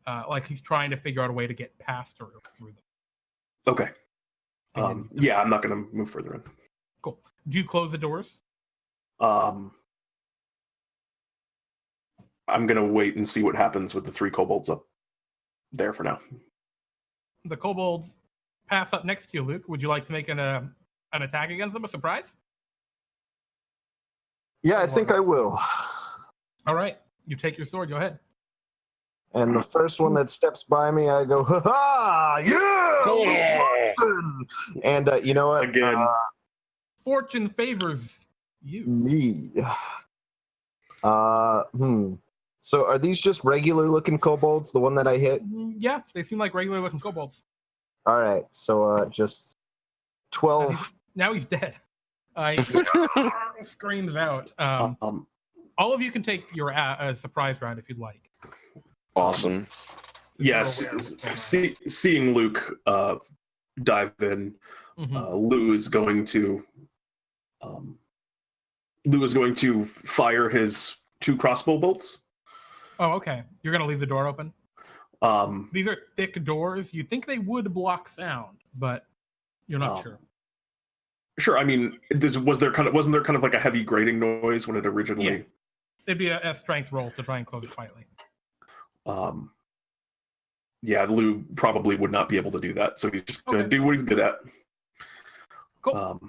Like he's trying to figure out a way to get past or through them. Okay. And Yeah, I'm not going to move further in. Cool. Do you close the doors? I'm going to wait and see what happens with the 3 kobolds up there for now. The kobolds pass up next to you, Luke. Would you like to make an attack against them? A surprise? yeah, I think I will. All right. You take your sword. Go ahead. And the first one that steps by me, I go, ha ha, yeah, Luckson! And you know what? Again. Fortune favors you. Me. So are these just regular looking kobolds, the one that I hit? Yeah, they seem like regular looking kobolds. All right, so just 12. Now he's dead. He screams out. All of you can take your surprise round if you'd like. Awesome. Yes, seeing Luke dive in, Lou is going to fire his 2 crossbow bolts. Oh, okay. You're gonna leave the door open. These are thick doors. You think they would block sound, but you're not sure. Sure. I mean, wasn't there kind of like a heavy grating noise when it originally? Yeah. It'd be a strength roll to try and close it quietly. Yeah, Lou probably would not be able to do that, so he's just going to do what he's good at. Cool.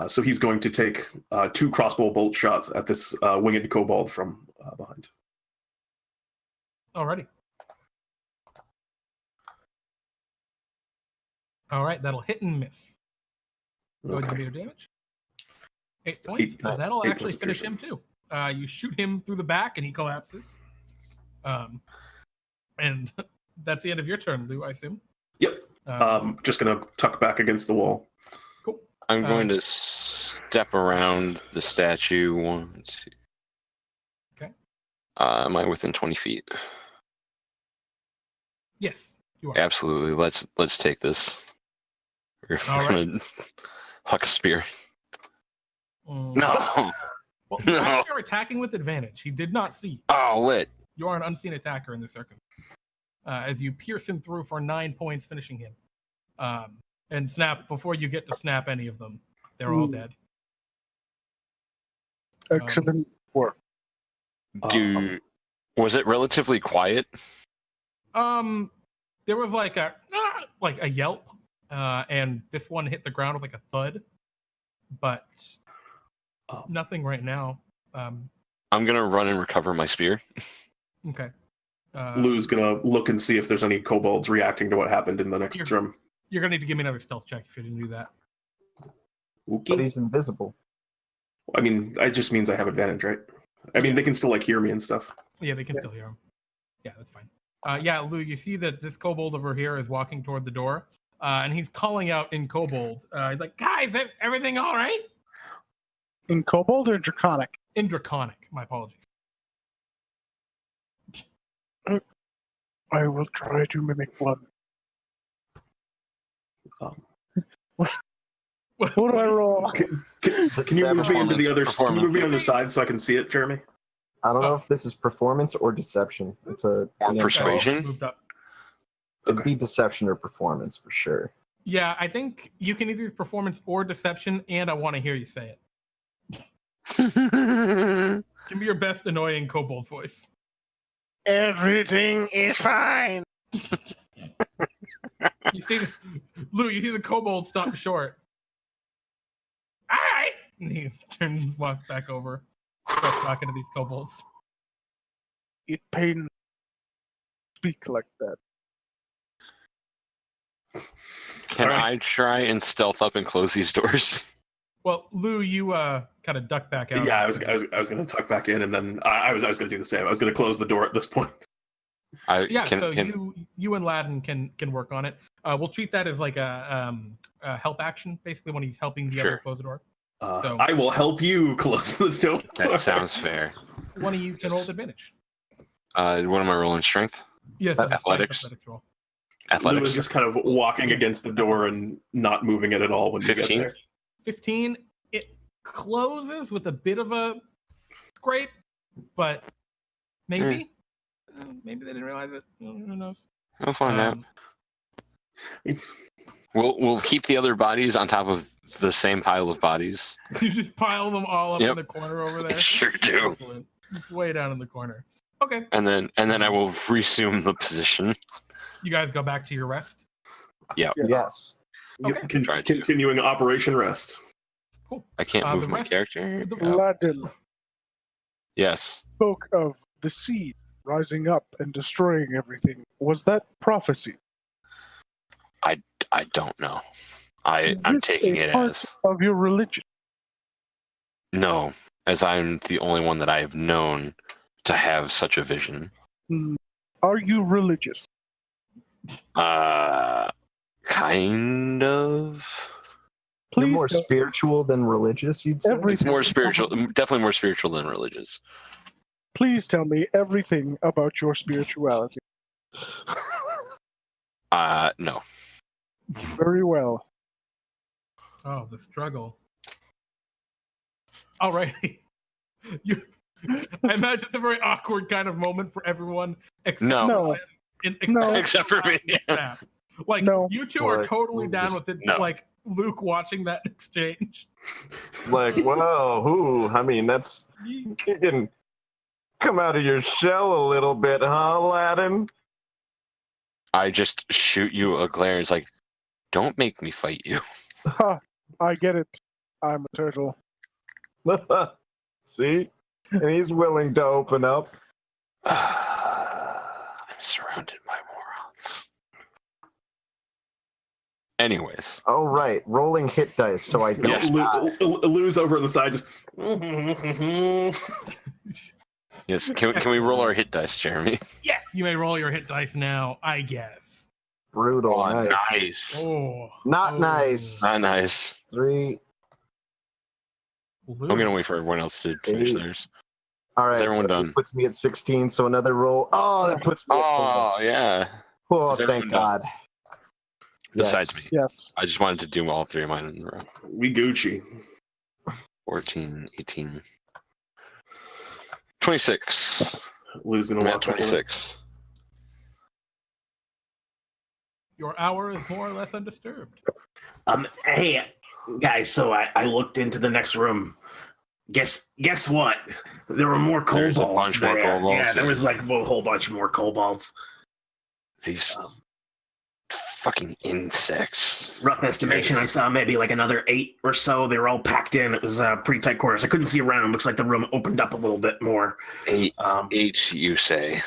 So he's going to take 2 crossbow bolt shots at this winged kobold from behind. Alrighty. All right, that'll hit and miss. Go ahead and give me your damage. 8 points. Nice. That'll 8 actually points of finish piercing. him too. You shoot him through the back, and he collapses. And that's the end of your turn, Lou, I assume. Yep. Just gonna tuck back against the wall. Cool. I'm going to step around the statue. 1, 2. Okay. Am I within 20 feet? Yes, you are. Absolutely. Let's take this. We're All gonna huck a spear. No. Well, No. you actually are attacking with advantage. He did not see you. Oh, lit. You are an unseen attacker in this circumstance. As you pierce him through for 9 points, finishing him. And snap, before you get to snap any of them, they're all dead. Excellent work. Was it relatively quiet? There was like a yelp, and this one hit the ground with like a thud, but nothing right now. I'm gonna run and recover my spear. Okay. Lou's gonna look and see if there's any kobolds reacting to what happened in the next room. You're gonna need to give me another stealth check if you didn't do that. But he's invisible. I mean, it just means I have advantage, right? I mean, they can still hear me and stuff. Yeah, they can still hear him. Yeah, that's fine. Yeah, Lou, you see that this kobold over here is walking toward the door, and he's calling out in kobold. He's like, "Guys, everything all right?" In kobold or draconic? In draconic. My apologies. I will try to mimic one. What do I roll? Can you move me into the other? Can you move me on the side so I can see it, Jeremy? I don't know if this is performance or deception. It's a Or persuasion? Moved up. It'd be deception or performance for sure. Yeah, I think you can either use performance or deception, and I want to hear you say it. Give me your best annoying kobold voice. Everything is fine. You see, Lou, you see the kobold stop short. All right. And he turns and walks back over. Starts talking to these kobolds. It pains. Speak like that. Can All right. I try and stealth up and close these doors? Well, Lou, you kind of duck back out. Yeah, I was going to tuck back in, and then I was going to do the same. I was going to close the door at this point. You and Ladon can work on it. We'll treat that as like a help action, basically when he's helping the other close the door. So I will help you close the door. That sounds fair. one of you can roll with advantage. What am I rolling? Strength? Yes, it's a Athletics. athletics roll. Lou Athletics? is just kind of walking against the door and not moving it at all when you get 15? there. 15. It closes with a bit of a scrape, but maybe. Maybe they didn't realize it. Who knows? I'll find out. We'll keep the other bodies on top of the same pile of bodies. You just pile them all up in the corner over there. Sure do. Excellent. It's way down in the corner. Okay. And then I will resume the position. You guys go back to your rest. Yeah. Yes. Okay. Continuing Operation Rest. Cool. I can't move the my rest- character. the- Ladon Yes. spoke of the seed rising up and destroying everything. Was that prophecy? I don't know. Is I'm this taking a it part as of your religion? no, as I'm the only one that I have known to have such a vision. Are you religious? Kind of. You're Please more tell spiritual than religious, you'd say? everything. It's more spiritual, definitely more spiritual than religious. Please tell me everything about your spirituality. No. Very well. Oh, the struggle. Alrighty. I imagine it's a very awkward kind of moment for everyone except No. Except for me. Snap. Like No. you two are totally down with it. No. Like Luke watching that exchange. It's like, whoa, I mean, that's you can come out of your shell a little bit, huh, Ladon? I just shoot you a glare. It's like, don't make me fight you. Ha! I get it. I'm a turtle. See? And he's willing to open up. I'm surrounded by morons. Anyways. Oh, right. Rolling hit dice, so I don't. Yes. Lou's over on the side, just. Yes. Can we roll our hit dice, Jeremy? Yes, you may roll your hit dice now, I guess. Brutal. Oh, Nice. nice. Oh. Not nice. Not nice. 3. Lou. I'm gonna wait for everyone else to finish 8. theirs. All right. everyone So done? it puts me at 16. So another roll. Oh, that puts me at 4. Oh yeah. Oh, is everyone thank done? God. Besides Yes. me, Yes. I just wanted to do all 3 of mine in a row. We Gucci. 14, 18, 26. Lou's gonna I'm at walk back in. 26. Your hour is more or less undisturbed. Hey, guys. So I looked into the next room. Guess what? There were more There's a kobolds bunch more there. kobolds, Yeah, there yeah. was like a whole bunch more kobolds. These fucking insects. Rough estimation, I saw maybe like another 8 or so. They were all packed in. It was pretty tight quarters. I couldn't see around. Looks like the room opened up a little bit more. 8, you say?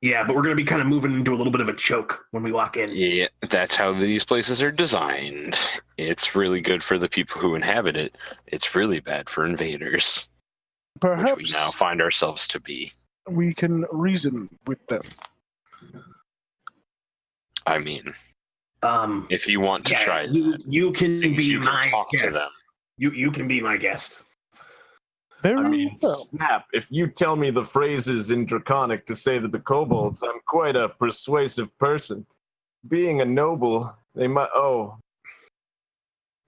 Yeah, but we're going to be kind of moving into a little bit of a choke when we walk in. Yeah, that's how these places are designed. It's really good for the people who inhabit it. It's really bad for invaders, which Perhaps we now find ourselves to be. we can reason with them. I mean, If if you want to try you can things, be you can my talk to guest. them. You can be my guest. Very I mean, well. snap. If you tell me the phrases in Draconic to say to the kobolds, I'm quite a persuasive person. Being a noble, they might. Oh.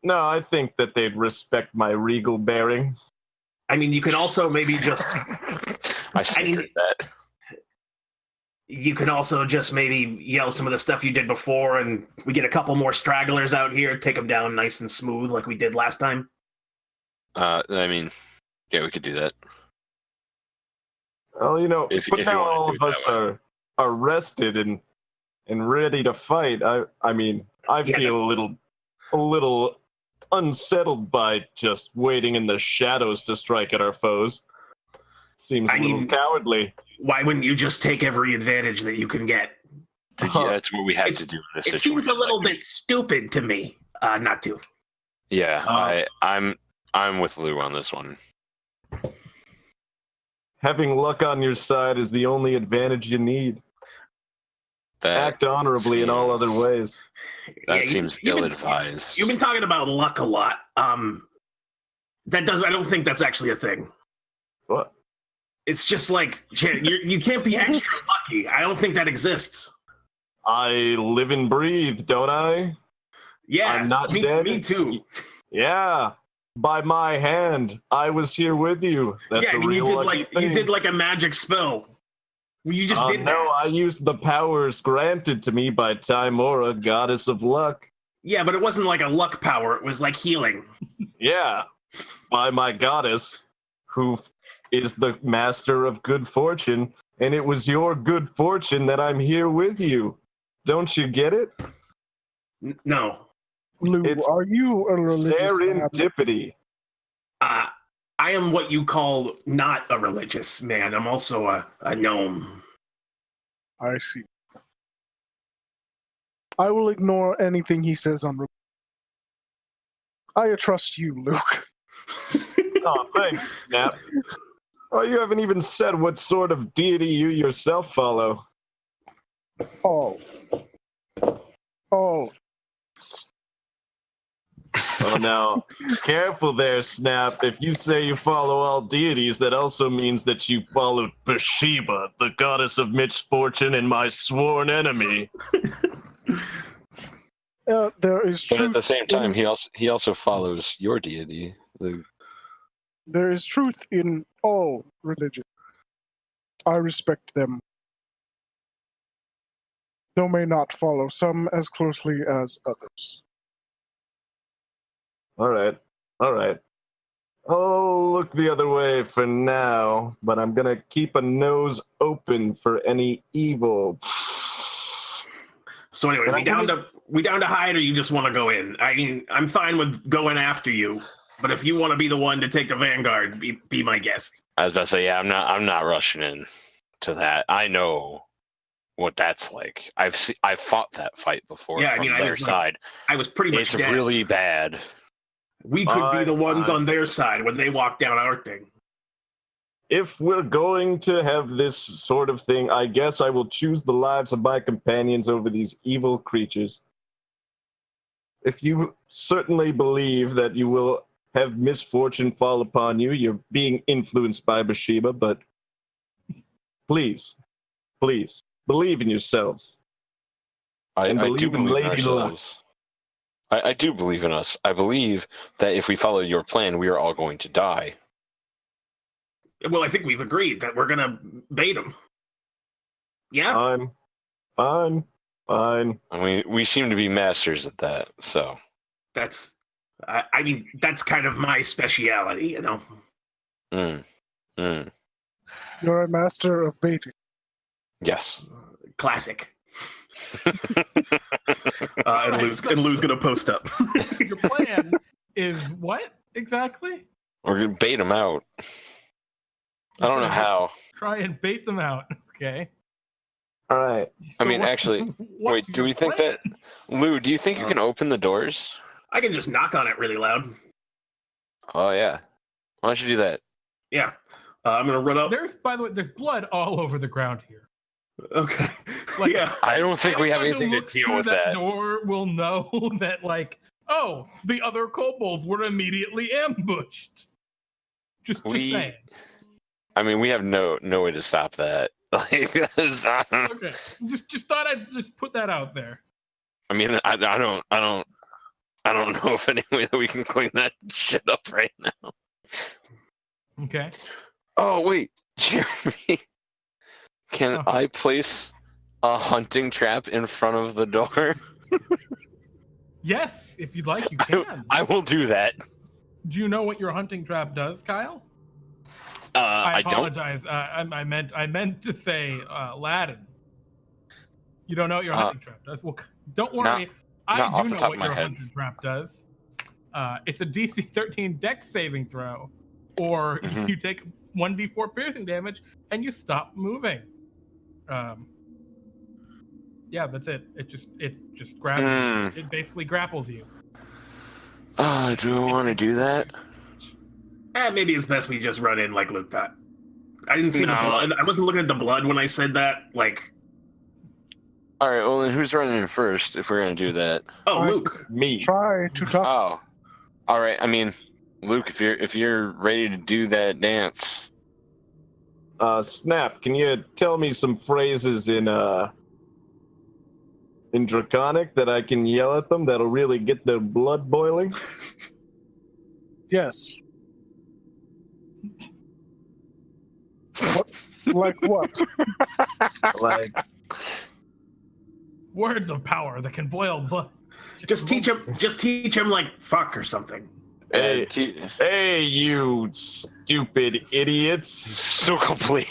No, I think that they'd respect my regal bearing. I mean, you can also maybe just I secret that. you can also just maybe yell some of the stuff you did before, and we get a couple more stragglers out here, take them down nice and smooth like we did last time. I mean, yeah, we could do that. Well, If but you now wanna all do of it us that are rested and ready to fight. I mean, I Yeah, feel a little unsettled by just waiting in the shadows to strike at our foes. Seems a I little mean- cowardly. Why wouldn't you just take every advantage that you can get? Yeah, that's what we have It's- to do in this It situation. seems a little like bit stupid to me not to. Yeah, I'm with Lou on this one. Having luck on your side is the only advantage you need. That Act honorably in all other ways. that Yeah, seems ill-advised. You've been talking about luck a lot. I don't think that's actually a thing. What? It's just like you can't be extra lucky. I don't think that exists. I live and breathe, don't I? Yeah, I'm not me, dead. Me too. Yeah. By my hand, I was here with you. That's yeah, I a mean, real lucky thing. you did like a magic spell. You just did No, that. I used the powers granted to me by Timora, goddess of luck. Yeah, but it wasn't like a luck power. It was like healing. Yeah, by my goddess, who is the master of good fortune, and it was your good fortune that I'm here with you. Don't you get it? No. Lou, It's are you a religious man? Serendipity. I am what you call not a religious man. I'm also a gnome. I see. I will ignore anything he says on. I trust you, Luke. Oh, thanks, Snap. Oh, you haven't even said what sort of deity you yourself follow. Oh. Oh. Oh, now, careful there, Snap. If you say you follow all deities, that also means that you followed Bathsheba, the goddess of misfortune and my sworn enemy. There is But truth. at the same time, in, he also follows your deity. there is truth in all religions. I respect them. Though may not follow some as closely as others. All right. I'll look the other way for now, but I'm gonna keep a nose open for any evil. So anyway, we down to hide, or you just want to go in? I mean, I'm fine with going after you, but if you want to be the one to take the vanguard, be my guest. I was about to say, yeah, I'm not rushing in to that. I know what that's like. I've fought that fight before Yeah, I from mean, I their was, like, side. I was pretty much It's dead. really bad. We could be the ones Fine. on their side when they walk down our thing. if we're going to have this sort of thing, I guess I will choose the lives of my companions over these evil creatures. If you certainly believe that you will have misfortune fall upon you, you're being influenced by Bathsheba, but please, believe in yourselves. I And do believe in believe in Lady Luck. ourselves. I do believe in us. I believe that if we follow your plan, we are all going to die. Well, I think we've agreed that we're gonna bait him. Yeah. Fine. I mean, we seem to be masters at that, so. That's. I mean, that's kind of my speciality, you know. You're a master of baiting. Yes. Classic. And Lou's gonna post up. Your plan is what exactly? We're going to bait them out. I don't know how. Try and bait them out. Okay. All right. I mean, actually, wait, do we think that... Lou, do you think you can open the doors? I can just knock on it really loud. Oh, yeah. Why don't you do that? Yeah. I'm gonna run up. By the way, there's blood all over the ground here. Okay. Like, yeah. I don't think we have anyone who anything to looks deal through with that that. door will know that, like, oh, the other kobolds were immediately ambushed. Just saying. I mean, we have no way to stop that. Like, Okay. Just thought I'd just put that out there. I mean, I don't know if any way that we can clean that shit up right now. Okay. Oh wait, Jeremy, can I place a hunting trap in front of the door? Yes, if you'd like, you can. I will do that. Do you know what your hunting trap does, Kyle? I don't. apologize. I meant to say Ladon. You don't know what your hunting trap does? Well, don't worry. not I off do the know top what of my your head. hunting trap does. It's a DC 13 Dex saving throw, or you take 1d4 piercing damage and you stop moving. Yeah, that's it. It just grabs you. It basically grapples you. Do I want to do that? Maybe it's best we just run in like Luke thought. I didn't see the No. blood. I wasn't looking at the blood when I said that. Like, All right. Well, then who's running in first if we're gonna do that? oh, Fine. Luke. Me. Try to talk. Oh, all right. I mean, Luke, if you're ready to do that dance, Snap, can you tell me some phrases in Draconic that I can yell at them that'll really get their blood boiling? Yes. Like what? Like, Words of power that can boil blood. Just teach him like fuck or something. hey, hey, you stupid idiots. so complete.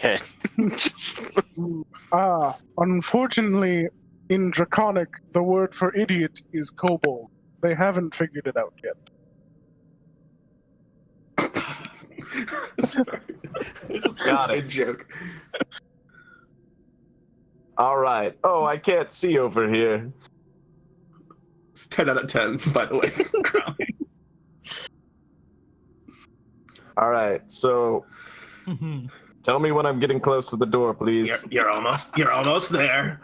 Unfortunately, in Draconic, the word for idiot is kobold. They haven't figured it out yet. Got a it. joke. All right. Oh, I can't see over here. It's 10 out of 10, by the way. Crowley. All right. So, tell me when I'm getting close to the door, please. You're almost there. You're almost there.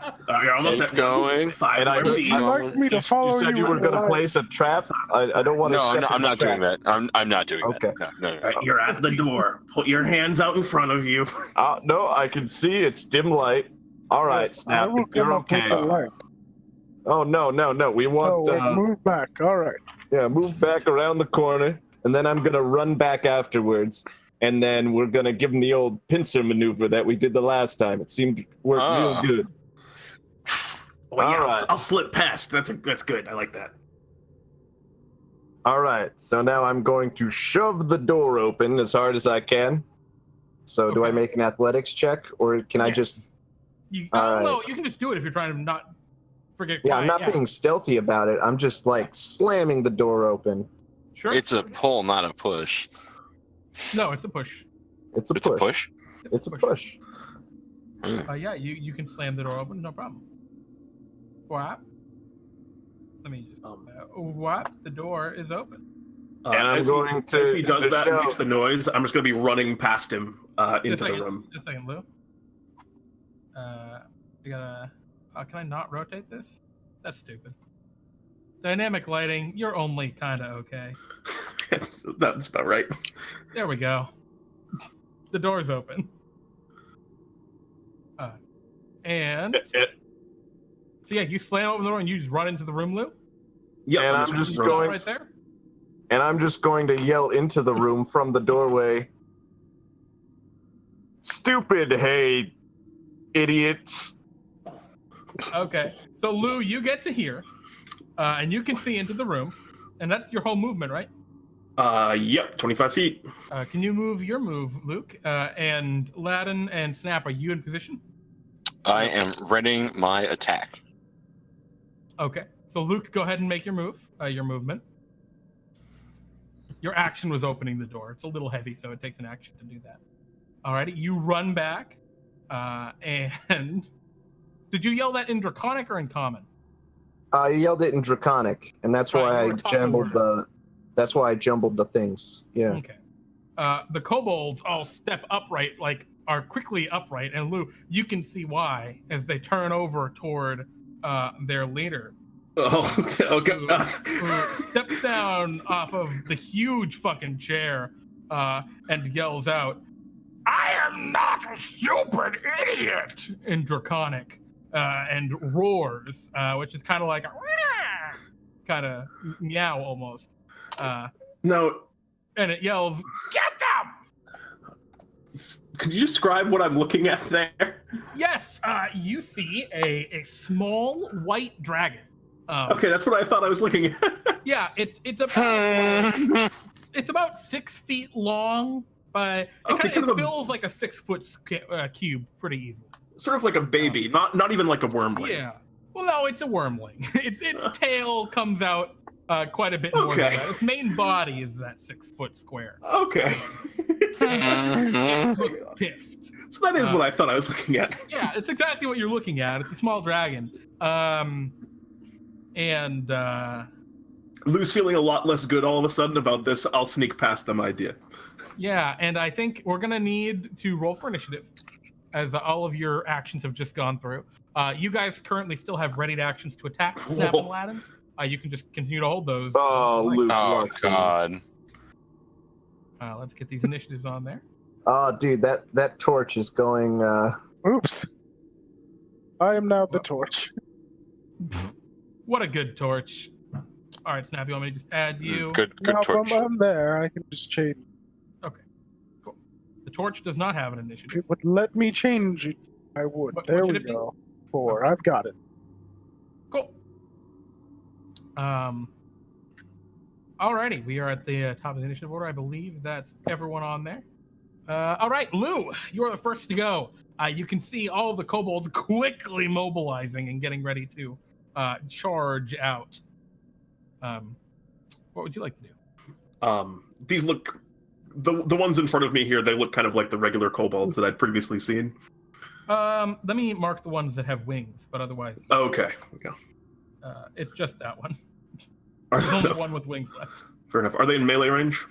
Keep going. 5 And I more don't- feet. Would you like me to follow You said you were going to place a trap. I don't want to. No, I'm not doing that. I'm not doing Okay. that. No. All right, you're at the door. Put your hands out in front of you. No, I can see it's dim light. All right, Yes, Snap, I will you're come up with okay. the light. Oh no. We want Move back. All right. move back around the corner, and then I'm gonna run back afterwards, and then we're gonna give him the old pincer maneuver that we did the last time. It seemed worked real good. Well, yeah, All right. I'll slip past. That's good. I like that. All right, so now I'm going to shove the door open as hard as I can. So do I Okay. make an athletics check, or can I just? All right. No, you can just do it if you're trying to not forget. Yeah, I'm quiet, not being stealthy about it. I'm just like slamming the door open. Sure. It's a pull, not a push. No, it's a push. It's a It's push. a push. It's a push. Yeah, you can slam the door open, no problem. Whap. Let me just. Whap. The door is open. And I'm as going to As he does the that and show. makes the noise, I'm just going to be running past him into the room. Just a second, Lou. We gotta. Can I not rotate this? That's stupid. Dynamic lighting. You're only kind of okay. That's about right. There we go. The door's open. And so yeah, you slam open the door and you just run into the room, Lou. Yeah, And I'm just going right there. And I'm just going to yell into the room from the doorway. Stupid, hey, idiots. Okay, so Lou, you get to here, and you can see into the room, and that's your whole movement, right? Yep, 25 feet. Can you move your move, Luke? And Ladon and Snap, are you in position? I am readying my attack. Okay, so Luke, go ahead and make your move, your movement. Your action was opening the door. It's a little heavy, so it takes an action to do that. Alrighty, you run back, and did you yell that in Draconic or in Common? I yelled it in Draconic, and that's why I jumbled the. That's why I jumbled the things. Yeah. Okay. The kobolds all step upright, are quickly upright, and Lou, you can see why as they turn over toward their leader. Oh, okay. Oh, God. Who steps down off of the huge fucking chair and yells out, "I am not a stupid idiot!" in Draconic, and roars, which is kind of like a kind of meow almost. No. And it yells, "Get them!" Could you describe what I'm looking at there? Yes, you see a small white dragon. Okay, that's what I thought I was looking at. Yeah, it's about 6 feet long, but it feels like a 6 foot cube pretty easily. Sort of like a baby, not even like a wormling. Yeah. Well, no, it's a wormling. Its tail comes out quite a bit more than that. Its main body is that 6 foot square. Okay. It looks pissed. So that is what I thought I was looking at. Yeah, it's exactly what you're looking at. It's a small dragon. And Lou's feeling a lot less good all of a sudden about this I'll sneak past them idea. Yeah, and I think we're going to need to roll for initiative as all of your actions have just gone through. You guys currently still have readied actions to attack Snap and Ladon. You can just continue to hold those. Oh, Luke. Oh, God. Let's get these initiatives on there. Oh, dude, that torch is going. Oops. I am now the torch. What a good torch. All right, Snap, you want me to just add you? Good Now, torch. if I'm there, I can just change. Okay, cool. The torch does not have an If initiative. it would let me change it, I would. What There should we it be? go. 4. I've got it. Cool. Alrighty, we are at the top of the initiative order. I believe that's everyone on there. All right, Lou, you're the first to go. You can see all of the kobolds quickly mobilizing and getting ready to charge out. What would you like to do? These look, the ones in front of me here, they look kind of like the regular kobolds that I'd previously seen. Let me mark the ones that have wings, but otherwise. Okay, here we go. It's just that one. Are There's they only enough? one with wings left. Fair enough. Are they in melee range?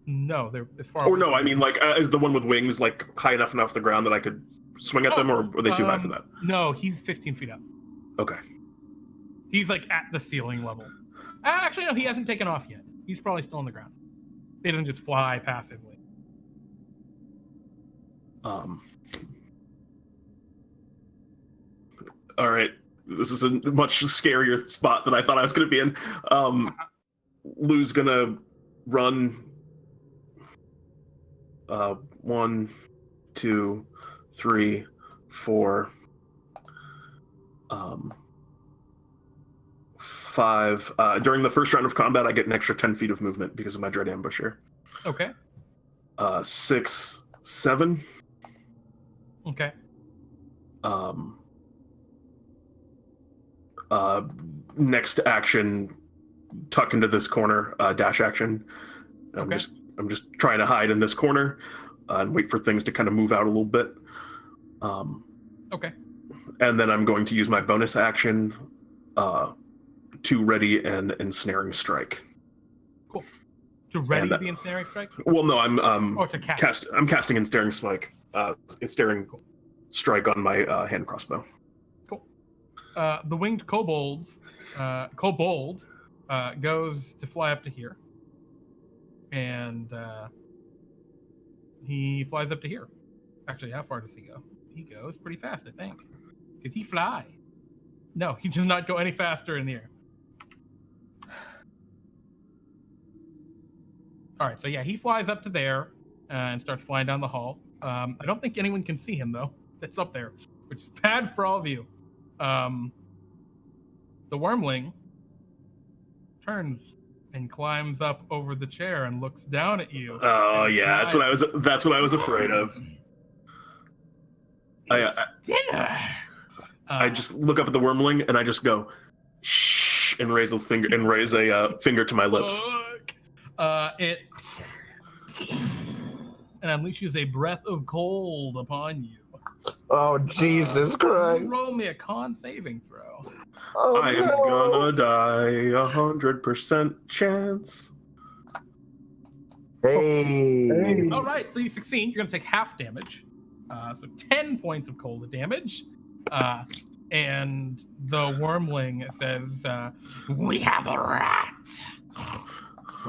No, they're as far. Or away no, from I mean, like, is the one with wings like high enough off the ground that I could swing at them, or are they too high for that? No, he's 15 feet up. Okay. He's like at the ceiling level. Actually, no, he hasn't taken off yet. He's probably still on the ground. He doesn't just fly passively. All right. This is a much scarier spot than I thought I was going to be in. Lou's going to run 1, 2, 3, 4, 5. During the first round of combat, I get an extra 10 feet of movement because of my Dread Ambusher. Okay. 6, 7. Okay. Next action, tuck into this corner, dash action. Okay. I'm just trying to hide in this corner and wait for things to kind of move out a little bit. Okay. And then I'm going to use my bonus action to ready an ensnaring strike. Cool. To ready And, the ensnaring strike? Well, no, I'm Or to cast? I'm casting ensnaring strike. Ensnaring strike on my hand crossbow. Cool. The winged kobold goes to fly up to here. And he flies up to here. Actually, how far does he go? He goes pretty fast, I think. Does he fly? No, he does not go any faster in the air. All right, so yeah, he flies up to there and starts flying down the hall. I don't think anyone can see him, though. That's up there, which is bad for all of you. The wormling turns and climbs up over the chair and looks down at you. Oh yeah, that's what I was afraid of. I just look up at the wormling and I just go shh and raise a finger finger to my lips. It and unleashes a breath of cold upon you. Oh, Jesus Christ. Roll me a con saving throw. Oh, I am gonna die 100% chance. Hey. All right, so you succeed. You're going to take half damage. So 10 points of cold damage. And the wormling says, "We have a rat."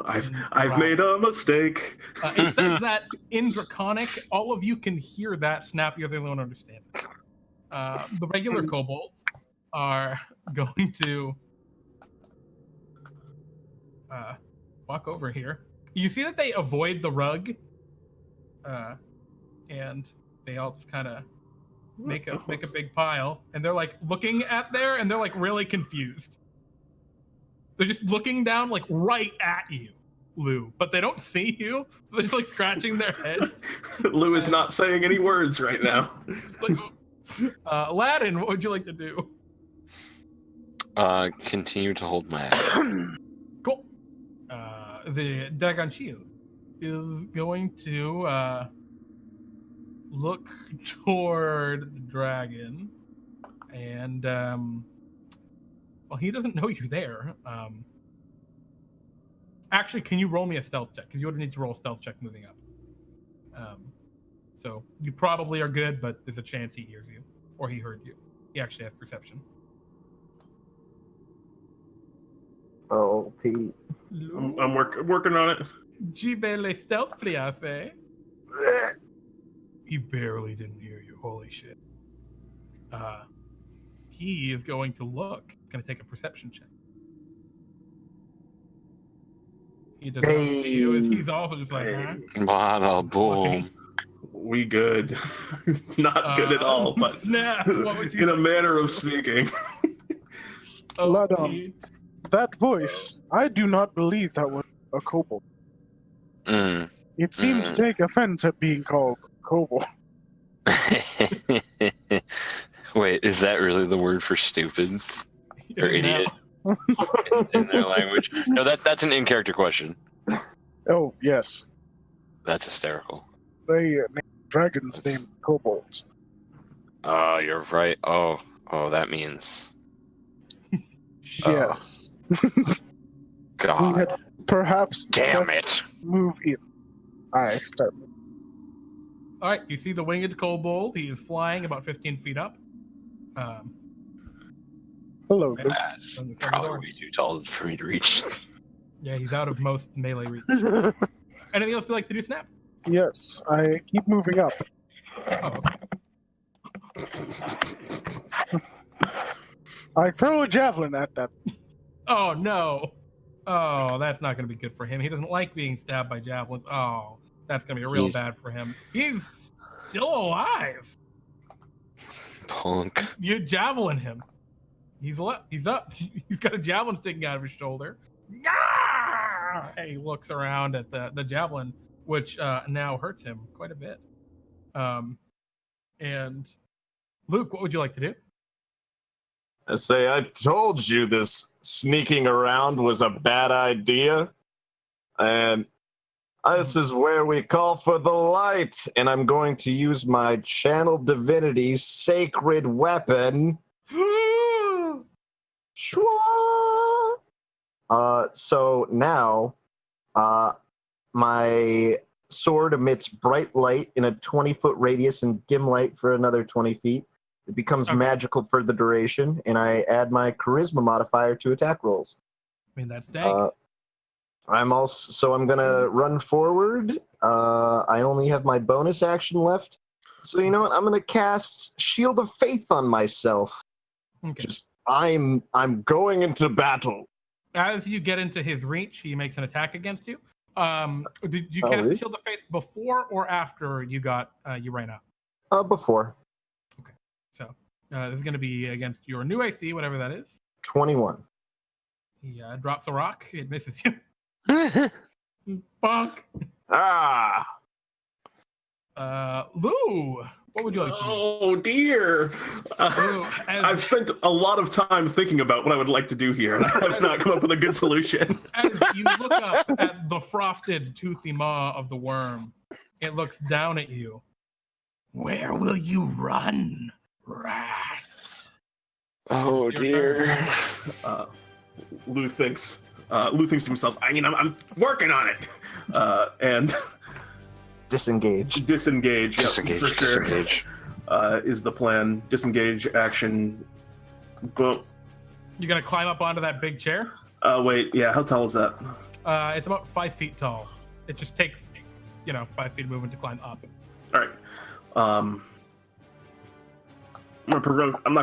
I've made a mistake. It says that in Draconic, all of you can hear that snap, the other one understands it. The regular kobolds are going to walk over here. You see that they avoid the rug, and they all just kind of make a big pile, and they're like looking at there, and they're like really confused. They're just looking down like right at you, Lou, but they don't see you, so they're just like scratching their heads. Lou is not saying any words right now. Like, Ladon, what would you like to do? Continue to hold my action. Cool. The Dragon Shield is going to look toward the dragon, and well, he doesn't know you're there. Actually, can you roll me a stealth check? Because you would need to roll a stealth check moving up. So you probably are good, but there's a chance he hears you, or he heard you. He actually has perception. Oh, Pete. I'm working on it. Gibele stealth, please. He barely didn't hear you. Holy shit. He is going to look. He's going to take a perception check. He does not see you. He's also just like, huh? Bada boom. We good. Not good at all, but Snap. What would you in a manner of speaking. Ladon. Pete. That voice, I do not believe that was a kobold. Mm. It seemed to take offense at being called kobold. Wait, is that really the word for stupid or It is now. idiot in their language? No, that's an in-character question. Oh, yes. That's hysterical. They named dragons named kobolds. Oh, you're right. Oh, that means Yes. We God. had perhaps Damn best it. move in. Alright, start. All right, you see the winged kobold. He is flying about 15 feet up. Hello, dude. That's On the front probably door. way too tall for me to reach. Yeah, he's out of most melee reach. Anything else you'd like to do, Snap? Yes, I keep moving up. Oh, okay. I throw a javelin at that. Oh, no. Oh, that's not going to be good for him. He doesn't like being stabbed by javelins. Oh, that's going to be real bad for him. He's still alive. Punk. You javelin him. He's up. He's got a javelin sticking out of his shoulder. Ah! And he looks around at the javelin, which now hurts him quite a bit. And Luke, what would you like to do? I say, I told you this sneaking around was a bad idea. And this is where we call for the light. And I'm going to use my channel divinity's sacred weapon. Shwa! So now, my sword emits bright light in a 20-foot radius and dim light for another 20 feet. It becomes magical for the duration, and I add my charisma modifier to attack rolls. I mean, that's dank. I'm gonna run forward. I only have my bonus action left, so you know what? I'm gonna cast Shield of Faith on myself. Okay. I'm going into battle. As you get into his reach, he makes an attack against you. Did you cast really? the Shield of Faith before or after you ran up? Before. So this is going to be against your new AC, whatever that is. 21. He drops a rock. It misses you. Bonk. Ah! Lou, what would you like to do? Oh dear! Lou, I've spent a lot of time thinking about what I would like to do here, and I have not come up with a good solution. As you look up at the frosted, toothy maw of the worm, it looks down at you. Where will you run, rat? Oh It's your dear. Lou thinks to himself, I mean, I'm working on it, and Disengage. disengage. Yep, Disengage. for sure. Disengage. Is the plan. Disengage action. Boom. You're gonna climb up onto that big chair. Wait, yeah, how tall is that? It's about 5 feet tall. It just takes, 5 feet of movement to climb up. All right. I'm not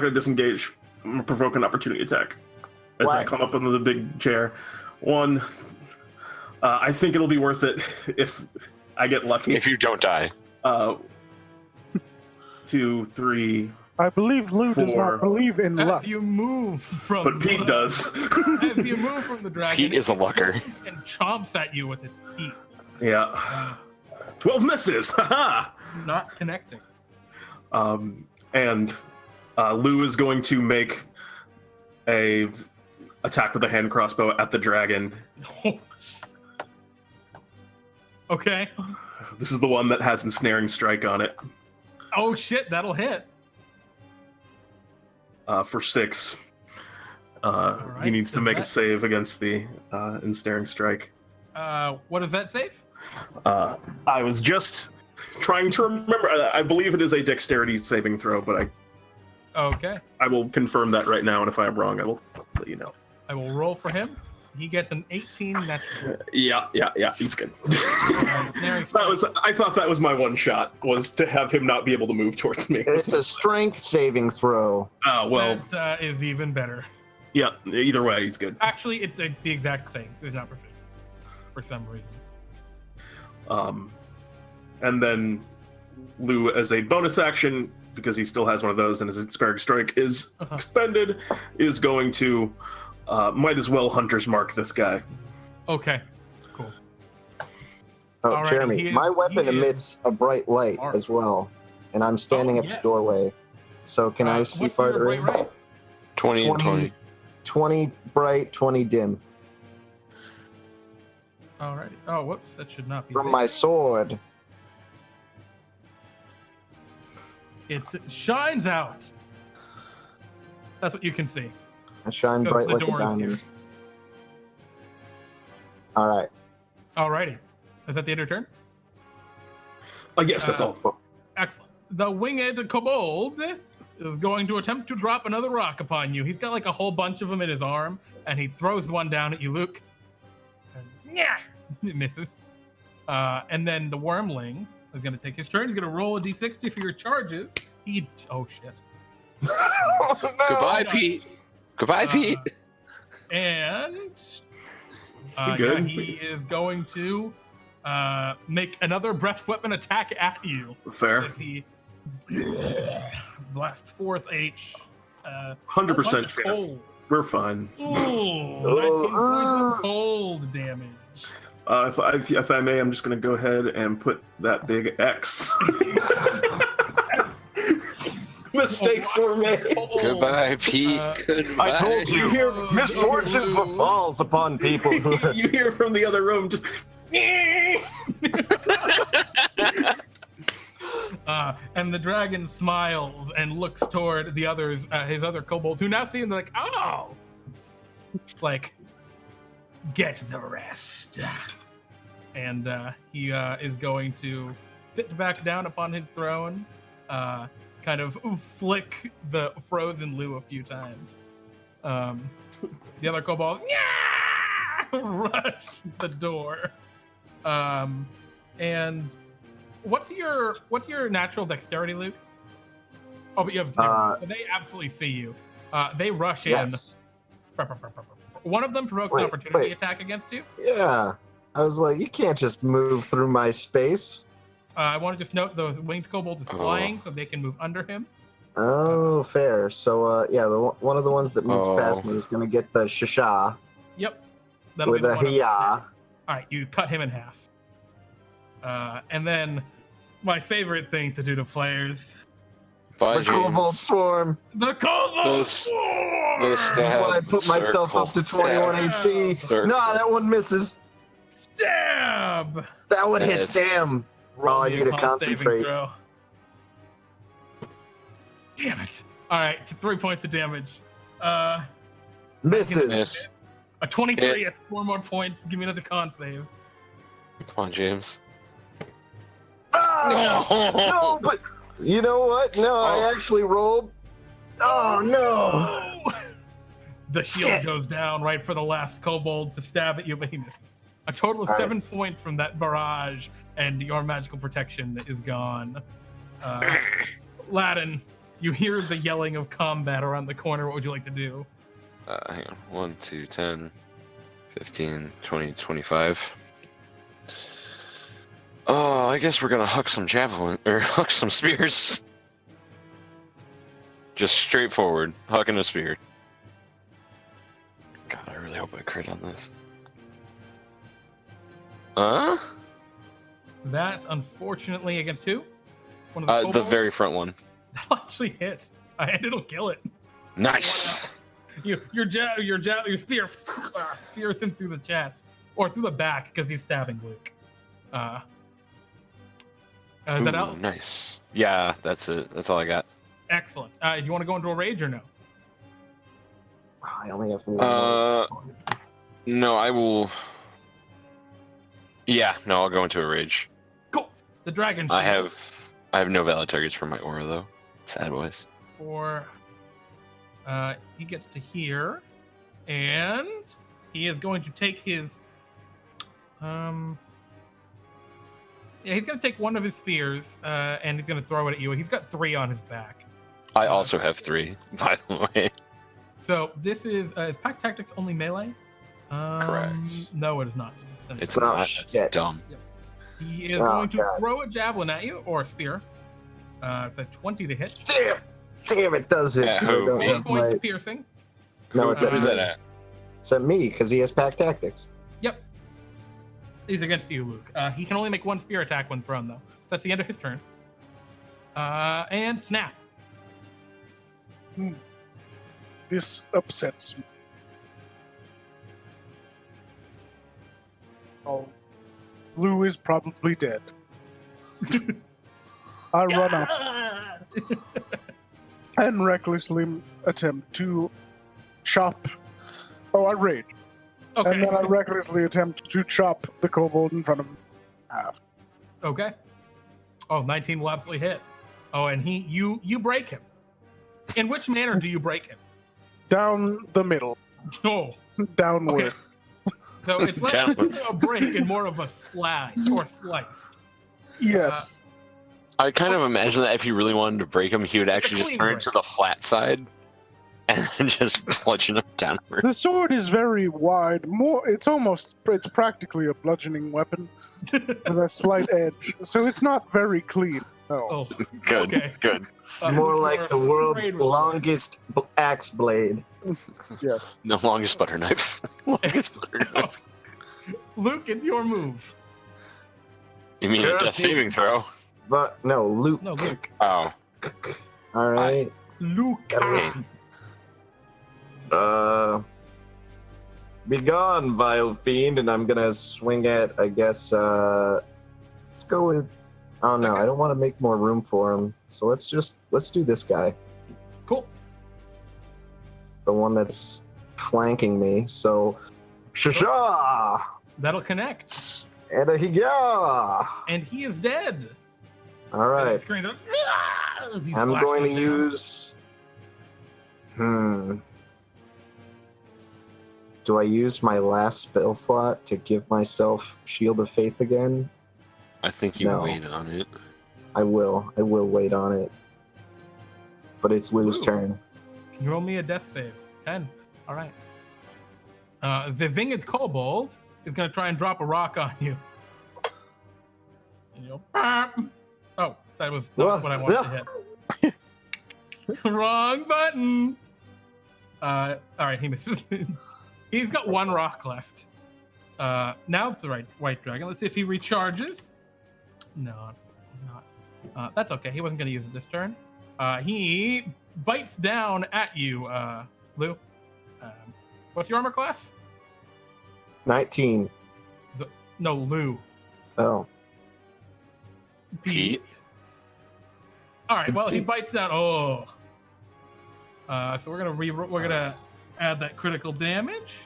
gonna disengage. I'm gonna provoke an opportunity attack as I What? come up into the big chair. One, I think it'll be worth it if I get lucky. If you don't die. 2, 3, I believe Lou does 4. not believe in luck. As you move from, but Pete does. As you move from the dragon, Pete is a lucker. it and chomps at you with its teeth, Yeah. 12 misses. Haha. not connecting. And Lou is going to make a attack with a hand crossbow at the dragon. Okay. This is the one that has ensnaring strike on it. Oh shit, that'll hit. For 6. He right, needs to so make a that- save against the ensnaring strike. What does that save? I was just trying to remember. I believe it is a dexterity saving throw, but Okay. I will confirm that right now, and if I am wrong, I will let you know. I will roll for him. He gets an 18 natural. Yeah, he's good. Ensnaring strike. I thought that was my one shot, was to have him not be able to move towards me. It's a strength saving throw. Well, That is even better. yeah, either way, he's good. Actually, it's the exact thing. It's not proficient for some reason. And then Lou, as a bonus action, because he still has one of those and his ensnaring strike is expended, is going to might as well Hunter's Mark this guy. Okay. Cool. Oh, Alright, Jeremy, he is- my weapon he is emits a bright light armed. as well, and I'm standing at yes. the doorway. So can I see what's your farther bright in? right? 20 and 20. 20 bright, 20 dim. Alrighty. Oh, whoops. That should not be. From there. my sword. It shines out. That's what you can see. I shine Because bright the like a door is diamond. here. All right. Alrighty. Is that the end of your turn? Yes, that's all. Excellent. The winged kobold is going to attempt to drop another rock upon you. He's got like a whole bunch of them in his arm, and he throws one down at you, Luke. And, yeah, it misses. And then the wormling is going to take his turn. He's going to roll a d60 for your charges. Oh shit. Oh, no. Goodbye, Pete. Goodbye, Pete. And Good. he is going to make another breath weapon attack at you. Fair. As he blasts forth 100% bunch of chance. cold. We're fine. Oh, 19 points of cold damage. If I may, I'm just going to go ahead and put that big X. Mistakes were made. Cold. Goodbye, Pete. Goodbye. I told you. hear Misfortune befalls upon people who You hear from the other room just. And the dragon smiles and looks toward the others, his other kobolds, who now see him. They're like, "Oh, like, get the rest." and he is going to sit back down upon his throne, kind of flick the frozen Lou a few times. The other kobolds rush the door. And what's your natural dexterity, Luke? Oh, but you have so they absolutely see you. They rush in. Yes. One of them provokes an opportunity attack against you. Yeah. I was like, you can't just move through my space. I want to just note the winged kobold is flying, so they can move under him. Oh, fair. So, yeah, one of the ones that moves past me is going to get the shisha Yep. with a hiya. All right, you cut him in half. And then my favorite thing to do to players. The kobold swarm. The kobold swarm! This is why I put myself up to 21 AC. No, that one misses. Stab! That one hits, damn. Roll I me need to con concentrate. saving throw. Damn it. All right, 3 points of damage. Misses. A 23 at 4 more points. Give me another con save. Come on, James. No, but you know what? No, I actually rolled. Oh, no. The shield goes down right for the last kobold to stab at you, but he missed. A total of 7 points from that barrage, and your magical protection is gone. Ladon, you hear the yelling of combat around the corner. What would you like to do? Hang on. 1, 2, 10, 15, 20, 25. Oh, I guess we're gonna huck some javelin or huck some spears. Just straightforward, hucking a spear. God, I really hope I crit on this. That, unfortunately, against who? One of The kobolds? very front one. That'll actually hit, and it'll kill it. Nice. Your spear spears him through the chest or through the back because he's stabbing Luke. Is that out? Nice. Yeah, that's it. That's all I got. Excellent. Do you want to go into a rage or no? I only have one. No, I will. Yeah, no, I'll go into a rage. Go. The dragon. I have no valid targets for my aura though. Sad boys. He gets to here, and he is going to take his. Yeah, he's going to take one of his spears, and he's going to throw it at you. He's got 3 on his back. I also have 3, by the way. So this is Pack Tactics only melee? Correct. No, it is not. It's Oh, not. shit. That's dumb. He is going to throw a javelin at you, or a spear. The 20 to hit. Damn, it does it. Yeah, 'cause I who, don't me? 8 have points my- of piercing. No, it's at Who's me. that at? It's at me because he has pack tactics. Yep. He's against you, Luke. He can only make 1 spear attack when thrown, though. So that's the end of his turn. And snap. This upsets me. Oh, Lou is probably dead. I run up and recklessly attempt to chop. Oh, I rage. Okay. And then I recklessly attempt to chop the kobold in front of me in half. Okay. Oh, 19 will absolutely hit. Oh, and you break him. In which manner do you break him? Down the middle. Oh, Downward. okay. So it's less Downwards. a break and more of a slide or slice. Yes. I kind of imagine that if he really wanted to break him, he would actually just clean turn break. to the flat side and then just bludgeon him downward. The sword is very wide. It's practically a bludgeoning weapon with a slight edge. So it's not very clean. No. Oh, Good, okay. good. More Luke, like you're the world's afraid with longest axe blade. Yes. No, longest butter knife. Longest butter knife. Luke, it's your move. You mean a death saving throw? But no, Luke. No, Luke. Oh. All right. Luke. Be gone, vile fiend, and I'm gonna swing at. I guess. Let's go with. Oh no, Okay. I don't want to make more room for him. So let's do this guy, Cool. the one that's flanking me. So, shasha! That'll connect. And yeah. And he is dead. All right. And screams out, as he I'm slashes going to down. use. Do I use my last spell slot to give myself Shield of Faith again? I think you No. wait on it. I will. I will wait on it. But it's Lou's Ooh. turn. Can you roll me a death save? 10. All right. The Winged Kobold is going to try and drop a rock on you. And you'll... Oh, that was not what I wanted to hit. Wrong button. All right, he misses. He's got one rock left. Now it's the right white dragon. Let's see if he recharges. No, not. That's okay. He wasn't going to use it this turn. He bites down at you, Lou. What's your armor class? 19. No, Lou. Oh. Pete. All right. Well, he bites down. Oh. So we're gonna add that critical damage.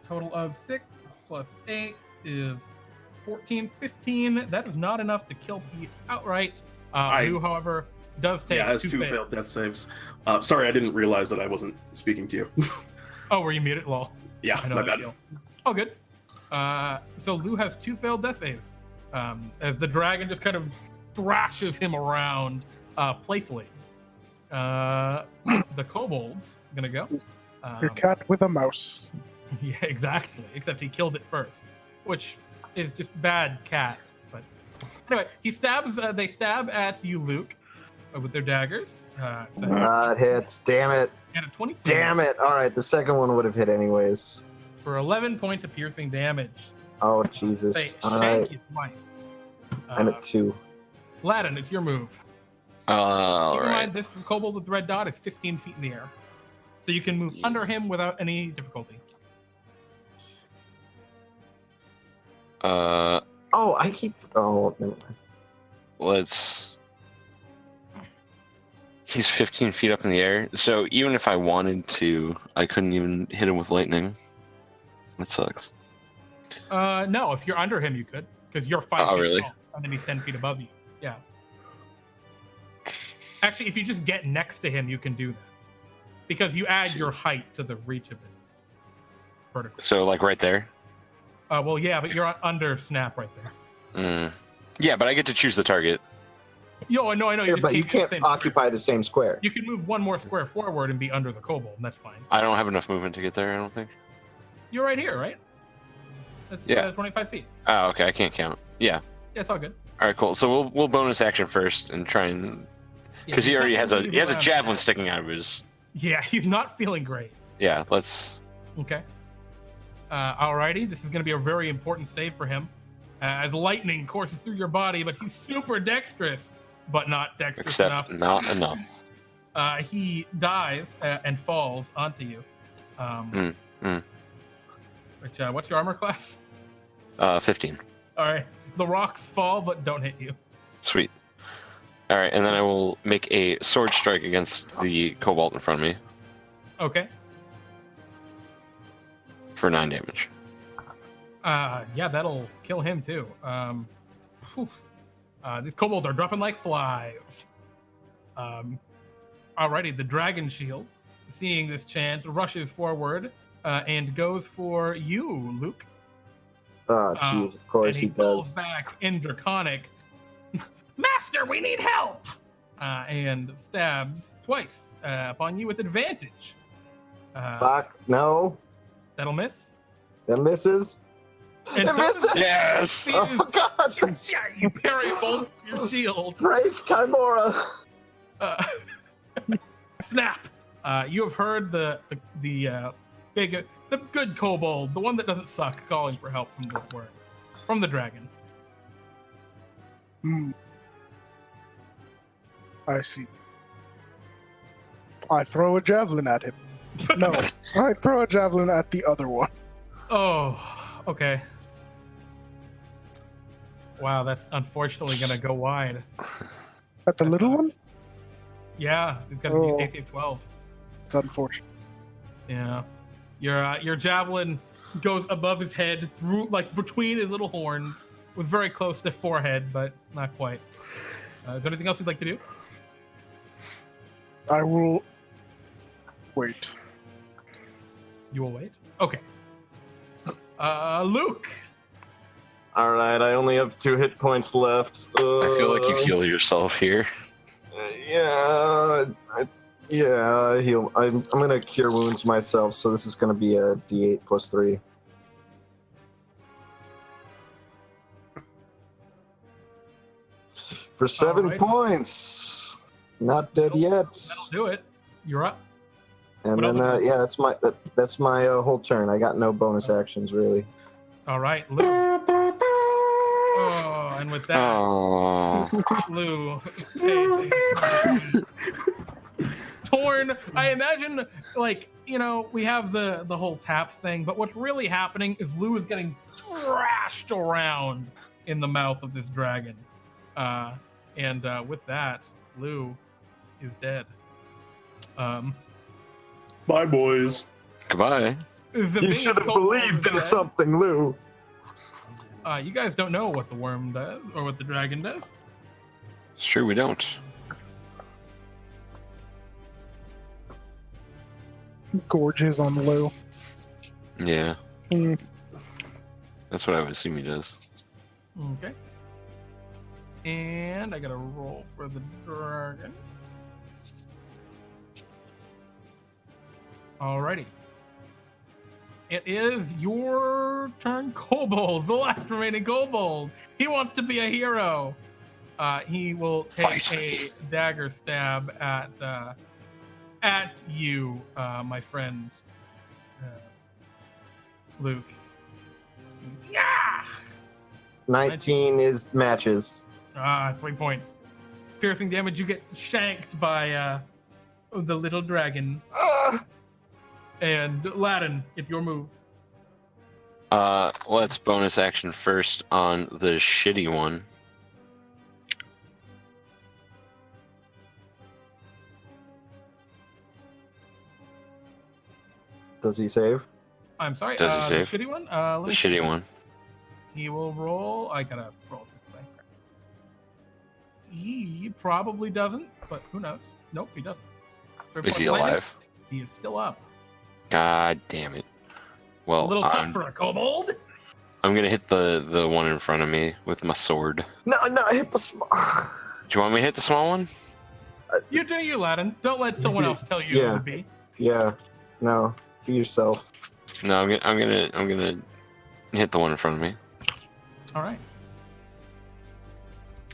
Total of 6 plus 8 is 14, 15. That is not enough to kill Pete outright. Lou, however, does take Yeah, it has 2 fails. failed death saves. Sorry, I didn't realize that I wasn't speaking to you. Oh, were you muted? Lol. Yeah, I know my that bad. deal. Oh, good. So Lou has 2 failed death saves. As the dragon just kind of thrashes him around playfully. The kobold's gonna go. Your cat with a mouse. Yeah, exactly. Except he killed it first, which is just bad cat. But anyway, he stabs. They stab at you, Luke, with their daggers. It hits. Damn it. And a 22. Damn it. All right, the second one would have hit anyways. For 11 points of piercing damage. Oh, They Jesus. All shank right. you twice. I'm at 2. Ladon, it's your move. All Keep in right. mind, this kobold with the red dot is 15 feet in the air. So you can move Yeah. under him without any difficulty. Oh, I keep. Oh, never mind. Let's. He's 15 feet up in the air, so even if I wanted to, I couldn't even hit him with lightning. That sucks. No, if you're under him, you could. Because you're 5 Oh, feet really? tall, and then he's 10 feet above you. Yeah. Actually, if you just get next to him, you can do that. Because you add your height to the reach of it. Vertically. So, like right there? Well, yeah, but you're under snap right there. Yeah, but I get to choose the target. Yo, I know. Yeah, but you can't occupy the same square. You can move one more square forward and be under the kobold, and that's fine. I don't have enough movement to get there, I don't think. You're right here, right? That's Yeah. 25 feet. Oh, okay, I can't count. Yeah. Yeah, it's all good. All right, cool. So we'll bonus action first and try and because he already has a javelin sticking out of his. Yeah, he's not feeling great. Yeah, let's. Okay. Alrighty, this is going to be a very important save for him. As lightning courses through your body, but he's super dexterous, but not dexterous Except enough. not enough. He dies and falls onto you. Which, what's your armor class? 15. All right. The rocks fall, but don't hit you. Sweet. All right, and then I will make a sword strike against the kobold in front of me Okay. for 9 damage. Yeah, that'll kill him too. These kobolds are dropping like flies. Alrighty, the dragon shield, seeing this chance, rushes forward and goes for you, Luke. Oh, jeez, of course and he pulls does. back in Draconic. Master, we need help! And stabs twice upon you with advantage. Fuck, no. That'll miss. That misses. And It so misses! Yes! Oh, God. You parry both your shield. Praise Timora. Snap! You have heard the good kobold, the one that doesn't suck, calling for help from the dragon. I see. I throw a javelin at him. No, I throw a javelin at the other one. Oh, okay. Wow, that's unfortunately gonna go wide. At the little one? Yeah, he's got a AC of 12. It's unfortunate. Yeah, your javelin goes above his head, through like between his little horns, was very close to forehead, but not quite. Is there anything else you'd like to do? I will wait. You will wait. Okay. Luke. All right, I only have 2 hit points left. I feel like you heal yourself here. Yeah, I heal. I'm gonna cure wounds myself, so this is gonna be a D8 plus 3. For 7 Alrighty. points. Not dead yet. That'll do it. You're up. And What then else? yeah, that's my whole turn. I got no bonus actions really. All right, Lou. Oh, and with that, Oh, Lou. Torn. I imagine, like, you know, we have the whole taps thing, but what's really happening is Lou is getting thrashed around in the mouth of this dragon. And with that, Lou is dead. Bye, boys. goodbye. You should have believed in something, Lou. You guys don't know what the worm does or what the dragon does. It's true, we don't. Gorges on Lou. Yeah, Mm. that's what I would assume he does. Okay. And I gotta roll for the dragon. Alrighty. It is your turn, Kobold, the last remaining Kobold. He wants to be a hero. He will take Fight me. a dagger stab at you, my friend, Luke. Yeah. 19 is matches. 3 points. Piercing damage. You get shanked by the little dragon. And Ladon, it's your move. Let's bonus action first on the shitty one. Does he save? I'm sorry. Does he the save? shitty one. Let The me shitty see. one. He will roll. I gotta roll this thing. He probably doesn't, but who knows? Nope, he doesn't. Is he alive? He is still up. God damn it. A Well, little tough for a kobold. I'm gonna hit the one in front of me with my sword. No, I hit the small. Do you want me to hit the small one? You do you, Ladon. Don't let someone else tell you Yeah. who to be. Yeah, no, be yourself. No, I'm gonna hit the one in front of me. All right.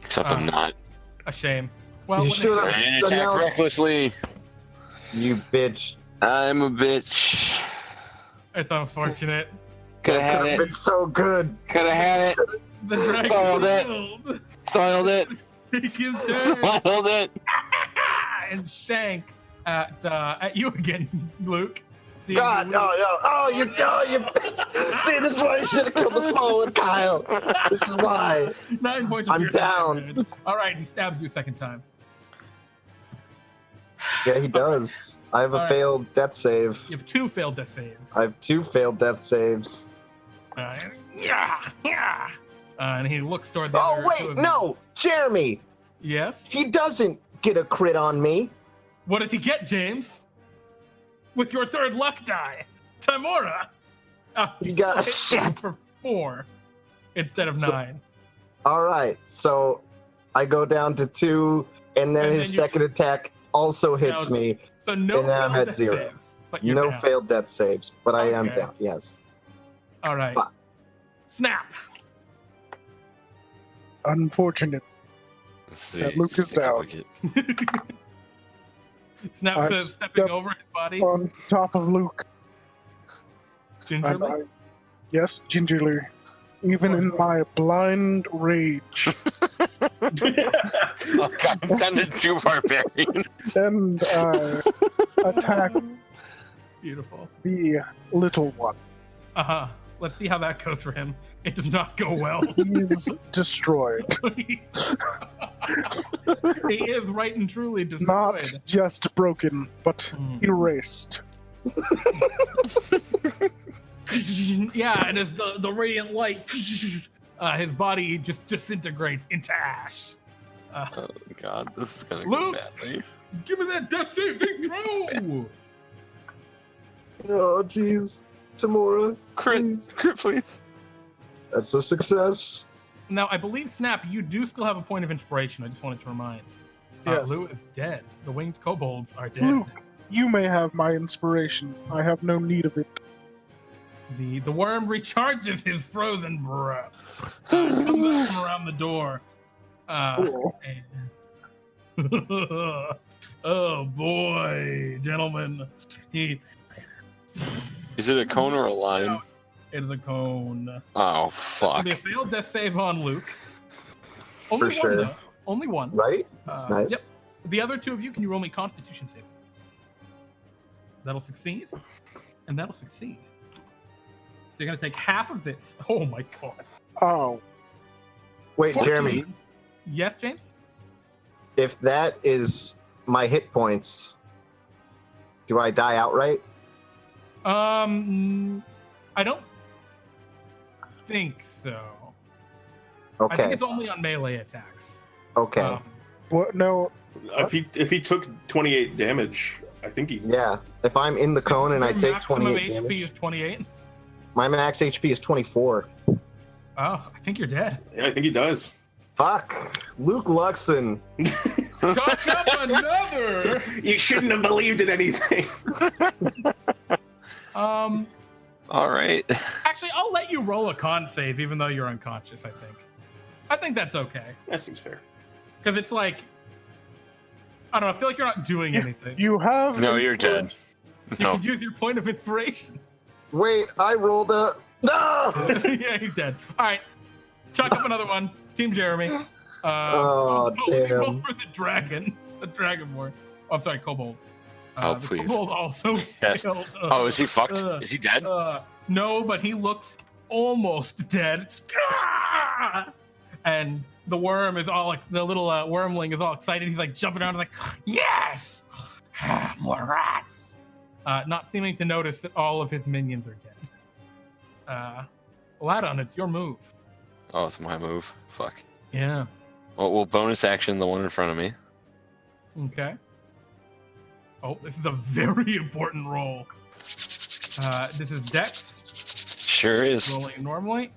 Except I'm not. A shame. Well, You what should is- have- I didn't attack announced- recklessly. You bitch. I'm a bitch. it's unfortunate. Could have That had could have it. been so good. Could have had it. The dragon Soiled it. killed. Soiled it. He gives turn Soiled it. and shank at you again, Luke. See, God, you- no. Oh, you See, this is why you should have killed the small one, Kyle. This is why. 9 points. Of I'm piercing down. damage. All right, he stabs you a second time. Yeah, he does. I have a All right. failed death save. You have 2 failed death saves. I have 2 failed death saves. Yeah. And he looks toward the Oh, other two wait, of you. no! Jeremy! Yes. He doesn't get a crit on me. What does he get, James? With your 3rd luck die, Timora. You got a still hit you shit. for 4 instead of So- 9. Alright, so I go down to 2, and then And his then you- second attack also hits Down. me. So no and now I'm failed at death 0. saves, but you're No down. failed death saves, but I am Okay. down, yes. All right. Fuck. Snap. Unfortunate. That Luke is down. Snap I says, stepping step over his body On top of Luke. And gingerly. I, yes, gingerly. Even in my blind rage. Oh god, I'm down to 2 barbarians. And I attack Beautiful. the little one. Uh-huh. Let's see how that goes for him. It does not go well. He's destroyed. He is right and truly Not destroyed. just broken, but Mm. erased. Yeah, and as the radiant light, his body just disintegrates into ash. Oh God, this is gonna Luke! go badly. Give me that death saving throw! Oh, jeez. Tamora, Crit, please. crit, please. That's a success. Now, I believe, Snap, you do still have a point of inspiration. I just wanted to remind. Yes. Lou is dead. The winged kobolds are dead. Luke, you may have my inspiration. I have no need of it. The worm recharges his frozen breath. Comes up from around the door. Cool. And- oh boy, gentlemen. He Is it a cone or a line? it is a cone. Oh It'll fuck. be a failed death save on Luke. Only For one, sure. though. Only one. Right? That's nice. Yep. The other two of you, can you roll me Constitution save? That'll succeed, and that'll succeed. So you're gonna take half of this. Oh my god. Oh, Wait, 14. Jeremy, Yes, James? if that is my hit points, do I die outright? I don't think so. I think Okay. it's only on melee attacks. Okay. what? No. If he took 28 damage, I think he. Yeah. If I'm in the cone and I Your take maximum 28 HP damage, is 28. my max HP is 24. Oh, I think you're dead. Yeah, I think he does. Fuck. Luke Luckson. Chalk up another. You shouldn't have believed in anything. All right. Actually, I'll let you roll a con save, even though you're unconscious. I think that's okay, That seems fair. because it's like, I don't know. I feel like you're not doing anything. You have. No, you're dead. You No. could use your point of inspiration. Wait, I rolled a. No! Yeah, he's dead. All right, chalk up another one. Team Jeremy. Oh, roll damn. for the dragon. The dragonborn. Oh, I'm sorry, kobold. Oh, the please. Kobold also Yes. failed. Oh, is he fucked? Uh, Is he dead? No, but he looks almost dead. And the worm is all the little wormling is all excited. He's like jumping around, like, yes, more rats. Not seeming to notice that all of his minions are dead. Ladon, it's your move. Oh, it's my move. Fuck. Yeah. Well, bonus action the one in front of me. Okay. Oh, this is a very important roll. This is Dex. Sure is. Rolling normally.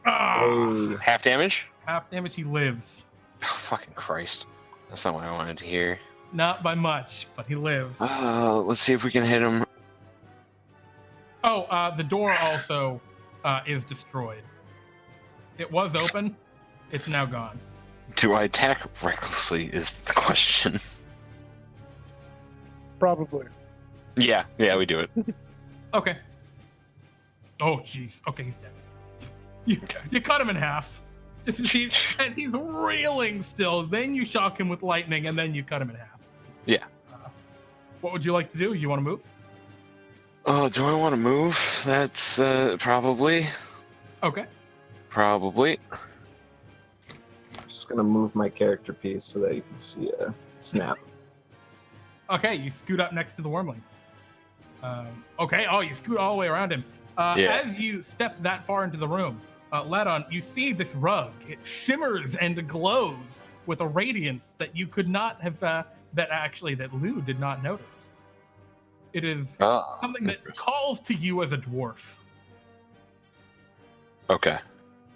Ah, Hey. Half damage? half damage. He lives. Oh, fucking Christ. That's not what I wanted to hear. Not by much, but he lives. Let's see if we can hit him. Oh, the door also is destroyed. It was open. It's now gone. Do I attack recklessly is the question. Probably. Yeah, we do it. Okay. Oh, jeez. Okay, he's dead. You cut him in half. As he's reeling still. Then you shock him with lightning, and then you cut him in half. Yeah. What would you like to do? You want to move? Oh, do I want to move? That's probably. Okay. Probably. I'm just gonna move my character piece so that you can see a snap. Okay, you scoot up next to the wormling. Okay, oh, you scoot all the way around him. Yeah. As you step that far into the room, Ladon, you see this rug. It shimmers and glows with a radiance that you could not have, that Lou did not notice. It is Oh, something that calls to you as a dwarf. okay.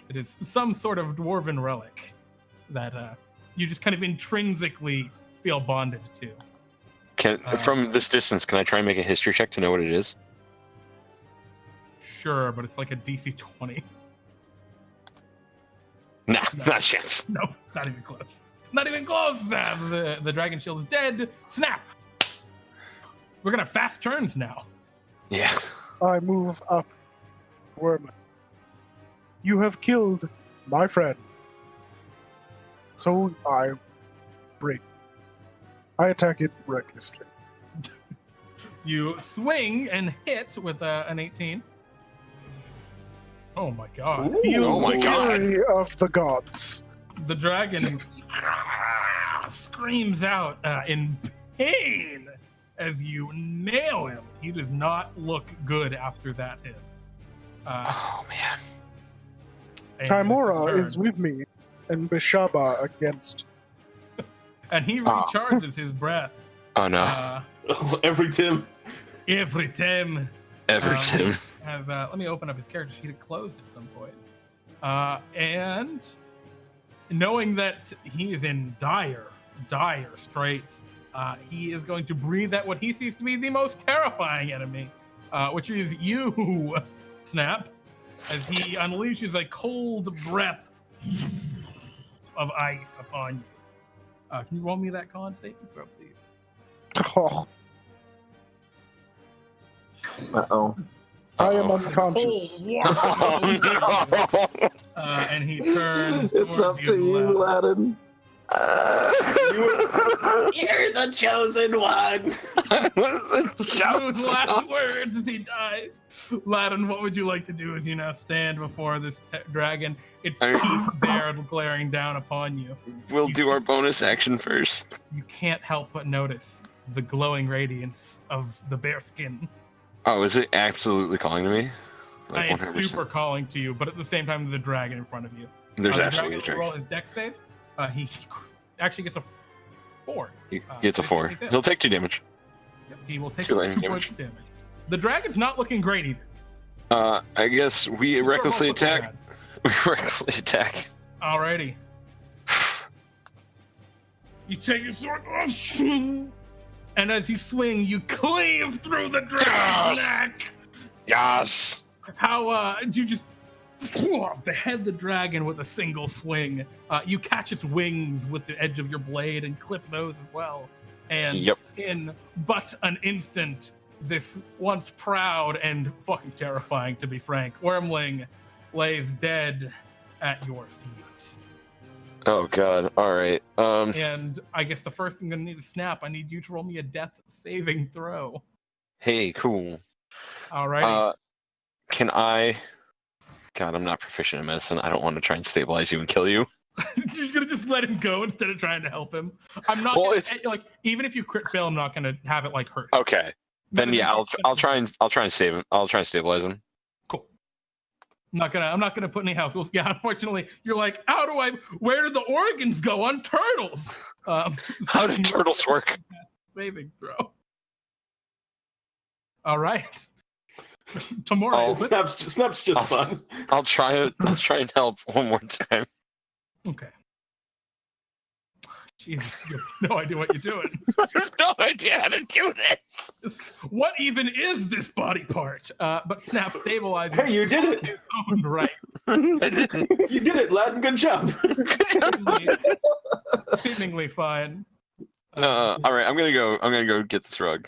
It is some sort of dwarven relic that you just kind of intrinsically feel bonded to. From this distance, can I try and make a history check to know what it is? Sure, but it's like a DC 20. Nah, No. not a chance. No, not even close. Not even close. The dragon shield is dead. Snap. We're gonna fast turns now. Yeah. I move up. Worm. You have killed my friend. So I break. I attack it recklessly. You swing and hit with an 18. Oh my god. Feel oh my the God. fury of the gods. The dragon screams out in pain as you nail him. He does not look good after that hit. Oh man. and Timora it's his is turn. with me, and Bishaba against. And he Oh. recharges his breath. Oh no. Every Tim. Every time. Everton. Let me open up his character sheet. It closed at some point. And knowing that he is in dire straits, he is going to breathe at what he sees to be the most terrifying enemy, which is you, Snap, as he unleashes a cold breath of ice upon you. Can you roll me that con saving throw, please? Oh, Uh-oh. I am Uh-oh. unconscious. Oh no. And he turns. It's up towards to you, Ladon. Ladon. You're the chosen one. Those last words as he dies. Ladon, what would you like to do as you now stand before this dragon? Its teeth bared, glaring down upon you. We'll do our bonus action first. You can't help but notice the glowing radiance of the bear skin. Oh, is it absolutely calling to me? Like It's 100%. super calling to you, but at the same time, there's a dragon in front of you. There's The actually dragon a trick. will roll his dex save. He actually gets a 4. He gets a 4. He He'll take 2 damage. Yep, he will take 2 2 lightning points of damage. The dragon's not looking great either. I guess we recklessly Roll quick attack. We recklessly attack. Alrighty. You take your sword, and as you swing, you cleave through the dragon's Yes! neck. Yes. How do you just behead the dragon with a single swing? You catch its wings with the edge of your blade and clip those as well. And Yep. in but an instant, this once proud and fucking terrifying, to be frank, wormling lays dead at your feet. Oh god. All right. And I guess the first thing I'm gonna need to Snap. I need you to roll me a death saving throw. Hey, cool. Alrighty. Can I? God, I'm not proficient in medicine. I don't want to try and stabilize you and kill you. You're gonna just let him go instead of trying to help him. I'm not Well, gonna, like, even if you crit fail, I'm not gonna have it like hurt. Okay. Then yeah, I'll try and save him. I'll try and stabilize him. Cool. I'm not gonna put any house rules. Yeah, unfortunately, you're like, where do the organs go on turtles? How do turtles work? Saving throw. All right. Tomorrow. Snap's just fun. I'll try and help one more time. Okay. Jesus, you have no idea what you're doing. I have no idea how to do this. What even is this body part? But Snap stabilizes. Hey, you did it! Right. You did it, Ladon. Good job. Seemingly fine. All right, I'm gonna go get this rug.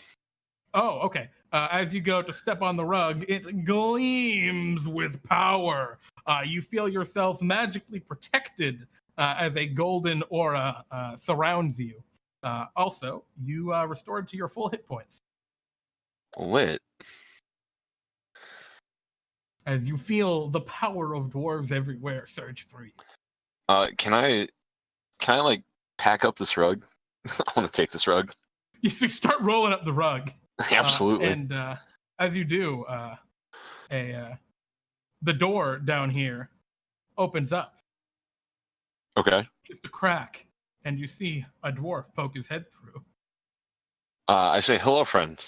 Oh, okay. As you go to step on the rug, it gleams with power. You feel yourself magically protected as a golden aura surrounds you. Also, you restored to your full hit points Lit. as you feel the power of dwarves everywhere surge through you. Can I like pack up this rug? I want to take this rug. You start rolling up the rug. Absolutely. And as you do, the door down here opens up. Okay. Just a crack, and you see a dwarf poke his head through. I say hello, friend,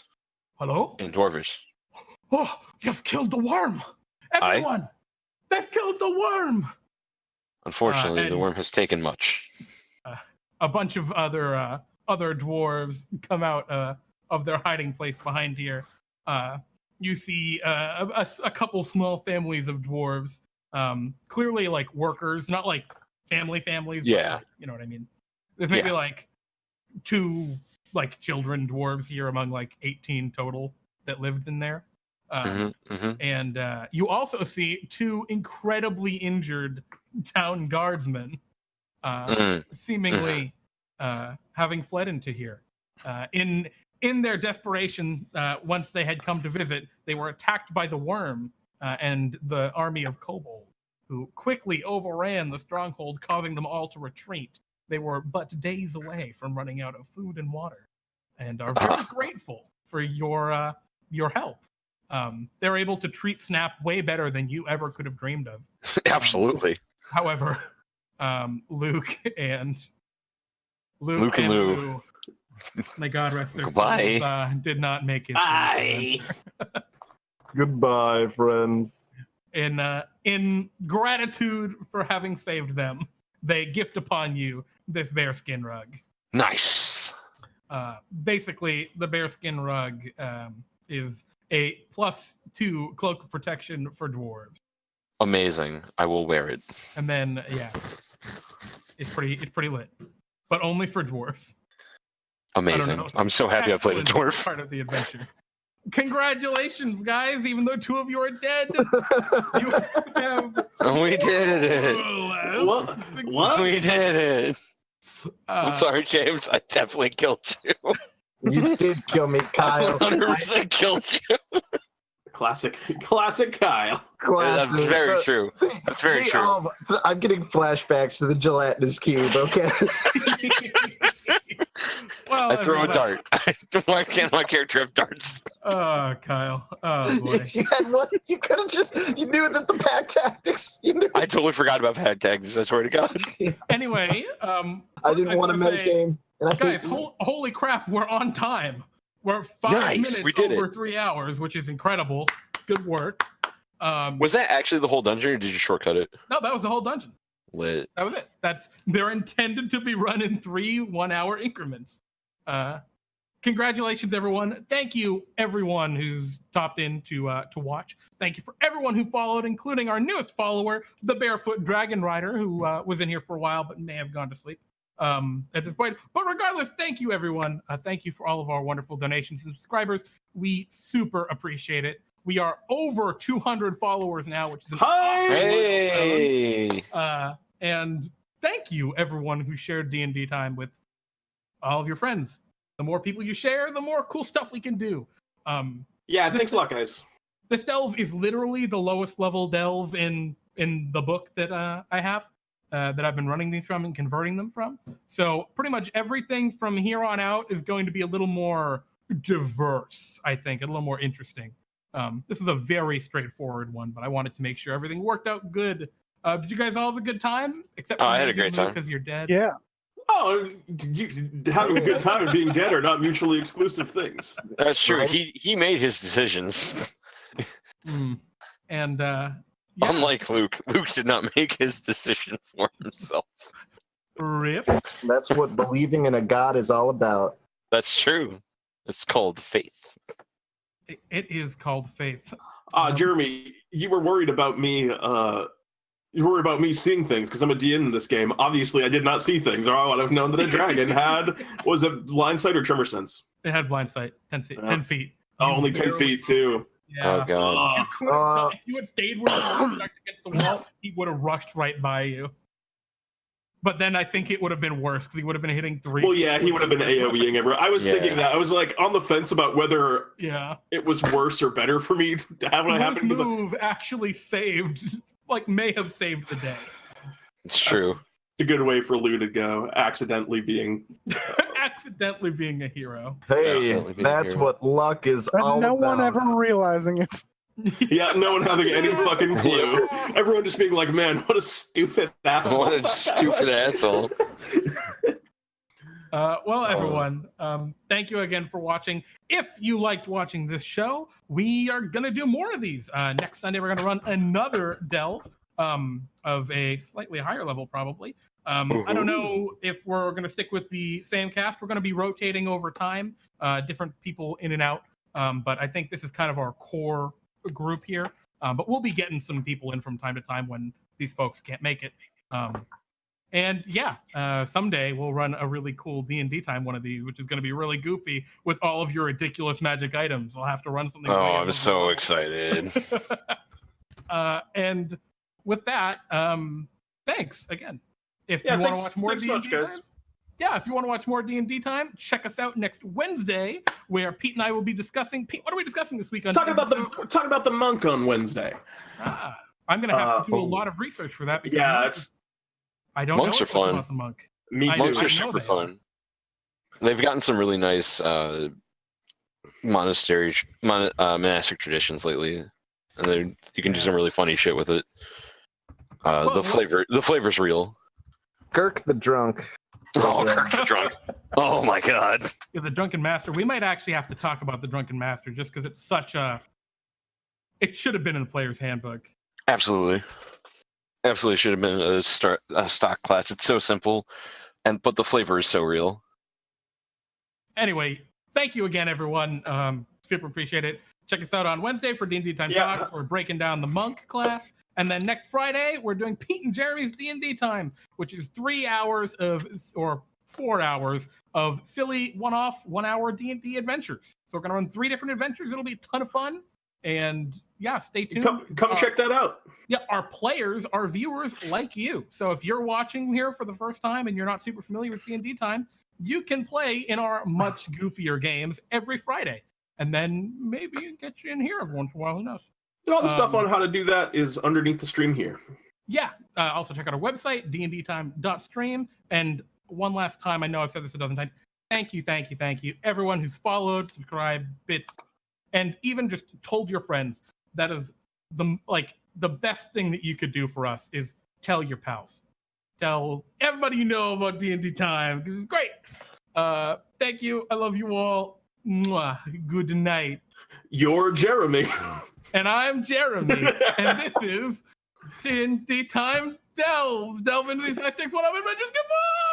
Hello? in Dwarvish. Oh, you've killed the worm! Everyone! They've killed the worm! Unfortunately, the and- worm has taken much. A bunch of other dwarves come out of their hiding place behind here. You see a couple small families of dwarves, clearly like workers, not like families. But, Yeah. like, you know what I mean? There's maybe Yeah. like 2 like children dwarves here among like 18 total that lived in there. And you also see 2 incredibly injured town guardsmen, seemingly having fled into here. In their desperation, once they had come to visit, they were attacked by the worm and the army of kobolds, who quickly overran the stronghold, causing them all to retreat. They were but days away from running out of food and water, and are very grateful for your help. They're able to treat Snap way better than you ever could have dreamed of. Absolutely. However, Luke and Lou. may God rest their Goodbye. souls, did not make it. Bye. Goodbye, friends. In gratitude for having saved them, they gift upon you this bearskin rug. Nice. Basically, the bearskin rug is a +2 cloak of protection for dwarves. Amazing. I will wear it. And then it's pretty lit, but only for dwarves. Amazing. know. I'm so happy I played a Excellent dwarf. part of the adventure. Congratulations, guys! Even though 2 of you are dead, you have. We did it. What? What? We did it. I'm sorry, James. I definitely killed you. You did kill me, I Kyle. 100% killed you. Classic Kyle. That's Classic. very true. That's very true. I'm getting flashbacks to the gelatinous cube. Okay. Well, I throw a everybody- dart. Why can't my character have darts? Oh, Kyle. Oh boy. you had one. You could have just. You knew that the pack tactics. You knew. I totally forgot about pad tags. I swear to God. Anyway, I didn't want to was gonna say, metagame. And I guys, think holy crap, we're on time. We're 5 Nice, minutes we did over it. 3 hours, which is incredible. Good work. Was that actually the whole dungeon, or did you shortcut it? No, that was the whole dungeon. Lit. That was it. They're intended to be run in 3 1-hour increments. Congratulations, everyone. Thank you, everyone who's stopped in to watch. Thank you for everyone who followed, including our newest follower, the Barefoot Dragon Rider, who was in here for a while but may have gone to sleep at this point. But regardless, thank you, everyone. Thank you for all of our wonderful donations and subscribers. We super appreciate it. We are over 200 followers now, which is an awesome Hey. and thank you, everyone who shared D&D time with all of your friends. The more people you share, the more cool stuff we can do. Yeah, thanks a lot, guys. This delve is literally the lowest level delve in the book that I have, that I've been running these from and converting them from. So pretty much everything from here on out is going to be a little more diverse, I think, a little more interesting. This is a very straightforward one, but I wanted to make sure everything worked out good. Did you guys all have a good time? Except I had a great time. because you're dead. Yeah. Oh, having a good time and being dead are not mutually exclusive things. That's true. Right. He made his decisions. And yeah, Unlike Luke, Luke did not make his decision for himself. rip. that's what believing in a god is all about. That's true. It's called faith. It is called faith. Jeremy, you were worried about me. You worried about me seeing things because I'm a DN in this game. Obviously, I did not see things, or I would have known that a dragon was a blind sight or tremor sense. It had blind sight, 10 feet. Yeah. 10 feet. Oh, You only 10 barely- feet too. Yeah. Oh god. You could have if you had stayed where you were stuck against the wall, he would have rushed right by you. But then I think it would have been worse because he would have been hitting 3. Well, yeah, he would have been AoEing everyone. I was Yeah. thinking that. I was like on the fence about whether Yeah. it was worse or better for me to have what This happened. Because move actually saved, may have saved the day. It's true. it's a good way for Lou to go, accidentally being. Accidentally being a hero. Hey, Definitely be that's here. what luck is But all no about. one ever realizing it. Yeah, no one having any fucking clue. Everyone just being like, "Man, what a stupid asshole!" What a that guy stupid was." asshole. Well, everyone, thank you again for watching. If you liked watching this show, we are going to do more of these. Next Sunday, we're going to run another delve of a slightly higher level, probably. I don't know if we're going to stick with the same cast. We're going to be rotating over time, different people in and out. But I think this is kind of our core group here. But we'll be getting some people in from time to time when these folks can't make it. And yeah, someday we'll run a really cool D&D time one of these, which is going to be really goofy with all of your ridiculous magic items. I'll have to run something. Oh, way I'm above so the excited. and with that, thanks again. If Yeah, you want thanks- to watch more thanks D&D much, guys. time, yeah, if you want to watch more D&D time, check us out next Wednesday, where Pete and I will be discussing. Pete, what are we discussing this week? We're talking about the monk on Wednesday. I'm going to have to do a lot of research for that. Because Yeah, it's I don't Monks know are fun. about the monk. me I too. Monks I are know super they fun. They've gotten some really nice monastic traditions lately, and you can do some really funny shit with it. The flavor's real. Kirk the drunk. Oh, Kirk's drunk. Oh my god. Yeah, the Drunken Master. We might actually have to talk about the Drunken Master just because it's such a. It should have been in the player's handbook. Absolutely should have been a stock class. It's so simple, but the flavor is so real. Anyway, thank you again, everyone. Super appreciate it. Check us out on Wednesday for DnDTime Talks. We're breaking down the monk class, and then next Friday we're doing Pete and Jeremy's D&D time, which is 3 hours or 4 hours of silly one-off 1 hour D&D adventures. So we're gonna run 3 different adventures. It'll be a ton of fun, and yeah, stay tuned. Come check that out. Yeah, our players are viewers like you. So if you're watching here for the first time and you're not super familiar with D&D time, you can play in our much goofier games every Friday. And then maybe get you in here every once in a while. Who knows? And all the stuff on how to do that is underneath the stream here. Yeah. Also check out our website, dndtime.stream. And one last time, I know I've said this a dozen times. Thank you. Everyone who's followed, subscribed, bits, and even just told your friends. That is the best thing that you could do for us is tell your pals. Tell everybody you know about D&D time. It's great. Thank you. I love you all. Mwah. Good night. You're Jeremy. And I'm Jeremy. And this is DnDTime Delve. Delve into these high-stakes one-up adventures. Goodbye!